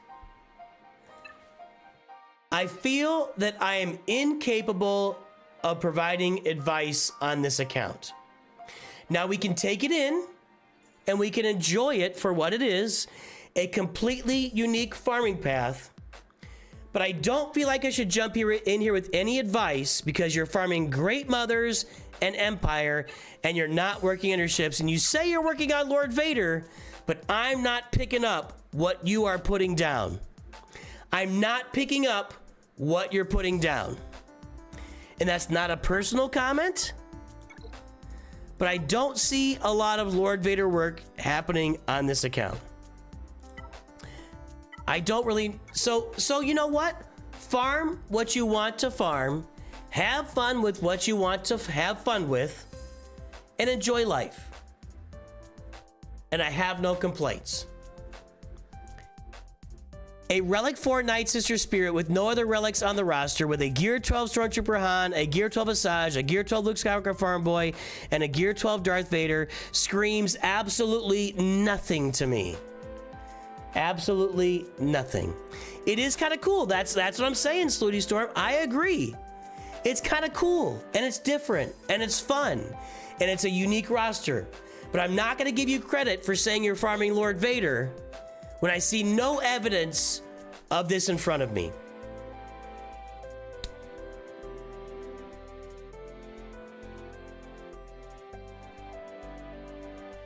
I feel that I am incapable of providing advice on this account. Now we can take it in and we can enjoy it for what it is, a completely unique farming path. But I don't feel like I should jump in here with any advice because you're farming Great Mothers and Empire and you're not working on your ships. And you say you're working on Lord Vader, but I'm not picking up what you are putting down. I'm not picking up what you're putting down. And that's not a personal comment, but I don't see a lot of Lord Vader work happening on this account. I don't really, so you know what? Farm what you want to farm, have fun with what you want to have fun with, and enjoy life. And I have no complaints. A Relic 4 Night Sister Spirit with no other relics on the roster, with a Gear 12 Stormtrooper Han, a Gear 12 Asajj, a Gear 12 Luke Skywalker Farm Boy, and a Gear 12 Darth Vader screams absolutely nothing to me. Absolutely nothing. It is kind of cool. That's what I'm saying, Slutty Storm. I agree. It's kind of cool, and it's different, and it's fun, and it's a unique roster. But I'm not going to give you credit for saying you're farming Lord Vader when I see no evidence of this in front of me.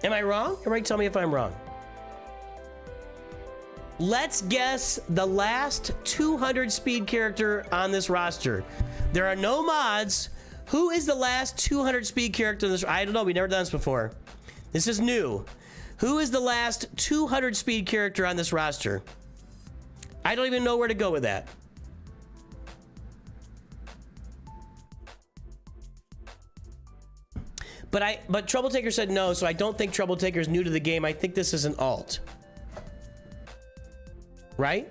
Am I wrong? Everybody tell me if I'm wrong. Let's guess the last 200 speed character on this roster. There are no mods. Who is the last 200 speed character in this? I don't know. We've never done this before. This is new. Who is the last 200 speed character on this roster? I don't even know where to go with that. But Trouble Taker said no, so I don't think Trouble Taker is new to the game. I think this is an alt. Right?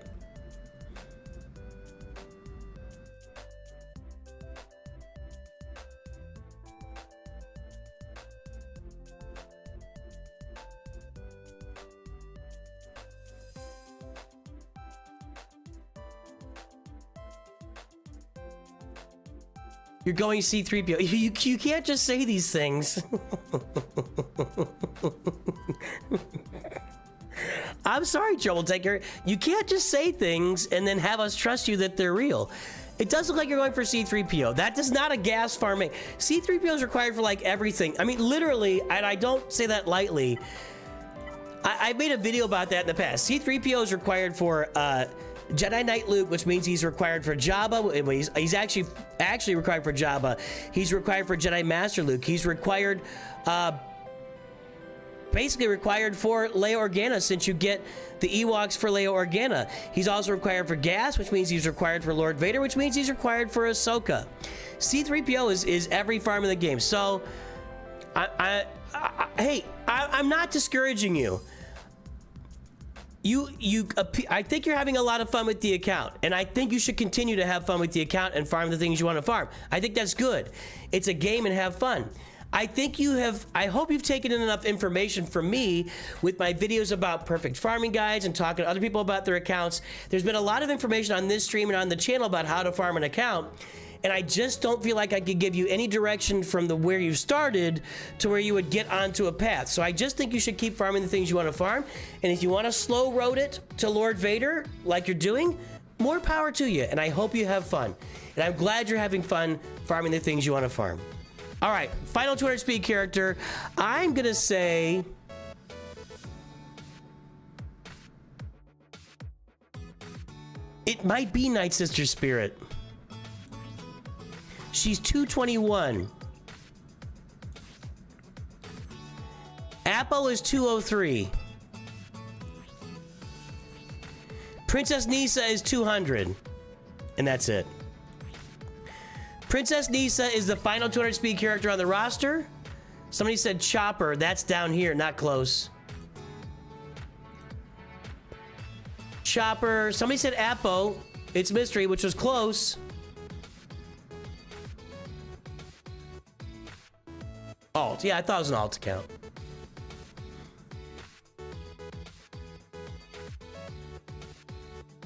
You're going C-3PO. You can't just say these things. I'm sorry, Trouble Taker. You can't just say things and then have us trust you that they're real. It does look like you're going for C-3PO. That is not a gas farming. C-3PO is required for like everything. I mean, literally, and I don't say that lightly. I made a video about that in the past. C-3PO is required for Jedi Knight Luke, which means he's required for Jabba. He's actually required for Jabba. He's required for Jedi Master Luke. He's required, basically required for Leia Organa, since you get the Ewoks for Leia Organa. He's also required for Gas, which means he's required for Lord Vader, which means he's required for Ahsoka. C-3PO is every farm in the game. So, hey, I'm not discouraging you. I think you're having a lot of fun with the account, and I think you should continue to have fun with the account and farm the things you want to farm. I think that's good. It's a game and have fun. I think you have, I hope you've taken in enough information from me with my videos about perfect farming guides and talking to other people about their accounts. There's been a lot of information on this stream and on the channel about how to farm an account. And I just don't feel like I could give you any direction from where you started to where you would get onto a path. So I just think you should keep farming the things you want to farm. And if you want to slow road it to Lord Vader, like you're doing, more power to you. And I hope you have fun. And I'm glad you're having fun farming the things you want to farm. All right, final 200 speed character. I'm gonna say it might be Night Sister Spirit. She's 221. Apple is 203. Princess Nisa is 200. And that's it. Princess Nisa is the final 200 speed character on the roster. Somebody said Chopper. That's down here, not close. Chopper. Somebody said Appo. It's Mystery, which was close. Alt. Yeah, I thought it was an alt account.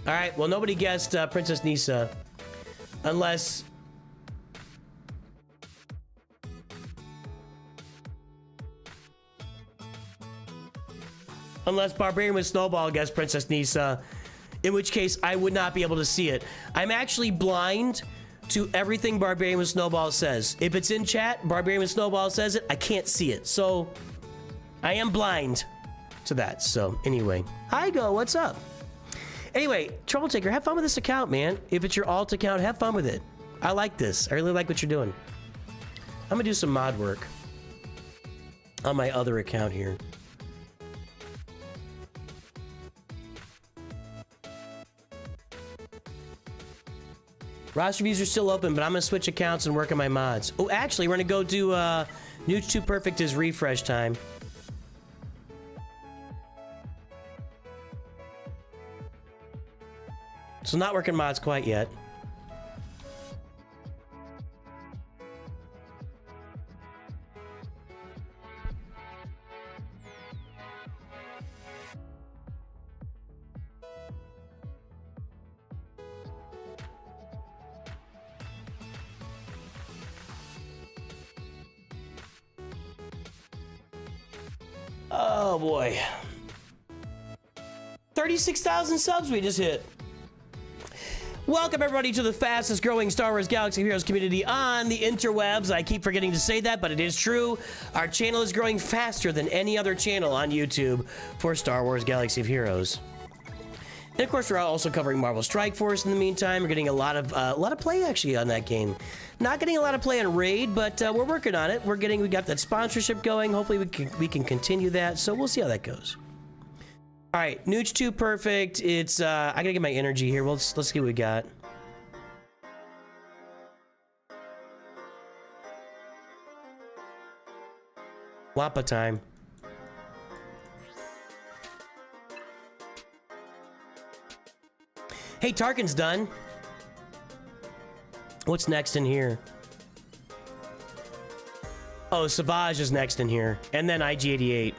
All right. Well, nobody guessed Princess Nisa. Unless... Unless Barbarian with Snowball guessed Princess Nisa, in which case I would not be able to see it. I'm actually blind to everything Barbarian with Snowball says. If it's in chat, Barbarian with Snowball says it, I can't see it. So I am blind to that. So anyway, hi Go, what's up? Anyway, Trouble Taker, have fun with this account, man. If it's your alt account, have fun with it. I like this. I really like what you're doing. I'm gonna do some mod work on my other account here. Roster views are still open, but I'm gonna switch accounts and work on my mods. Oh, actually, we're gonna go do Nooch2Perfect is refresh time. So not working mods quite yet. Oh boy. 36,000 subs we just hit. Welcome everybody to the fastest growing Star Wars Galaxy of Heroes community on the interwebs. I keep forgetting to say that, but it is true. Our channel is growing faster than any other channel on YouTube for Star Wars Galaxy of Heroes. And of course, we're also covering Marvel Strike Force in the meantime. We're getting a lot of play actually on that game. Not getting a lot of play on Raid, but we're working on it. We got that sponsorship going. Hopefully we can continue that. So we'll see how that goes. All right, Nooch2Perfect. It's I gotta get my energy here. Well, let's see what we got. Wampa time. Hey, Tarkin's done. What's next in here? Oh, Savage is next in here. And then IG-88.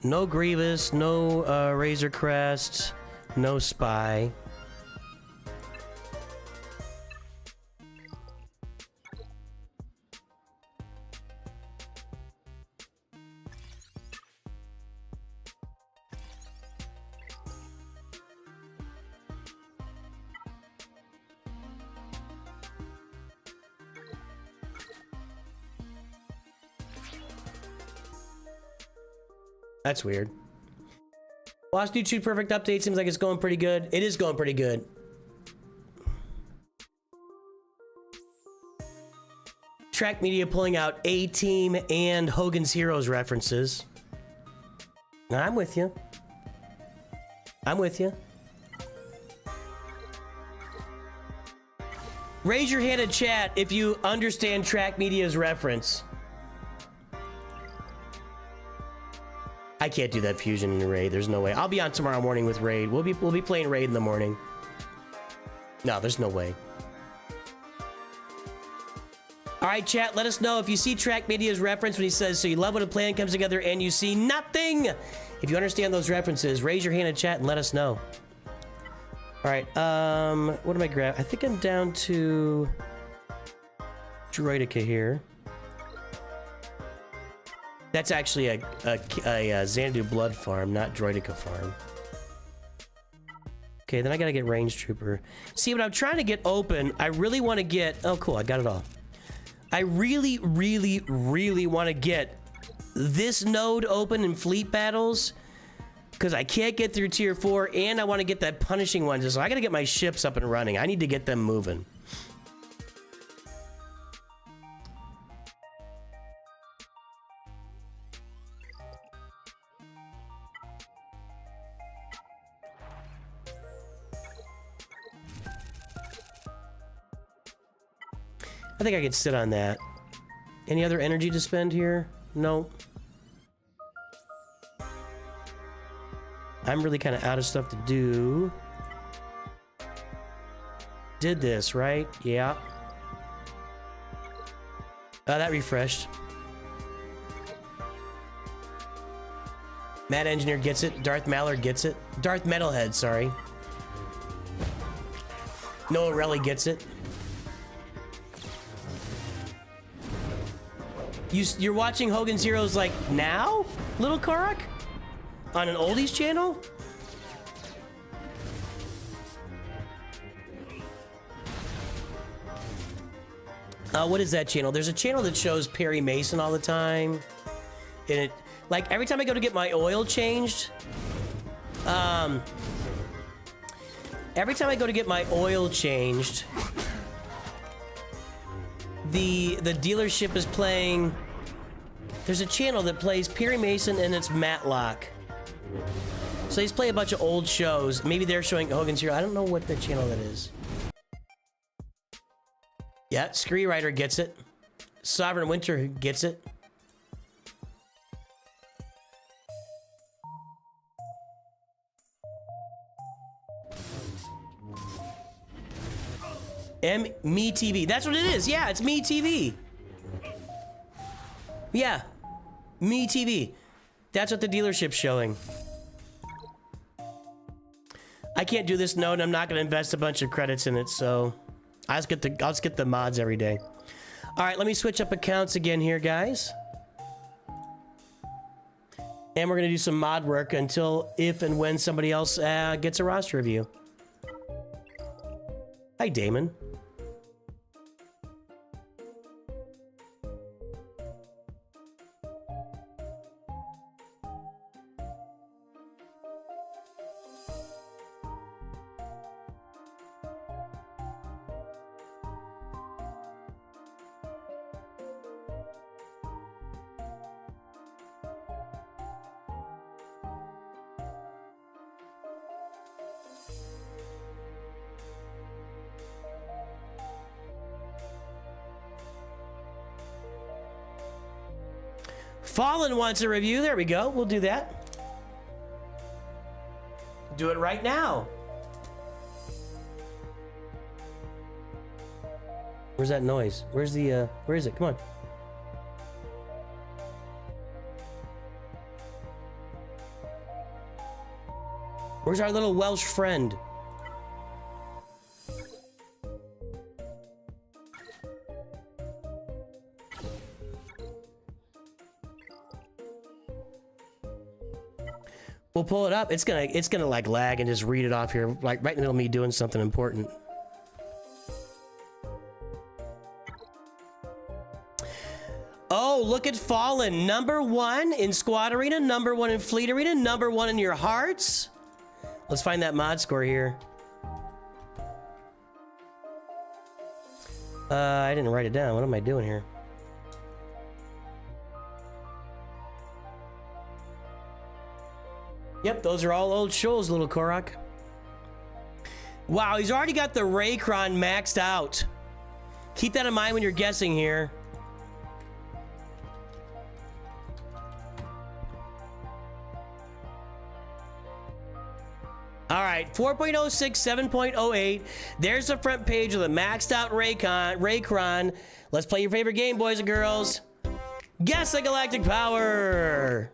No Grievous, no Razor Crest, no Spy. That's weird. Last Nooch2Perfect update seems like it's going pretty good. It is going pretty good. Track Media pulling out A-Team and Hogan's Heroes references. I'm with you. I'm with you. Raise your hand in chat if you understand Track Media's reference. I can't do that fusion in raid. There's no way. I'll be on tomorrow morning with raid. We'll be playing raid in the morning. No, there's no way. All right, chat, let us know if you see Track Media's reference when he says, so you love when a plan comes together and you see nothing. If you understand those references, raise your hand in chat and let us know. All right, what am I grabbing? I think I'm down to Droidica here. That's actually a Xanadu blood farm, not Droidica farm. Okay, then I gotta get Range Trooper. See, what I'm trying to get open, I really want to get... Oh, cool, I got it all. I really, really, really want to get this node open in fleet battles because I can't get through tier 4 and I want to get that punishing one. So I gotta get my ships up and running. I need to get them moving. I think I could sit on that. Any other energy to spend here? No. I'm really kind of out of stuff to do. Did this, right? Yeah. Oh, that refreshed. Mad Engineer gets it. Darth Mallard gets it. Darth Metalhead, sorry. Noah Relly gets it. You're watching Hogan's Heroes like now, little Korak? On an oldies channel? What is that channel? There's a channel that shows Perry Mason all the time. And it, like, every time I go to get my oil changed, every time I go to get my oil changed, the dealership is playing. There's a channel that plays Perry Mason and it's Matlock. So he's playing a bunch of old shows. Maybe they're showing Hogan's Hero. I don't know what the channel that is. Yeah, Scree Rider gets it. Sovereign Winter gets it. Me TV. That's what it is. Yeah, it's Me TV. Yeah. Me TV. That's what the dealership's showing. I can't do this node. I'm not going to invest a bunch of credits in it, so I'll just get the mods every day. All right, let me switch up accounts again here, guys. And we're going to do some mod work until if and when somebody else gets a roster review. Hi, Damon. Tholin wants a review. There we go. We'll do that. Do it right now. Where's that noise? Where's the, where is it? Come on. Where's our little Welsh friend? We'll pull it up. It's gonna like lag and just read it off here, like right in the middle of me doing something important. Oh, look at Fallen. #1 in Squad Arena, #1 in Fleet Arena, #1 in your hearts. Let's find that mod score here. I didn't write it down. What am I doing here? Yep, those are all old shows, little Korak. Wow, he's already got the Raycron maxed out. Keep that in mind when you're guessing here. All right, 4.06, 7.08. There's the front page of the maxed out Raycron. Let's play your favorite game, boys and girls. Guess the galactic power.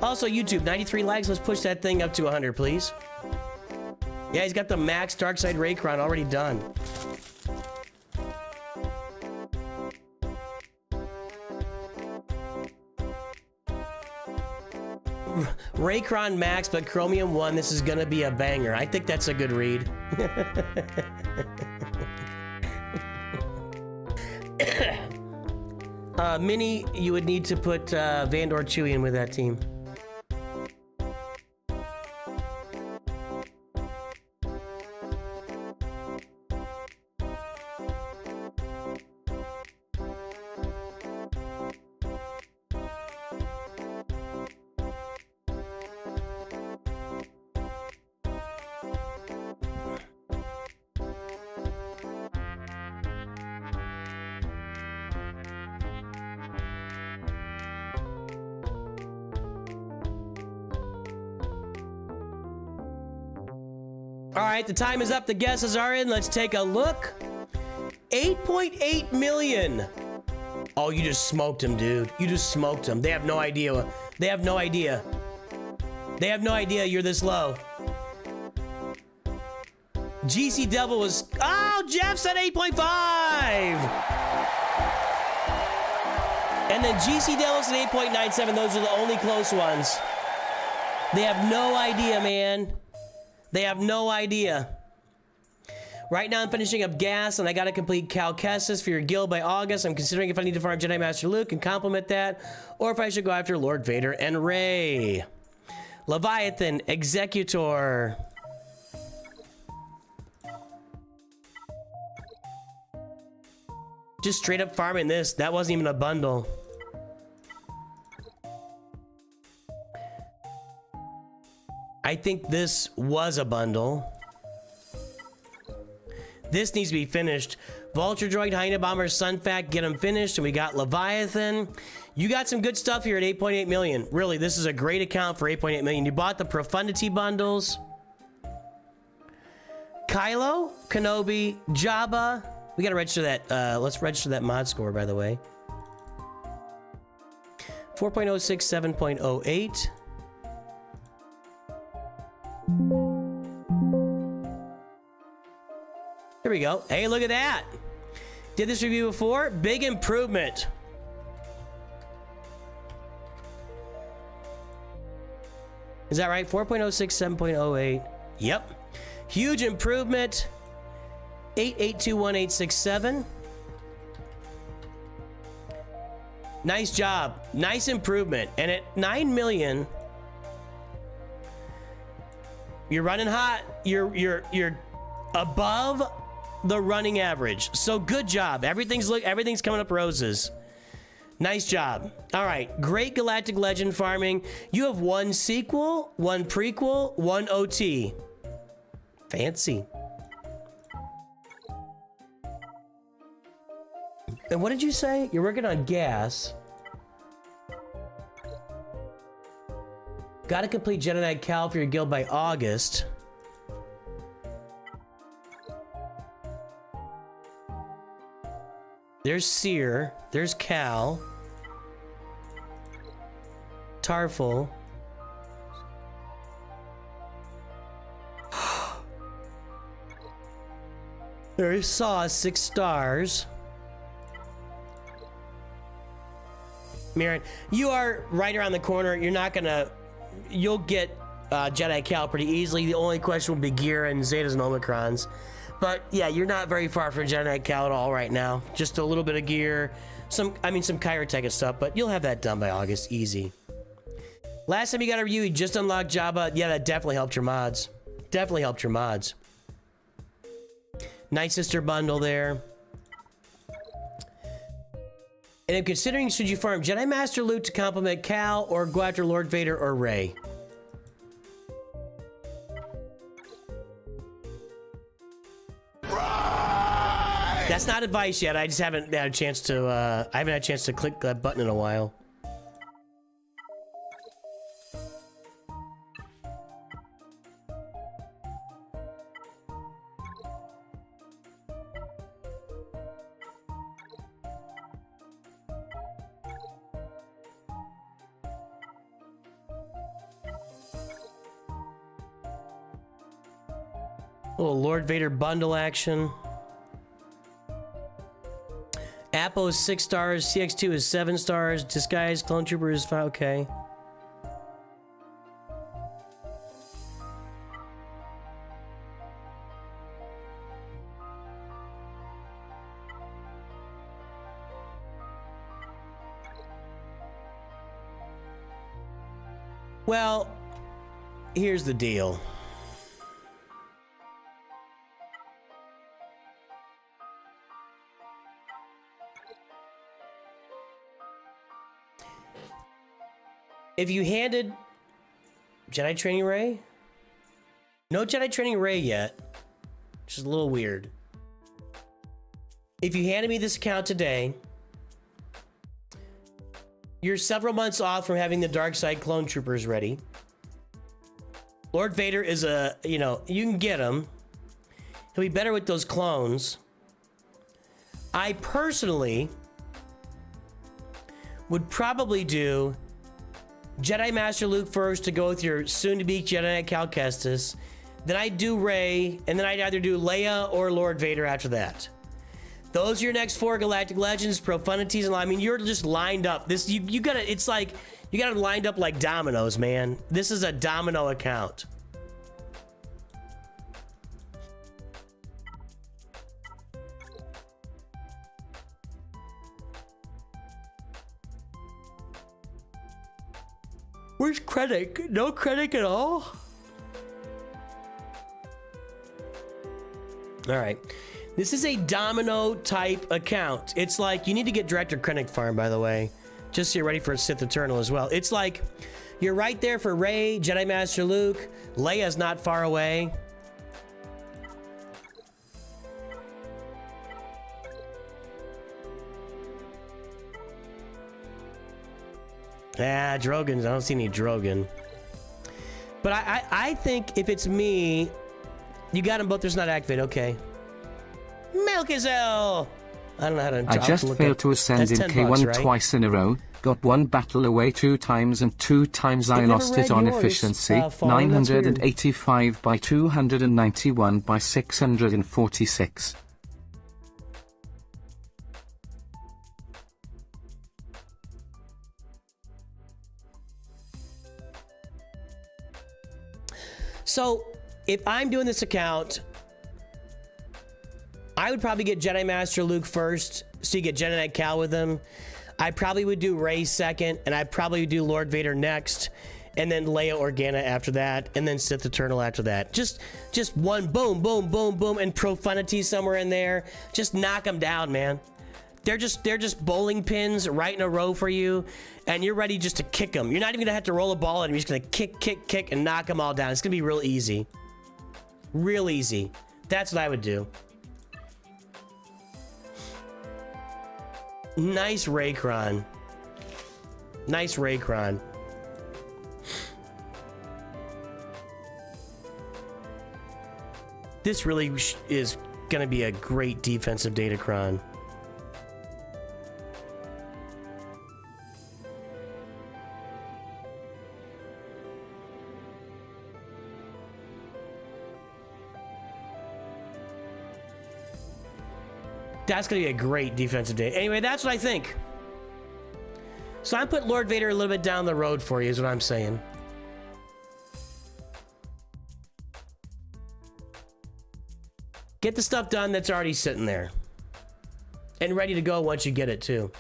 Also, YouTube, 93 likes. Let's push that thing up to 100, please. Yeah, he's got the max dark side Raycron already done. Raycron Max, but Chromium 1. This is gonna be a banger. I think that's a good read. Mini, you would need to put Vandor Chewie in with that team. All right, the time is up. The guesses are in. Let's take a look. 8.8 million. Oh, you just smoked him, dude. You just smoked him. They have no idea. They have no idea. They have no idea you're this low. GC Devil was... Oh, Jeff said 8.5. And then GC Devil said 8.97. Those are the only close ones. They have no idea, man. They have no idea. Right now, I'm finishing up gas, and I got to complete Cal Kestis for your guild by August. I'm considering if I need to farm Jedi Master Luke and complement that, or if I should go after Lord Vader and Rey. Leviathan, Executor. Just straight up farming this. That wasn't even a bundle. I think this was a bundle. This needs to be finished. Vulture Droid, Hyena Bomber, Sunfac, get them finished. And we got Leviathan. You got some good stuff here at 8.8 million. Really, this is a great account for 8.8 million. You bought the Profundity bundles. Kylo, Kenobi, Jabba. We gotta register that. Let's register that mod score, by the way. 4.06, 7.08. Here we go. Hey, look at that. Did this review before. Big improvement. Is that right? 4.06, 7.08. Yep. Huge improvement. 8821867. Nice job. Nice improvement. And at 9 million, you're running hot. You're above the running average. So good job. Everything's coming up roses. Nice job. All right, great Galactic Legend farming. You have one sequel, one prequel, one OT. Fancy. And what did you say? You're working on gas. Got to complete Jedi Knight Cal for your guild by August. There's Seer. There's Cal. Tarful. There's Saw, 6 stars. Mirren, you are right around the corner. You're not gonna... You'll get Jedi Cal pretty easily. The only question will be gear and Zetas and Omicrons. But yeah, you're not very far from Jedi Cal at all right now. Just a little bit of gear. Some Kyrotech and stuff, but you'll have that done by August. Easy. Last time you got a review, you just unlocked Jabba. Yeah, that definitely helped your mods. Definitely helped your mods. Night Sister bundle there. And I'm considering, should you farm Jedi Master Luke to complement Cal, or go after Lord Vader or Rey? That's not advice yet. I just haven't had a chance to. I haven't had a chance to click that button in a while. Oh, Lord Vader bundle action. Apo is 6 stars. CX2 is 7 stars. Disguise Clone Trooper is 5. Okay. Well, here's the deal. If you handed Jedi Training Ray, no Jedi Training Ray yet, which is a little weird. If you handed me this account today, you're several months off from having the Dark Side Clone Troopers ready. Lord Vader is a, you know, you can get him. He'll be better with those clones. I personally would probably do Jedi Master Luke first to go with your soon-to-be Jedi Knight Cal Kestis. Then I'd do Rey, and then I'd either do Leia or Lord Vader after that. Those are your next 4 Galactic Legends, Profunities, and I mean, you're just lined up. This you gotta. It's like you got it lined up like dominoes, man. This is a domino account. Where's Krennic? No Krennic at all? All right. This is a domino type account. It's like, you need to get Director Krennic farm, by the way, just so you're ready for a Sith Eternal as well. It's like, you're right there for Rey, Jedi Master Luke. Leia's not far away. Ah, Drogon's, I don't see any Drogon. But I think if it's me, you got them both, there's not activate, okay. Milkizel! I don't know how to I just failed to ascend in K1 right? twice in a row, got one battle away 2 times and 2 times I lost it on yours, efficiency, Fallen, that's weird. 985 by 291 by 646. So, if I'm doing this account, I would probably get Jedi Master Luke first, so you get Jedi Knight Cal with him. I probably would do Rey second, and I'd probably do Lord Vader next, and then Leia Organa after that, and then Sith Eternal after that. Just one boom, boom, boom, boom, and Profunity somewhere in there. Just knock them down, man. They're just bowling pins right in a row for you, and you're ready just to kick them. You're not even gonna have to roll a ball at them. You're just gonna kick, kick, kick, and knock them all down. It's gonna be real easy. Real easy. That's what I would do. Nice Raycron. Nice Raycron. This really is gonna be a great defensive Datacron. That's going to be a great defensive day. Anyway, that's what I think. So I'm putting Lord Vader a little bit down the road for you, is what I'm saying. Get the stuff done that's already sitting there. And ready to go once you get it, too.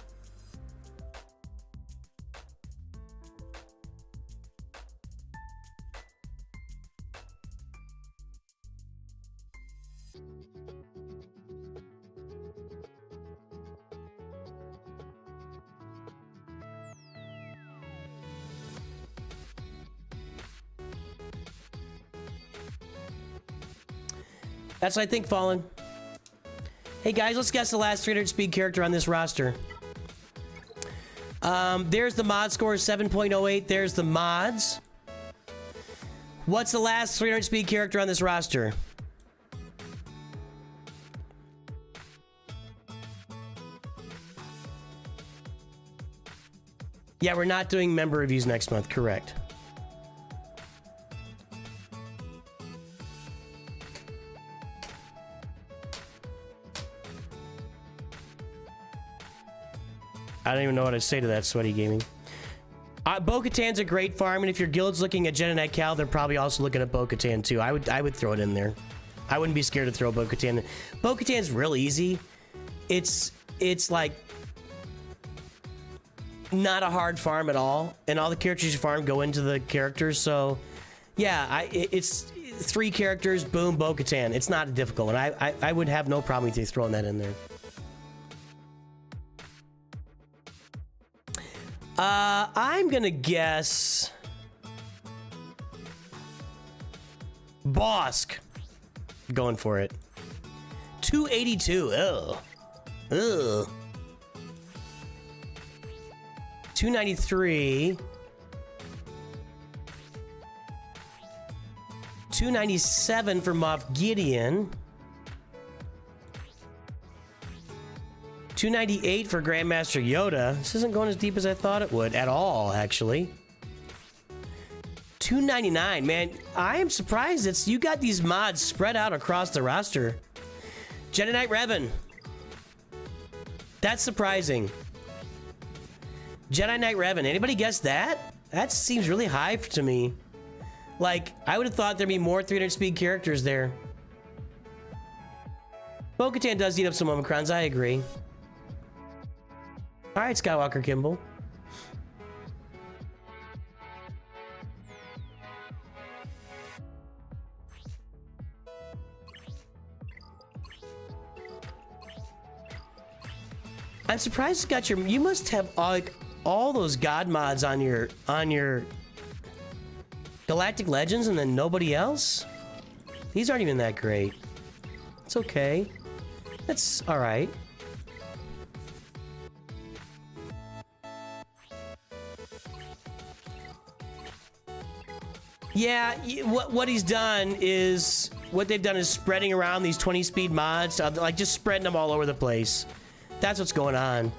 That's what I think, Fallen. Hey guys, let's guess the last 300 speed character on this roster. There's the mod score, 7.08. There's the mods. What's the last 300 speed character on this roster? Yeah, we're not doing member reviews next month, correct. I don't even know what to say to that, Sweaty Gaming. Bo-Katan's a great farm, and if your guild's looking at Jedi Knight Cal, they're probably also looking at Bo-Katan too. I would throw it in there. I wouldn't be scared to throw Bo-Katan. Bo-Katan's real easy. It's like not a hard farm at all, and all the characters you farm go into the characters. So, yeah, it's 3 characters, boom, Bo-Katan. It's not a difficult one. I would have no problem with you throwing that in there. I'm gonna guess Bosk. Going for it. 282. Ugh. Ugh. 293. 297 for Moff Gideon. 298 for Grandmaster Yoda. This isn't going as deep as I thought it would at all, actually. 299, man. I am surprised you got these mods spread out across the roster. Jedi Knight Revan. That's surprising. Jedi Knight Revan. Anybody guess that? That seems really high to me. Like, I would have thought there'd be more 300 speed characters there. Bo-Katan does eat up some Omicrons, I agree. Alright, Skywalker Kimball. I'm surprised it's got your... You must have like all those god mods on your Galactic Legends and then nobody else? These aren't even that great. It's okay. That's alright. Yeah, what he's done is... What they've done is spreading around these 20 speed mods, like just spreading them all over the place. That's what's going on.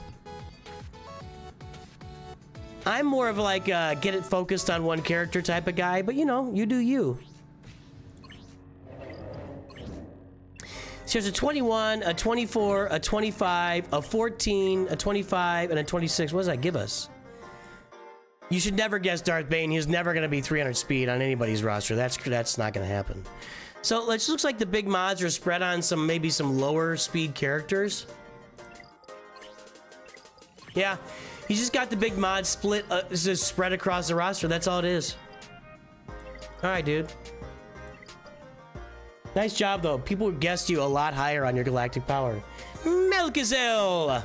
I'm more of like get it focused on one character type of guy, but you know, you do you. So there's a 21, a 24, a 25, a 14, a 25, and a 26. What does that give us? You should never guess Darth Bane. He's never going to be 300 speed on anybody's roster. That's not going to happen. So it looks like the big mods are spread on maybe some lower speed characters. Yeah, you just got the big mod split, just spread across the roster. That's all it is. All right, dude. Nice job, though. People guessed you a lot higher on your galactic power. Melkazel!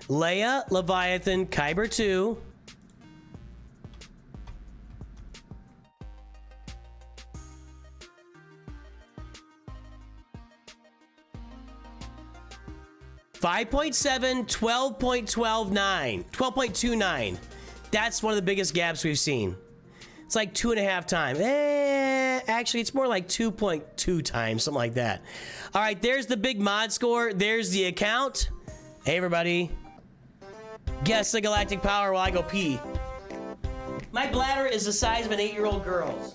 Leia, Leviathan, Kyber 2. .7, 12.129, 12.29. That's one of the biggest gaps we've seen. It's like 2.5 times. Actually, it's more like 2.2 times, something like that. All right, there's the big mod score. There's the account. Hey, everybody. Guess the galactic power while I go pee. My bladder is the size of an 8-year-old girl's.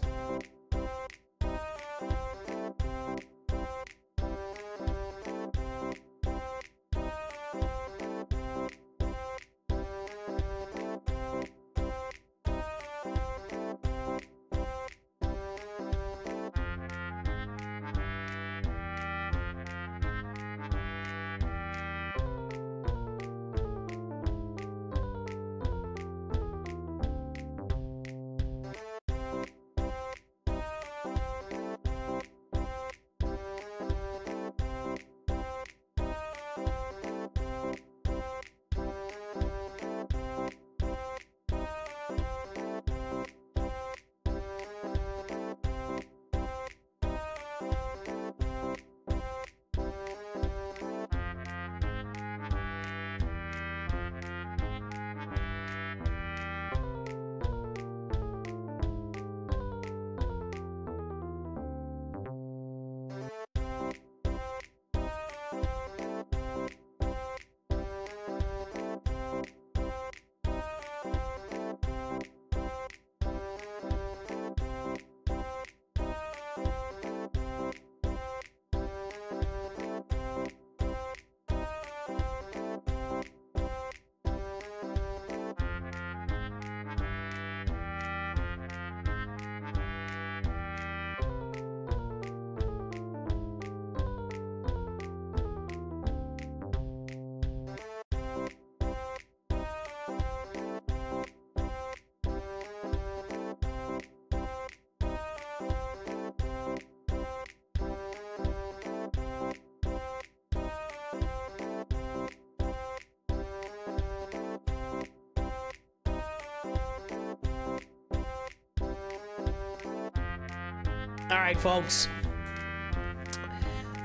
All right, folks.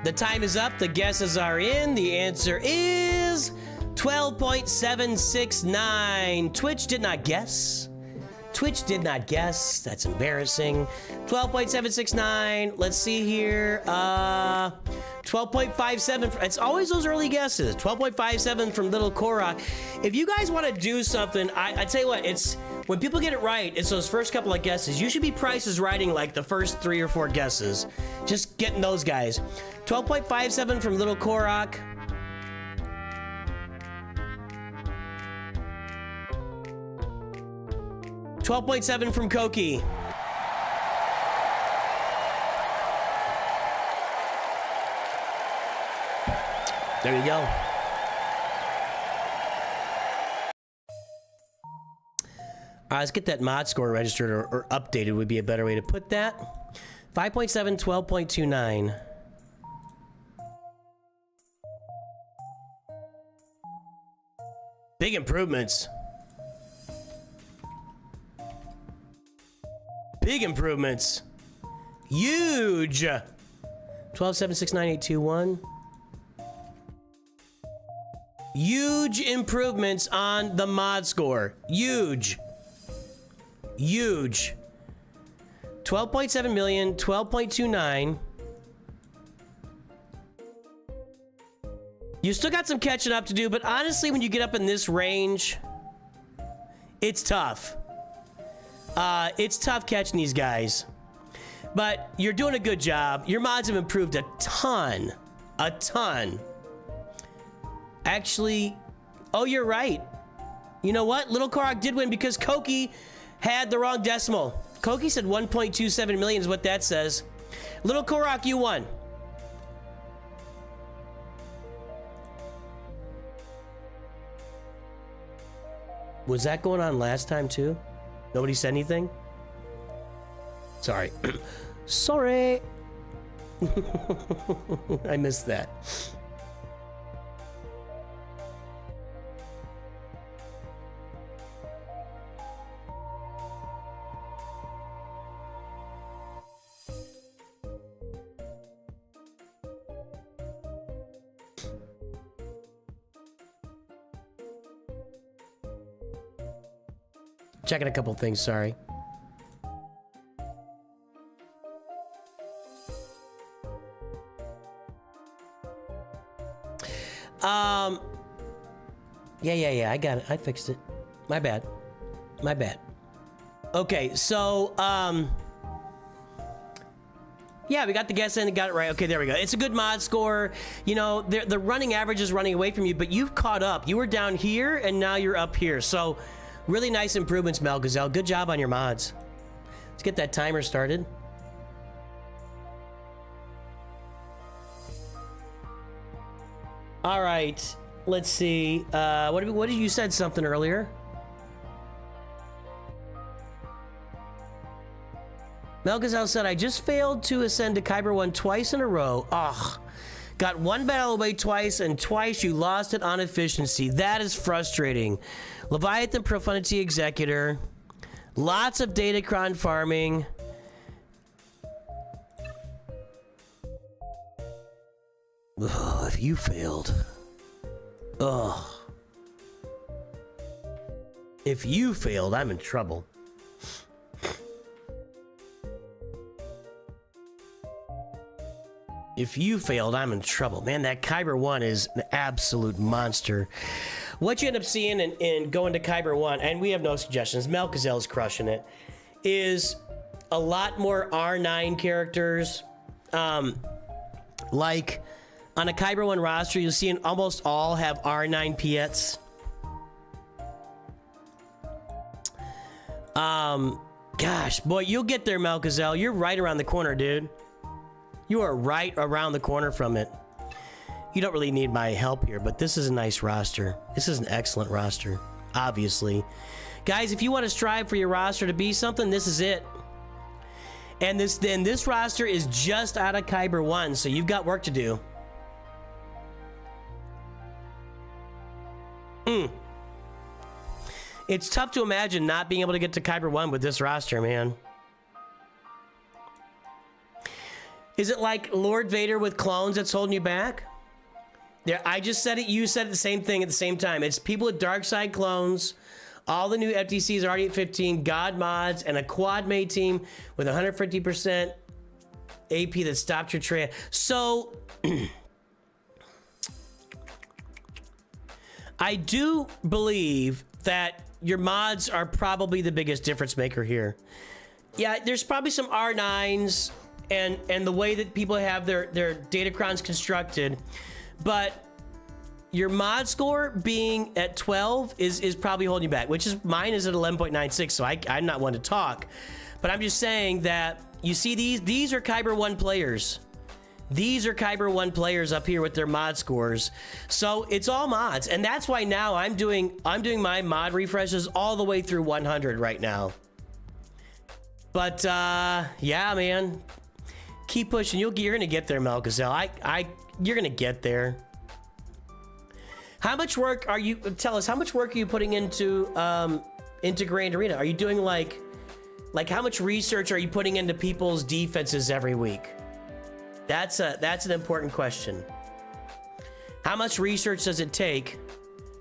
The time is up. The guesses are in. The answer is 12.769. Twitch did not guess. Twitch did not guess. That's embarrassing. 12.769. Let's see here. 12.57. It's always those early guesses. 12.57 from Little Korok. If you guys want to do something, I tell you what, it's when people get it right, it's those first couple of guesses. You should be prices writing like the first 3 or 4 guesses. Just getting those guys. 12.57 from Little Korok. $12.7 from Koki. There you go. Let's get that mod score registered or updated would be a better way to put that. 5.7, 12.29. Big improvements. Big improvements. Huge. 12.769.821. Huge improvements on the mod score. Huge. Huge. 12.7 million, 12.29. You still got some catching up to do, but honestly, when you get up in this range, it's tough. It's tough catching these guys. But you're doing a good job. Your mods have improved a ton. A ton. Actually, oh, you're right. You know what? Little Korok did win because Koki had the wrong decimal. Koki said 1.27 million is what that says. Little Korok, you won. Was that going on last time too? Nobody said anything? Sorry. Sorry. I missed that. Checking a couple things, sorry. Yeah, I got it. I fixed it. My bad. My bad. Okay, so, yeah, we got the guess in and got it right. Okay, there we go. It's a good mod score. You know, the running average is running away from you, but you've caught up. You were down here, and now you're up here. So, really nice improvements, Melgazelle. Good job on your mods. Let's get that timer started. All right, let's see. What did you said something earlier? Melgazelle said, I just failed to ascend to Kyber 1 twice in a row. Ugh. Got one battle away twice, and twice you lost it on efficiency. That is frustrating. Leviathan Profundity Executor. Lots of Datacron farming. Ugh, if you failed. Ugh. If you failed, I'm in trouble. If you failed, I'm in trouble. Man, that Kyber 1 is an absolute monster. What you end up seeing in going to Kyber 1, and we have no suggestions, Melgazelle's crushing it, is a lot more R9 characters. Like, on a Kyber 1 roster, you'll see almost all have R9 Piets. Gosh, boy, you'll get there, Melgazelle. You're right around the corner, dude. You are right around the corner from it. You don't really need my help here, but this is a nice roster. This is an excellent roster, obviously. Guys, if you want to strive for your roster to be something, this is it. And this roster is just out of Kyber 1, so you've got work to do. It's tough to imagine not being able to get to Kyber 1 with this roster, man. Is it like Lord Vader with clones that's holding you back? Yeah, I just said it. You said the same thing at the same time. It's people with dark side clones. All the new FTCs are already at 15. God mods and a quad mate team with 150% AP that stopped your trail. So I do believe that your mods are probably the biggest difference maker here. Yeah, there's probably some R9s and the way that people have their datacrons constructed, but your mod score being at 12 is probably holding you back, which is mine is at 11.96, so I'm not one to talk. But I'm just saying that you see these are Kyber 1 players. These are Kyber 1 players up here with their mod scores. So it's all mods, and that's why now I'm doing my mod refreshes all the way through 100 right now. But yeah, man, keep pushing. You're gonna get there, Melkazel. You're gonna get there. How much work are you? Tell us, how much work are you putting into Grand Arena? Are you doing like how much research are you putting into people's defenses every week? That's an important question. How much research does it take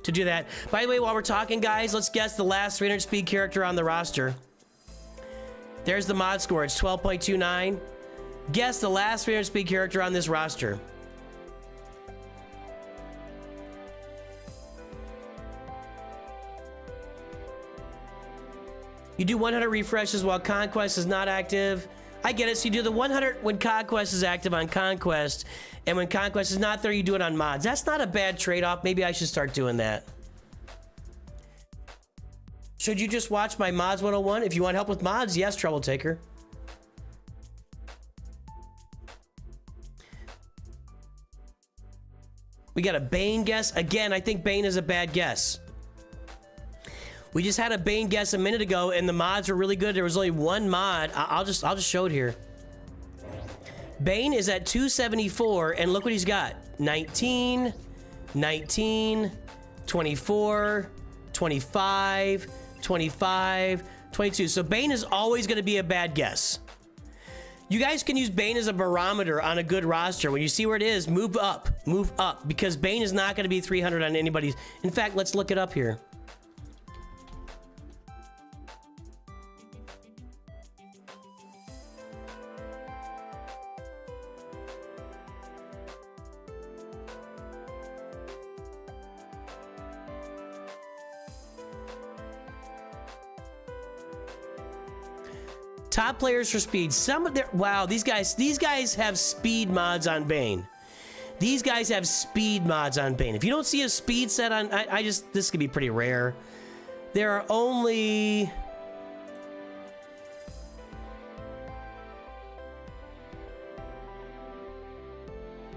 to do that? By the way, while we're talking, guys, let's guess the last 300 speed character on the roster. There's the mod score. It's 12.29. Guess the last 300 speed character on this roster. You do 100 refreshes while Conquest is not active. I get it. So you do the 100 when Conquest is active on Conquest, and when Conquest is not there, you do it on mods. That's not a bad trade-off. Maybe I should start doing that. Should you just watch my Mods 101? If you want help with mods, yes, Trouble Taker. We got a Bane guess. Again, I think Bane is a bad guess. We just had a Bane guess a minute ago, and the mods were really good. There was only one mod. I'll just show it here. Bane is at 274, and look what he's got. 19, 19, 24, 25, 25, 22. So Bane is always going to be a bad guess. You guys can use Bane as a barometer on a good roster. When you see where it is, move up, because Bane is not going to be 300 on anybody's. In fact, let's look it up here. Top players for speed. Some of their wow, these guys have speed mods on Bane. These guys have speed mods on Bane. If you don't see a speed set on, this could be pretty rare. There are only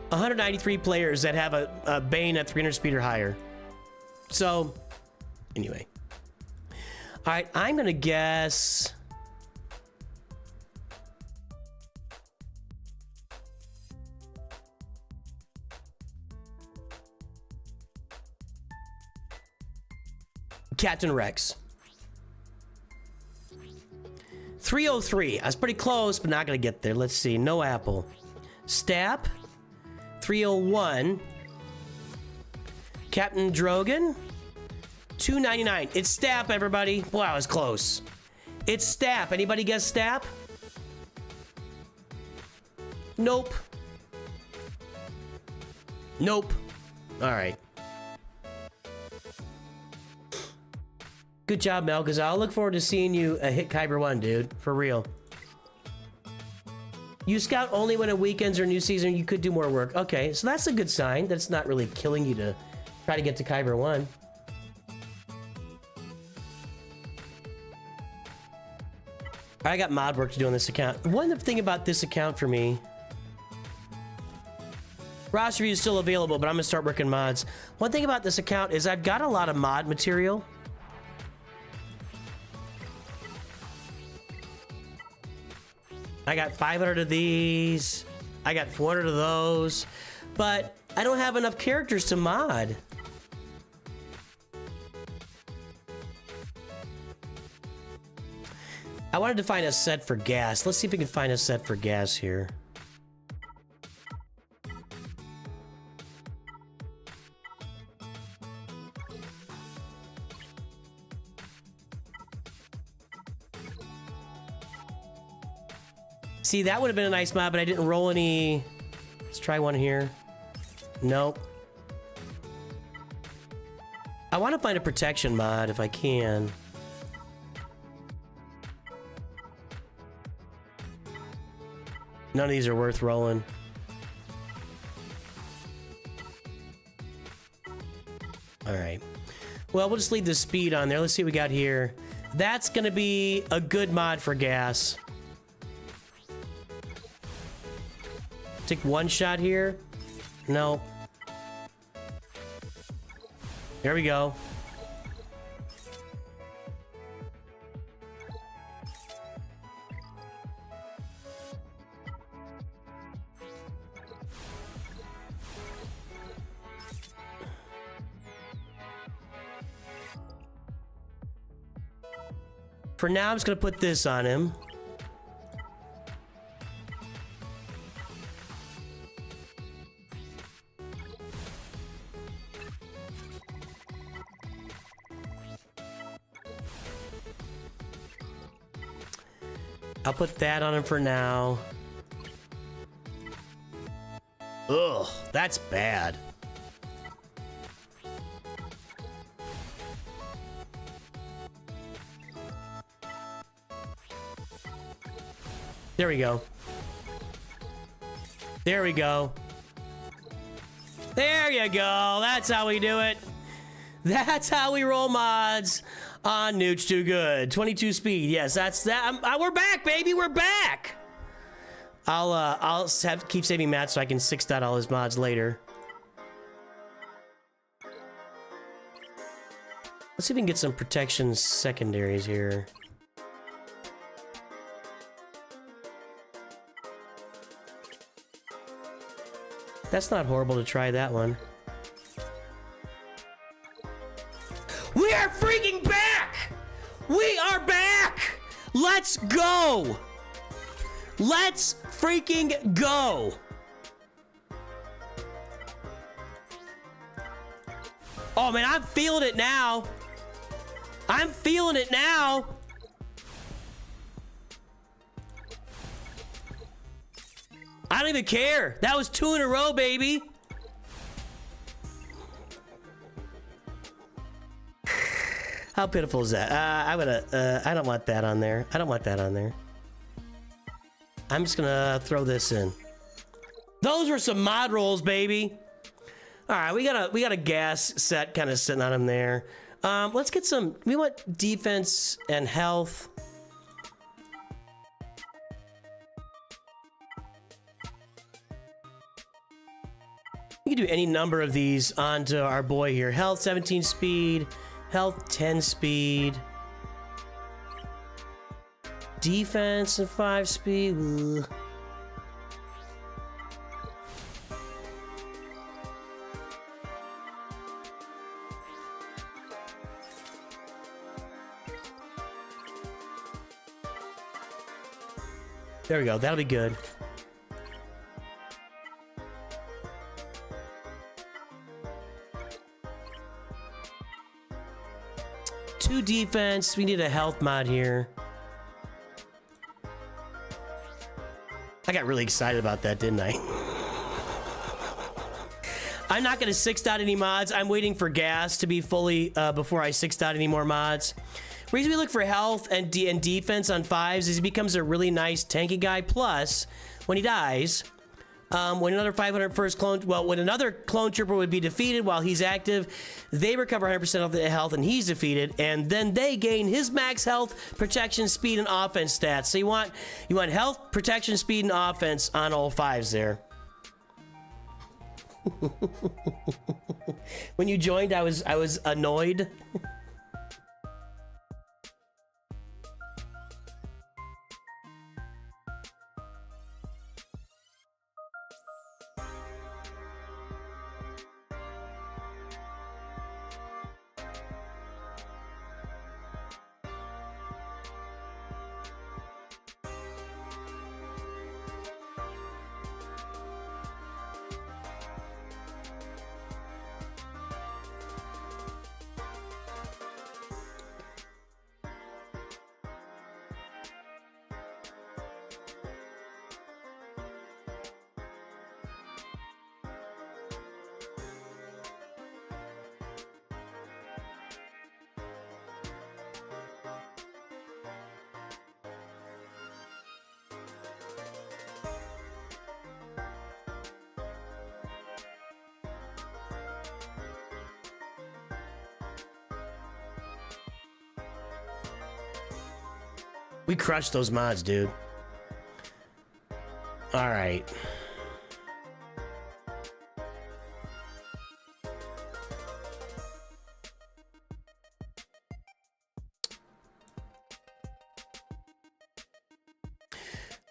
193 players that have a Bane at 300 speed or higher. So, anyway. All right, I'm gonna guess. Captain Rex. 303. I was pretty close, but not gonna get there. Let's see. No Apple. Stap. 301. Captain Drogon. 299. It's Stap, everybody. Wow, I was close. It's Stap. Anybody guess Stap? Nope. Nope. All right. Good job, Mel, because I'll look forward to seeing you hit Kyber 1, dude. For real. You scout only when it weekends or new season, you could do more work. Okay, so that's a good sign. That's not really killing you to try to get to Kyber 1. I got mod work to do on this account. One thing about this account for me, roster view is still available, but I'm gonna start working mods. One thing about this account is I've got a lot of mod material. I got 500 of these. I got 400 of those, but I don't have enough characters to mod. I wanted to find a set for gas. Let's see if we can find a set for gas here. See, that would have been a nice mod, but I didn't roll any. Let's try one here. Nope. I want to find a protection mod if I can. None of these are worth rolling. All right. Well, we'll just leave the speed on there. Let's see what we got here. That's going to be a good mod for gas. Take one shot here. No. There we go. For now, I'm just going to put this on him. I'll put that on him for now. Ugh, that's bad. There we go. There we go. There you go. That's how we do it. That's how we roll mods on Nooch2Gud. 22 speed. Yes, that's that. We're back, baby. We're back. I'll keep saving Matt so I can 6-dot all his mods later. Let's see if we can get some protection secondaries here. That's not horrible to try that one. We are freaking back! We are back! Let's go! Let's freaking go! Oh man, I'm feeling it now. I'm feeling it now. I don't even care. That was 2 in a row, baby. How pitiful is that? I don't want that on there. I don't want that on there. I'm just gonna throw this in. Those were some mod rolls, baby. All right, we got a gas set kind of sitting on him there. Let's get some. We want defense and health. We can do any number of these onto our boy here. Health 17 speed, health 10 speed, defense and 5 speed. Ugh. There we go. That'll be good. Two defense. We need a health mod here. I got really excited about that, didn't I? I'm not going to 6-dot any mods. I'm waiting for gas to be fully before I 6-dot any more mods. Reason we look for health and defense on 5s is he becomes a really nice tanky guy. Plus, when he dies, when another 500 first clone, well, when another clone trooper would be defeated while he's active, they recover 100% of the health and he's defeated, and then they gain his max health, protection, speed, and offense stats. So you want health, protection, speed, and offense on all 5s there. When you joined, I was annoyed. We crushed those mods, dude. All right.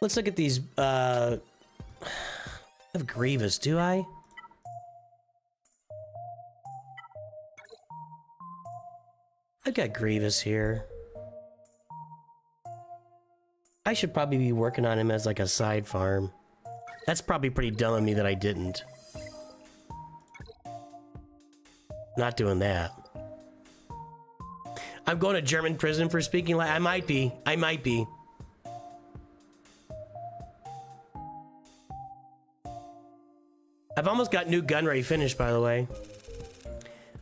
Let's look at these. I have Grievous, do I? I've got Grievous here. I should probably be working on him as like a side farm. That's probably pretty dumb of me that I didn't. Not doing that. I'm going to German prison for speaking like I might be. I might be. I've almost got New Gunray finished, by the way.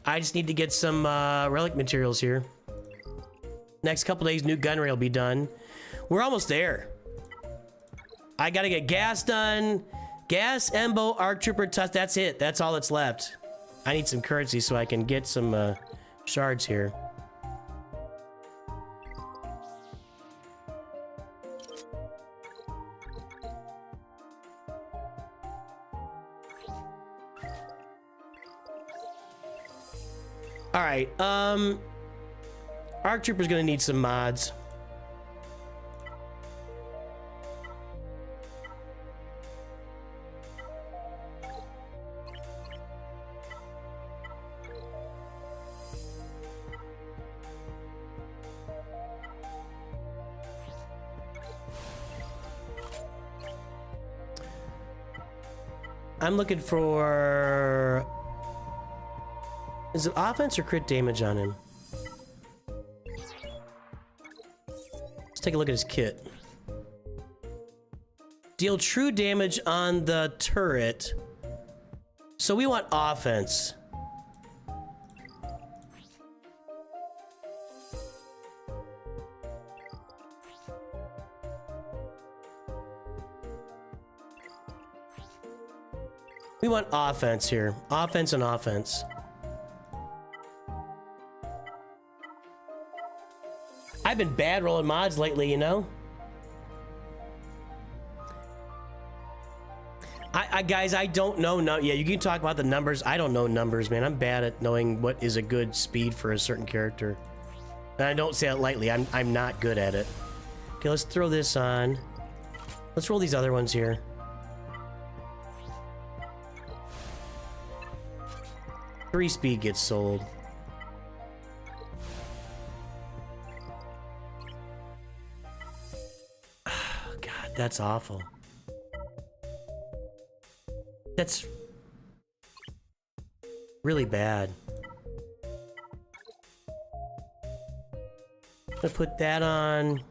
I just need to get some relic materials here. Next couple days, New Gunray will be done. We're almost there. I gotta get gas done. Gas, Embo, Arc Trooper, Tusk. That's it. That's all that's left. I need some currency so I can get some shards here. All right, Arc Trooper's gonna need some mods. I'm looking for... Is it offense or crit damage on him? Let's take a look at his kit. Deal true damage on the turret. So we want offense. We want offense here. Offense and offense. I've been bad rolling mods lately, you know? Guys, I don't know. No, yeah, you can talk about the numbers. I don't know numbers, man. I'm bad at knowing what is a good speed for a certain character. And I don't say it lightly. I'm not good at it. Okay, let's throw this on. Let's roll these other ones here. Three speed gets sold. God, that's awful. That's really bad. I'm gonna put that on.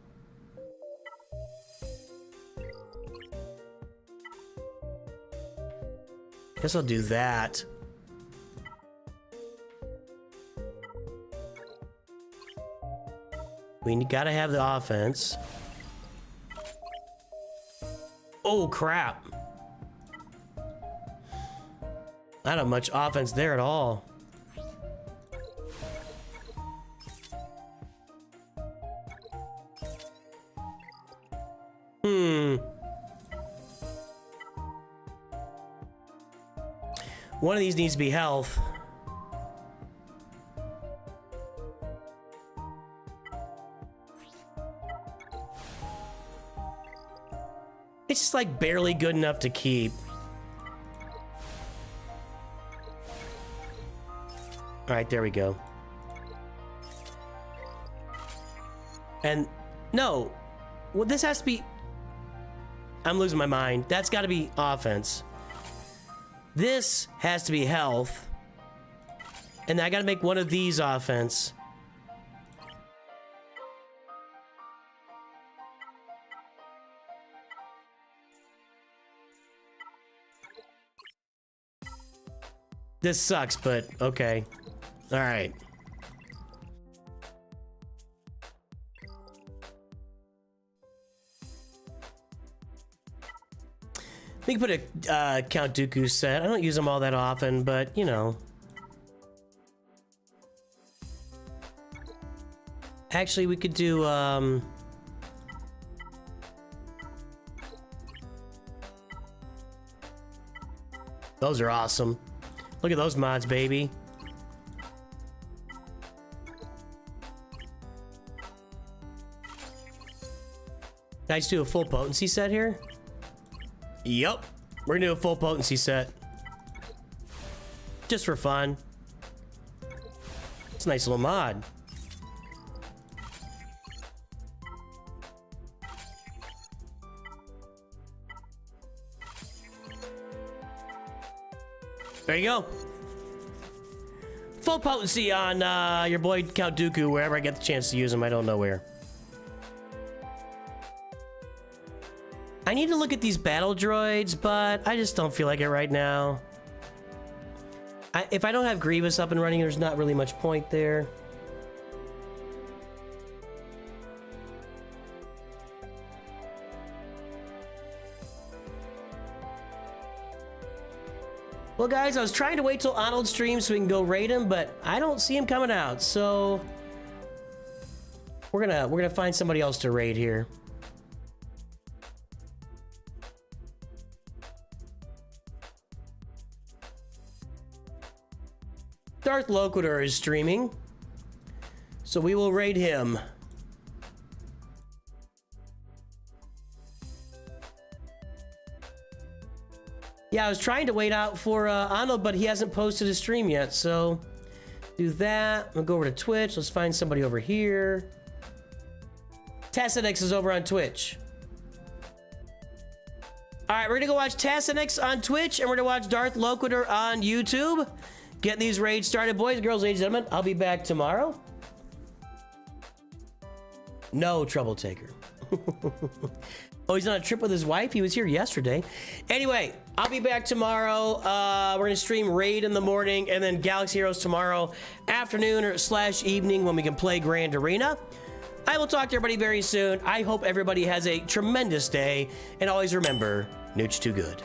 Guess I'll do that. We gotta have the offense. Oh, crap. Not have much offense there at all. One of these needs to be health. It's just like barely good enough to keep. All right, there we go. And no, well, this has to be, I'm losing my mind. That's got to be offense. This has to be health. And I got to make one of these offense. This sucks, but okay. All right. We can put a Count Dooku set. I don't use them all that often, but you know. Actually, we could do Those are awesome. Look at those mods, baby. Guys, do a full potency set here? Yup. We're gonna do a full potency set. Just for fun. It's a nice little mod. There you go. Full potency on your boy Count Dooku, wherever I get the chance to use him. I don't know where. I need to look at these battle droids, but I just don't feel like it right now. If I don't have Grievous up and running, there's not really much point there. Well, guys, I was trying to wait till Arnold streams so we can go raid him, but I don't see him coming out, so we're gonna find somebody else to raid here. Darth Loquitur is streaming, so we will raid him. Yeah, I was trying to wait out for Arnold, but he hasn't posted his stream yet, so do that. I'm gonna go over to Twitch. Let's find somebody over here. Tassinix is over on Twitch. All right, we're gonna go watch Tassinix on Twitch, and we're gonna watch Darth Loquitur on YouTube. Getting these raids started, boys, girls, ladies, and gentlemen. I'll be back tomorrow. No trouble taker. Oh, he's on a trip with his wife? He was here yesterday. Anyway, I'll be back tomorrow. We're going to stream Raid in the morning and then Galaxy Heroes tomorrow afternoon or / evening when we can play Grand Arena. I will talk to everybody very soon. I hope everybody has a tremendous day. And always remember, Nooch2Gud.